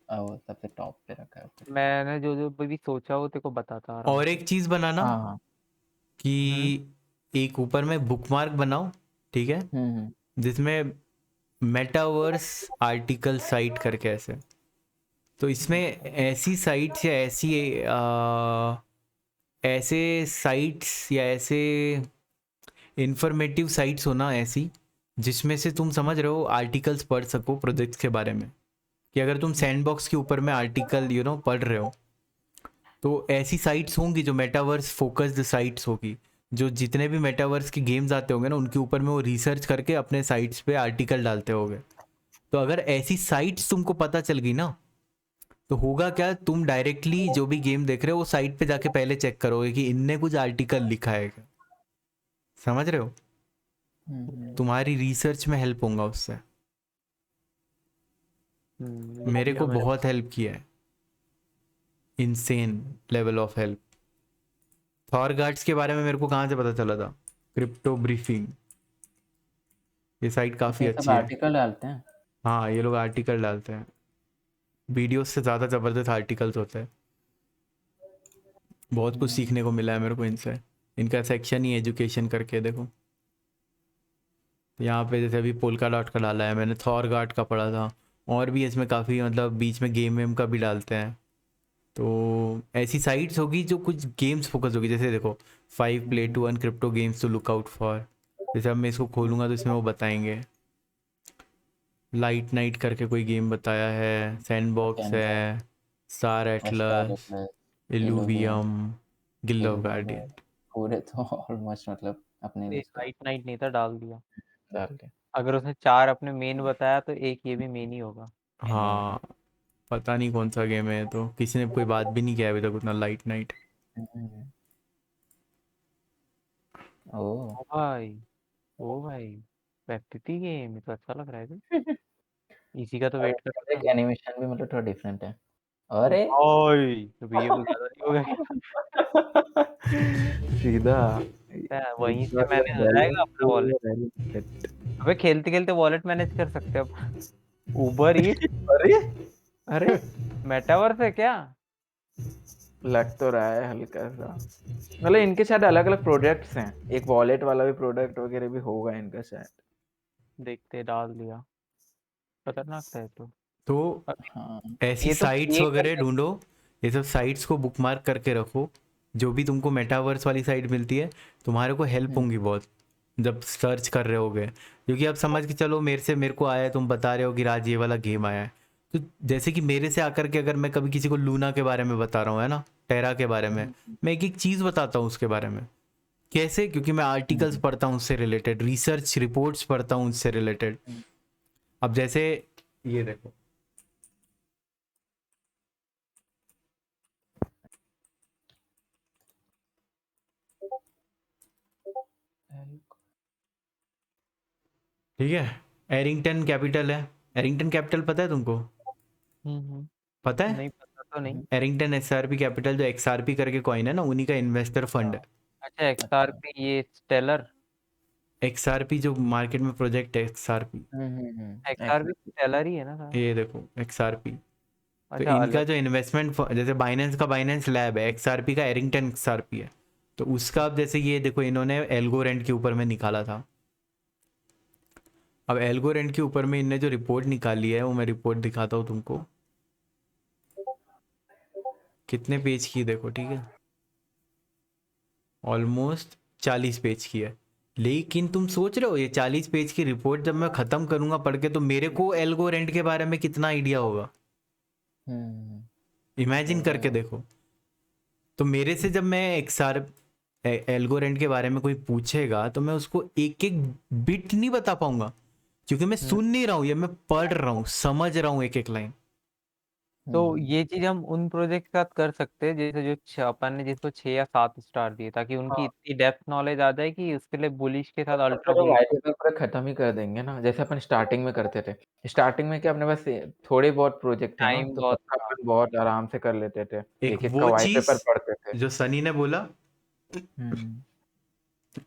वो सबसे टॉप पे रखा है ऊपर। मैंने जो जो भी सोचा वो तेरे को बताता आ रहा हूँ। और एक चीज़ बनाना हाँ, हाँ। हम्म। कि एक ऊपर में बुकमार्क बनाओ, ठीक है, हुँ। जिसमें मेटावर्स आर्टिकल साइट करके ऐसे। तो इसमें ऐसी साइट्स या ऐसे साइट्स या ऐसे इंफॉर्मेटिव साइट्स होना ऐसी, जिसमें से तुम समझ रहे हो आर्टिकल्स पढ़ सको प्रोजेक्ट्स के बारे में। कि अगर तुम सैंडबॉक्स के ऊपर में आर्टिकल पढ़ रहे हो, तो ऐसी साइट्स होंगी जो मेटावर्स फोकस्ड साइट्स होगी, जो जितने भी मेटावर्स के गेम्स आते होंगे ना उनके ऊपर में वो रिसर्च करके अपने साइट्स पे आर्टिकल डालते होंगे। तो अगर ऐसी साइट्स तुमको पता चल गई ना, तो होगा क्या, तुम डायरेक्टली जो भी गेम देख रहे हो वो साइट पे जाके पहले चेक करोगे कि इनने कुछ आर्टिकल लिखा है क्या। समझ रहे हो। हुँ। तुम्हारी रिसर्च में हेल्प होगा उससे। लिख मेरे लिया को मैंने। बहुत हेल्प किया है, insane level of help. Thor guards के बारे में मेरे को कहाँ से पता चला था, क्रिप्टो ब्रीफिंग। ये साइट अच्छा, काफ़ी ये सब अच्छी है। आर्टिकल डालते हैं? हाँ, ये लोग आर्टिकल डालते हैं, वीडियोस से ज़्यादा ज़बरदस्त आर्टिकल्स होते हैं। बहुत कुछ हुँ। सीखने को मिला है मेरे को इनसे। इनका सेक्शन ही एजुकेशन करके देखो। यहाँ पे जैसे अभी पोल्का डॉट का डाला है मैंने, थॉर गार्ड का पढ़ा था। और भी इसमें काफ़ी मतलब बीच में गेम वेम का भी डालते हैं। तो ऐसी साइट्स होगी जो कुछ गेम्स फोकस होगी, जैसे देखो 5 play hmm. To earn crypto games to look out for. जैसे अब मैं इसको खोलूँगा तो इसमें वो बताएंगे। लाइट नाइट करके कोई गेम बताया है, सैंडबॉक्स कैनवा है, स्टार और star Atlas, Atlas, Illuvium, Illuvium, Guild of Illuvium है। गार्डियन। पूरे तो ऑलमोस्ट मतलब अपने एक उसका नाइट नाइट नहीं था, डाल दिया। डाल के अगर उसने 4 अपने मेन बताया तो एक ये भी मेन ही होगा। एनिमो। हाँ, पता नहीं कौन सा गेम है, तो किसी ने कोई बात भी नहीं किया अभी तक उतना लाइट नाइट। हुँ। ओह! ओ भाई, ओ भाई, प्रैक्टिटी गेम ये तो अच्छा लग रहा है बे। इसी का तो और वेट कर इसका रहा देख था। एनिमेशन भी मतलब थोड़ा डिफरेंट है। ओ अरे! भाई, तो ये कुछ ज्यादा नहीं हो गया क्या? सीधा वहीं से विथड्रॉ योर मैनेज हो वॉलेट जाएगा अपना टू वॉलेट। Your wallet. अबे खेलते खेलते वॉलेट मैनेज कर सकते हैं अब। उबर ईट्स। अरे! अरे! मेटावर्स है क्या? लग तो रहा है हल्का-सा। मतलब इनके शायद अलग-अलग प्रोडक्ट्स हैं। एक वॉलेट वाला भी प्रोडक्ट वगैरह भी होगा इनका शायद। देखते डाल दिया। खतरनाक था ये तो। तो अभी हाँ। ऐसी ये तो साइट्स ये वगैरह करके। ढूंढो, ये सब साइट्स को बुकमार्क करके रखो। जो भी तुमको मेटावर्स वाली साइट मिलती है, तुम्हारे को हेल्प हुँ। होंगी बहुत जब सर्च कर रहे होगे। क्योंकि अब समझ के चलो, मेरे को आया है, तुम बता रहे हो कि राज ये वाला गेम आया है। तो जैसे कि मेरे से आकर के अगर मैं कभी किसी को लूना के बारे में बता रहा हूँ, है ना, टेरा के बारे में, हुँ, मैं एक एक चीज़ बताता हूँ उसके बारे में। कैसे? क्योंकि मैं आर्टिकल्स हुँ, पढ़ता हूँ उससे रिलेटेड, रिसर्च रिपोर्ट्स पढ़ता हूँ उससे रिलेटेड। हुँ। अब जैसे ये देखो, ठीक है। एरिंगटन कैपिटल है। एरिंगटन कैपिटल पता है तुमको? पता है? नहीं पता तो नहीं। एरिंगटन एसआरपी कैपिटल, जो एक्सआरपी करके कॉइन है ना, उन्हीं का इन्वेस्टर फंड है। अच्छा XRP, ये स्टेलर। एक्सआरपी जो मार्केट में प्रोजेक्ट है, एक्सआरपी, XRP स्टेलर ही है ना सारा। ये देखो एक्सआरपी। तो अच्छा इनका अलग। जो इन्वेस्टमेंट, जैसे बाइनेंस का बाइनेंस लैब है, एक्सआरपी का एरिंगटन एक्सआरपी है। तो उसका अब जैसे ये देखो, इन्होंने एल्गोरेंट के ऊपर में निकाला था। अब एल्गोरेंट के ऊपर में इनने जो रिपोर्ट निकाली है, वो मैं रिपोर्ट दिखाता हूँ तुमको। कितने पेज की देखो, ठीक है, ऑलमोस्ट 40 पेज की है। लेकिन तुम सोच रहे हो ये 40 पेज की रिपोर्ट जब मैं खत्म करूंगा पढ़ के, तो मेरे को एल्गोरेंट के बारे में कितना आइडिया होगा, इमेजिन करके देखो। तो मेरे से जब मैं एक्सआर एल्गोरेंट के बारे में कोई पूछेगा, तो मैं उसको एक एक बिट नहीं बता पाऊंगा, क्योंकि मैं सुन नहीं रहा हूँ, ये मैं पढ़ रहा हूँ, समझ रहा हूँ एक एक लाइन। तो ये चीज हम उन प्रोजेक्ट के साथ कर सकते हैं, जैसे जो अपन ने जिसको 6 या 7 स्टार दिए, ताकि उनकी हाँ, इतनी डेप्थ नॉलेज आ जाए कि उसके लिए बुलिश के साथ तब अल्ट्रा तो बुलिश। व्हाइट पेपर पूरा खत्म ही कर देंगे ना, जैसे अपन स्टार्टिंग में करते थे। स्टार्टिंग में क्या अपने पास थोड़े बहुत प्रोजेक्ट थे ना, टाइम तो बहुत पक्का था। अपन बहुत आराम से कर लेते थे। एक एक-एक का वो व्हाइट चीज पेपर पढ़ते थे। जो सनी ने बोला, हुँ।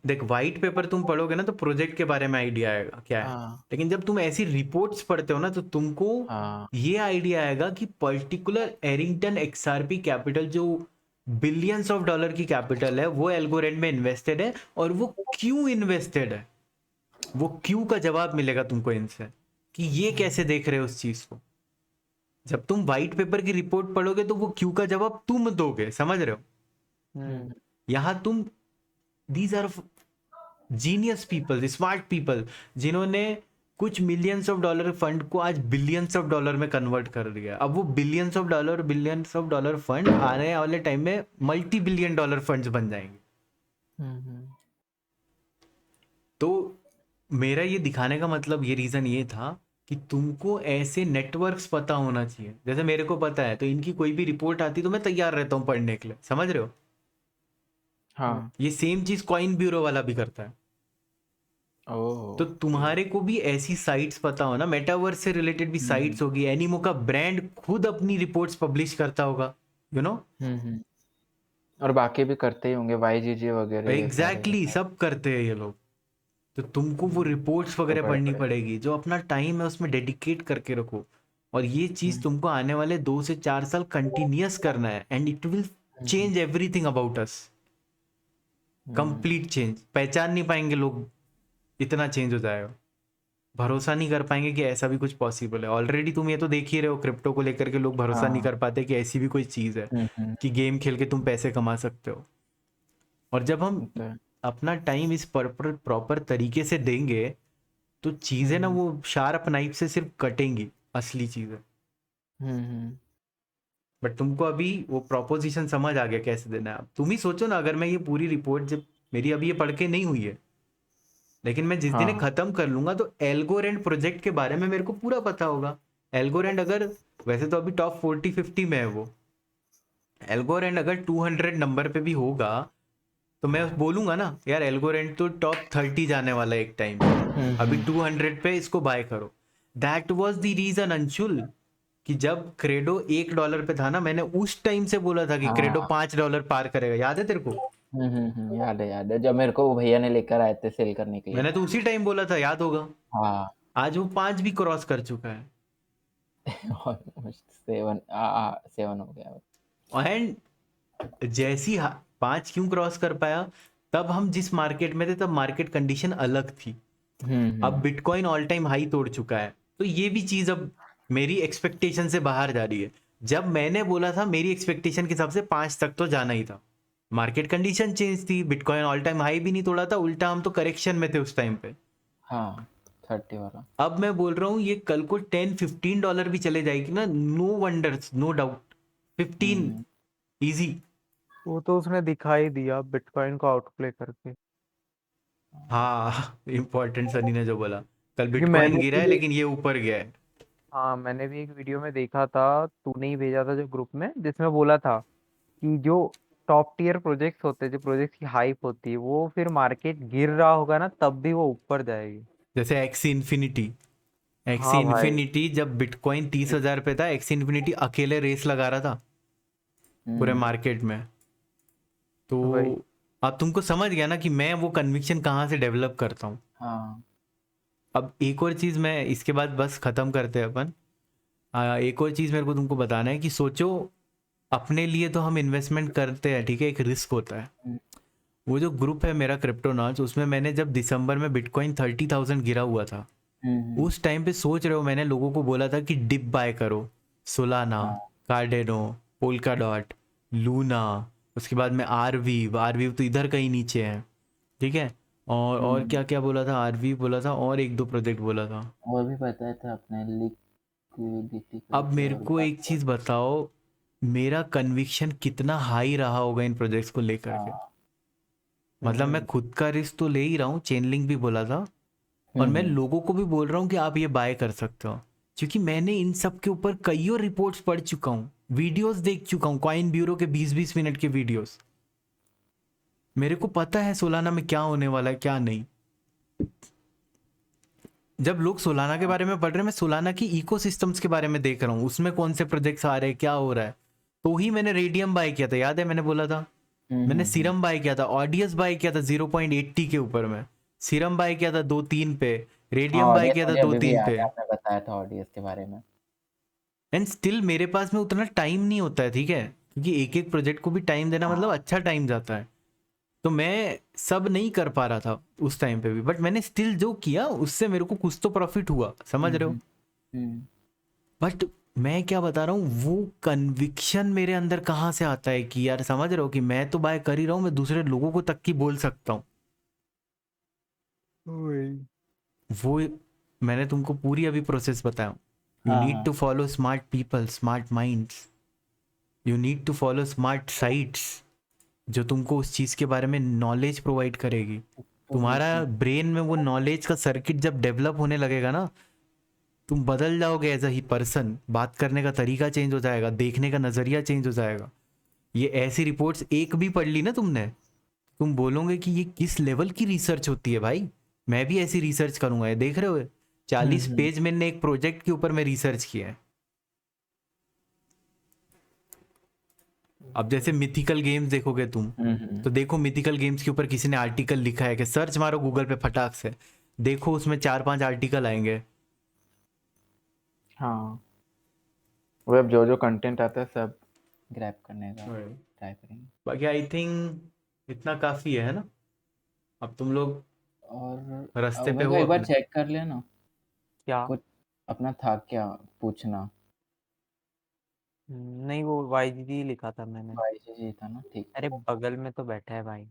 देख व्हाइट पेपर तुम पढ़ोगे ना, तो प्रोजेक्ट के बारे में आइडिया आएगा क्या है। हाँ, लेकिन जब तुम ऐसी रिपोर्ट्स पढ़ते हो ना, तो तुमको हाँ। ये आइडिया आएगा कि पर्टिकुलर एरिंगटन एक्सआरपी कैपिटल, जो बिलियंस ऑफ डॉलर की कैपिटल है, वो एल्गोरेंट में इन्वेस्टेड है, और वो क्यों इन्वेस्टेड है। वो क्यों का जवाब मिलेगा तुमको इनसे, कि ये कैसे देख रहे हो उस चीज को। जब तुम व्हाइट पेपर की रिपोर्ट पढ़ोगे, तो वो क्यों का जवाब तुम दोगे, समझ रहे हो। हम्म। यहां तुम, these are genius people, smart people, जिन्होंने कुछ मिलियंस ऑफ डॉलर फंड को आज बिलियंस ऑफ डॉलर में कन्वर्ट कर दिया। अब वो बिलियंस ऑफ डॉलर फंड आने वाले टाइम में मल्टी बिलियन डॉलर फंड्स बन जाएंगे। तो मेरा ये दिखाने का मतलब, ये रीजन ये था कि तुमको ऐसे नेटवर्क्स पता होना चाहिए। जैसे मेरे को पता है, तो इनकी कोई भी रिपोर्ट आती तो मैं तैयार रहता हूँ पढ़ने के लिए, समझ रहे हो। हाँ। ये सेम चीज कॉइन ब्यूरो वाला भी करता है। तो ओह! ओके। तुम्हारे को भी ऐसी साइट्स पता हो ना, मेटावर्स से रिलेटेड भी हुँ, हुँ। साइट्स होगी, एनिमो का ब्रांड खुद अपनी रिपोर्ट्स पब्लिश करता होगा, यू नो। हुँ, हुँ। और बाकी भी करते ही होंगे वाईजीजी वगैरह ये सारे के एग्जैक्टली, सारे। सब करते हैं ये लोग। तो तुमको वो रिपोर्ट्स तो वगैरह पढ़नी बड़े-बड़े। पड़ेगी, जो अपना टाइम है उसमें डेडिकेट करके रखो। और ये चीज हुँ, तुमको आने वाले 2 से 4 साल कंटिन्यूअस करना है, and it will hmm, hmm, change everything about us. Hmm. Complete change, पहचान नहीं पाएंगे लोग, इतना चेंज हो जाएगा। भरोसा नहीं कर पाएंगे कि ऐसा भी कुछ पॉसिबल है। ऑलरेडी तुम ये तो देख ही रहे हो, क्रिप्टो को लेकर के लोग भरोसा नहीं हाँ। कर पाते कि ऐसी भी कोई चीज़ है हुँ, हुँ। कि गेम खेल के तुम पैसे कमा सकते हो। और जब हम वो तो है। अपना टाइम इस प्रॉपर तरीके से देंगे, तो हुँ, चीज़ें ना हुँ। वो शार्प नाइफ से सिर्फ कटेंगी, असली चीज़ें। हुँ, हुँ। बट तुमको अभी वो प्रोपोजिशन समझ आ गया कैसे देना है। अब तुम ही सोचो ना, अगर मैं ये पूरी रिपोर्ट, जब मेरी अभी ये पढ़ के नहीं हुई है, लेकिन मैं जिस दिन ये हाँ। खत्म कर लूंगा, तो एल्गोरेंट प्रोजेक्ट के बारे में मेरे को पूरा पता होगा। एल्गोरेंट अगर, वैसे तो अभी टॉप 40-50 में है वो, एल्गोरेंट अगर 200 नंबर पे भी होगा, तो मैं बोलूंगा ना यार, एल्गोरेंट तो टॉप 30 जाने वाला है एक टाइम पे, हुँ, अभी हुँ। 200 पे इसको बाय करो। That was the reason Anshul, कि जब क्रेडो $1 पे था ना, मैंने उस टाइम से बोला था कि क्रेडो हाँ। $5 पार करेगा, याद है तेरे को। हुँ, हुँ, हुँ। याद है, याद है। जब मेरे को वो भैया ने लेकर आए थे सेल करने के लिए। मैंने तो उसी टाइम बोला था, याद होगा। हाँ। आज वो 5 भी क्रॉस कर चुका है। ऑलमोस्ट 7 हो गया। एंड जैसी 5 क्यों क्रॉस कर पाया, तब हम जिस मार्केट में थे, तब मार्केट कंडीशन अलग थी। हुँ, अब हुँ। बिटकॉइन ऑल टाइम हाई तोड़ चुका है, तो ये भी चीज अब मेरी एक्सपेक्टेशन से बाहर जा रही है। जब मैंने बोला था, मेरी एक्सपेक्टेशन के हिसाब से 5 तक तो जाना ही था। मार्केट कंडीशन चेंज थी, बिटकॉइन ऑल टाइम हाई भी नहीं तोड़ा था, उल्टा हम तो करेक्शन में थे उस टाइम पे। हाँ, 30 वाला। अब मैं बोल रहा हूँ, ये कल को $10-15 भी चले जाएगी ना, नो वंडर्स, नो डाउट, 15 हुँ। इजी। वो तो उसने दिखा ही दिया बिटकॉइन को आउटप्ले करके। हाँ, इंपॉर्टेंट सनी ने जो बोला, कल क्योंकि बिटकॉइन मैंने गिरा है, भी लेकिन ये ऊपर गया है। हाँ, मैंने भी एक वीडियो में देखा था, तूने ही भेजा था जो ग्रुप में, जिसमें बोला था कि जो टॉप टियर प्रोजेक्ट्स होते हैं, जो प्रोजेक्ट्स की हाइप होती है, वो फिर मार्केट गिर रहा होगा ना, तब भी वो ऊपर जाएगी। जैसे एक्सी हाँ भाई इन्फिनिटी जब बिटकॉइन 30,000 पे था, एक्सी इन्फिनिटी अकेले रेस लगा रहा था पूरे हम्म, मार्केट में। तो वही। अब तुमको समझ गया ना कि मैं वो कन्विक्शन कहाँ से डेवलप करता हूँ। हाँ। अब एक और चीज़ मैं इसके बाद बस ख़त्म करते हैं अपन। एक और चीज़ मेरे को तुमको बताना है कि सोचो, अपने लिए तो हम इन्वेस्टमेंट करते हैं, ठीक है, एक रिस्क होता है। हम्म, वो जो ग्रुप है मेरा क्रिप्टोनॉट्स, उसमें मैंने जब दिसंबर में बिटकॉइन 30,000 गिरा हुआ था, हम्म, उस टाइम पे सोच रहे हो मैंने लोगों को बोला था कि डिप बाय करो, सोलाना, हाँ। कार्डेनो, पोल्का डॉट, लूना, उसके बाद में आरवी तो इधर कहीं नीचे है, ठीक है। और हम्म, क्या क्या बोला था, आरवी बोला था और एक दो प्रोजेक्ट बोला था। और भी बताया था अपने लिक्विडिटी अब करके मेरे और को एक बाकी और। चीज़ बताओ, मेरा कन्विक्शन कितना हाई रहा होगा इन प्रोजेक्ट्स को लेकर के। हाँ। मतलब मैं हम्म, खुद का रिस्क तो ले ही रहा हूँ, चेनलिंक भी बोला था, और मैं हम्म, लोगों को भी बोल रहा हूँ कि आप ये बाय कर सकते हो, क्योंकि मैंने इन सब के ऊपर कई और रिपोर्ट्स पढ़ चुका हूँ, वीडियोस देख चुका हूँ, कॉइन ब्यूरो के 20-20 मिनट के वीडियोस। मेरे को पता है सोलाना में क्या होने वाला है क्या नहीं। जब लोग सोलाना के बारे में पढ़ रहे हैं, मैं सोलाना की इकोसिस्टम्स के बारे में देख रहा हूँ, उसमें कौन से प्रोजेक्ट्स आ रहे हैं, क्या हो रहा है। तो ही मैंने रेडियम बाय किया था, याद है मैंने बोला था। मैंने सीरम बाय किया था, ऑडियस बाय किया था 0.80 के ऊपर में, सीरम बाय किया था 2-3 पे, हाँ, रेडियम बाय ऑडियंस किया था मुझे दो अभी भी तीन याद पे। है, आपने बताया था ऑडियंस के बारे में। एंड स्टिल मेरे पास में उतना टाइम नहीं होता है, ठीक है, क्योंकि एक एक प्रोजेक्ट को भी टाइम देना मतलब हाँ। अच्छा टाइम जाता है। तो मैं सब नहीं कर पा रहा था उस टाइम पे भी, बट मैंने स्टिल जो किया उससे मेरे को कुछ तो प्रॉफिट हुआ, समझ रहे हो। हम्म, हम्म, बट मैं क्या बता रहा हूँ, वो कन्विक्शन मेरे अंदर कहाँ से आता है कि यार समझ रहे हो कि मैं तो बाय कर ही रहा हूँ, मैं दूसरे लोगों को तक की बोल सकता हूँ। वही। वो मैंने तुमको पूरी अभी प्रोसेस बताया। यू हाँ, नीड हाँ। To follow smart people, smart minds, you need to follow smart sites जो तुमको उस चीज़ के बारे में नॉलेज प्रोवाइड करेगी। तो तुम्हारा ब्रीफिंग। ब्रेन में वो नॉलेज का सर्किट जब डेवलप होने लगेगा ना, तुम बदल जाओगे एज अ ही पर्सन, बात करने का तरीका चेंज हो जाएगा, देखने का नज़रिया चेंज हो जाएगा। ये ऐसी रिपोर्ट्स एक भी पढ़ ली ना तुमने, तुम बोलोगे कि ये किस लेवल की रिसर्च होती है भाई। मैं भी ऐसी रिसर्च करूंगा, ये देख रहे हो, 40 पेज मैंने एक प्रोजेक्ट के ऊपर में रिसर्च किया है। अब जैसे मिथिकल गेम्स देखोगे तुम, हम्म, तो देखो मिथिकल गेम्स के ऊपर किसी ने आर्टिकल लिखा है कि सर्च मारो गूगल पे फटाक से, देखो उसमें 4-5 आर्टिकल आएंगे। हाँ। वो अब जो जो कंटेंट आता है सब ग्रैब करने का ट्राई करेंगे। बाकी आई थिंक इतना काफ़ी है ना। अब तुम लोग और रास्ते पे मेरे को हो एक बार अपने। चेक कर लेना। क्या? कुछ अपना था क्या पूछना? नहीं, वो वाईजी लिखा था मैंने। वाईजीजी था ना, ठीक अरे बगल में तो बैठा है भाई,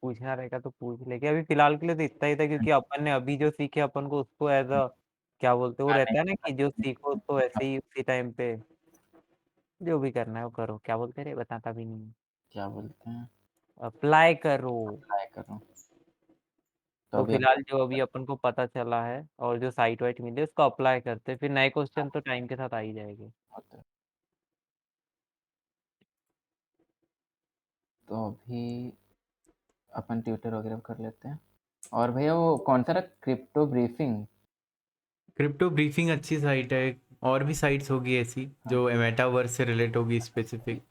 पूछना रहेगा तो पूछ लेके। अभी फिलहाल के लिए तो इतना ही था, है। क्योंकि अपन ने अभी जो सीखे अपन को उसको एज अ क्या बोलते हैं, वो रहता है ना कि जो सीखो उसको वैसे ही उसी टाइम पे जो भी करना है वो करो। क्या बोलते रे, बताता भी नहीं। क्या बोलते हैं? अप्लाई करो। अप्लाई करो। तो तो अभी फिलहाल अप्लाई जो अभी अपन को पता चला है और जो साइट वाइट मिली उसको अप्लाई करते हैं, फिर नए क्वेश्चन तो टाइम के साथ आ ही जाएंगे। होता है। तो अभी अपन ट्विटर वगैरह कर लेते हैं। और भैया वो कौन सा रहा, क्रिप्टो ब्रीफिंग? क्रिप्टो ब्रीफिंग अच्छी साइट है, और भी साइट्स होगी ऐसी जो मेटावर्स से रिलेट होगी स्पेसिफिक।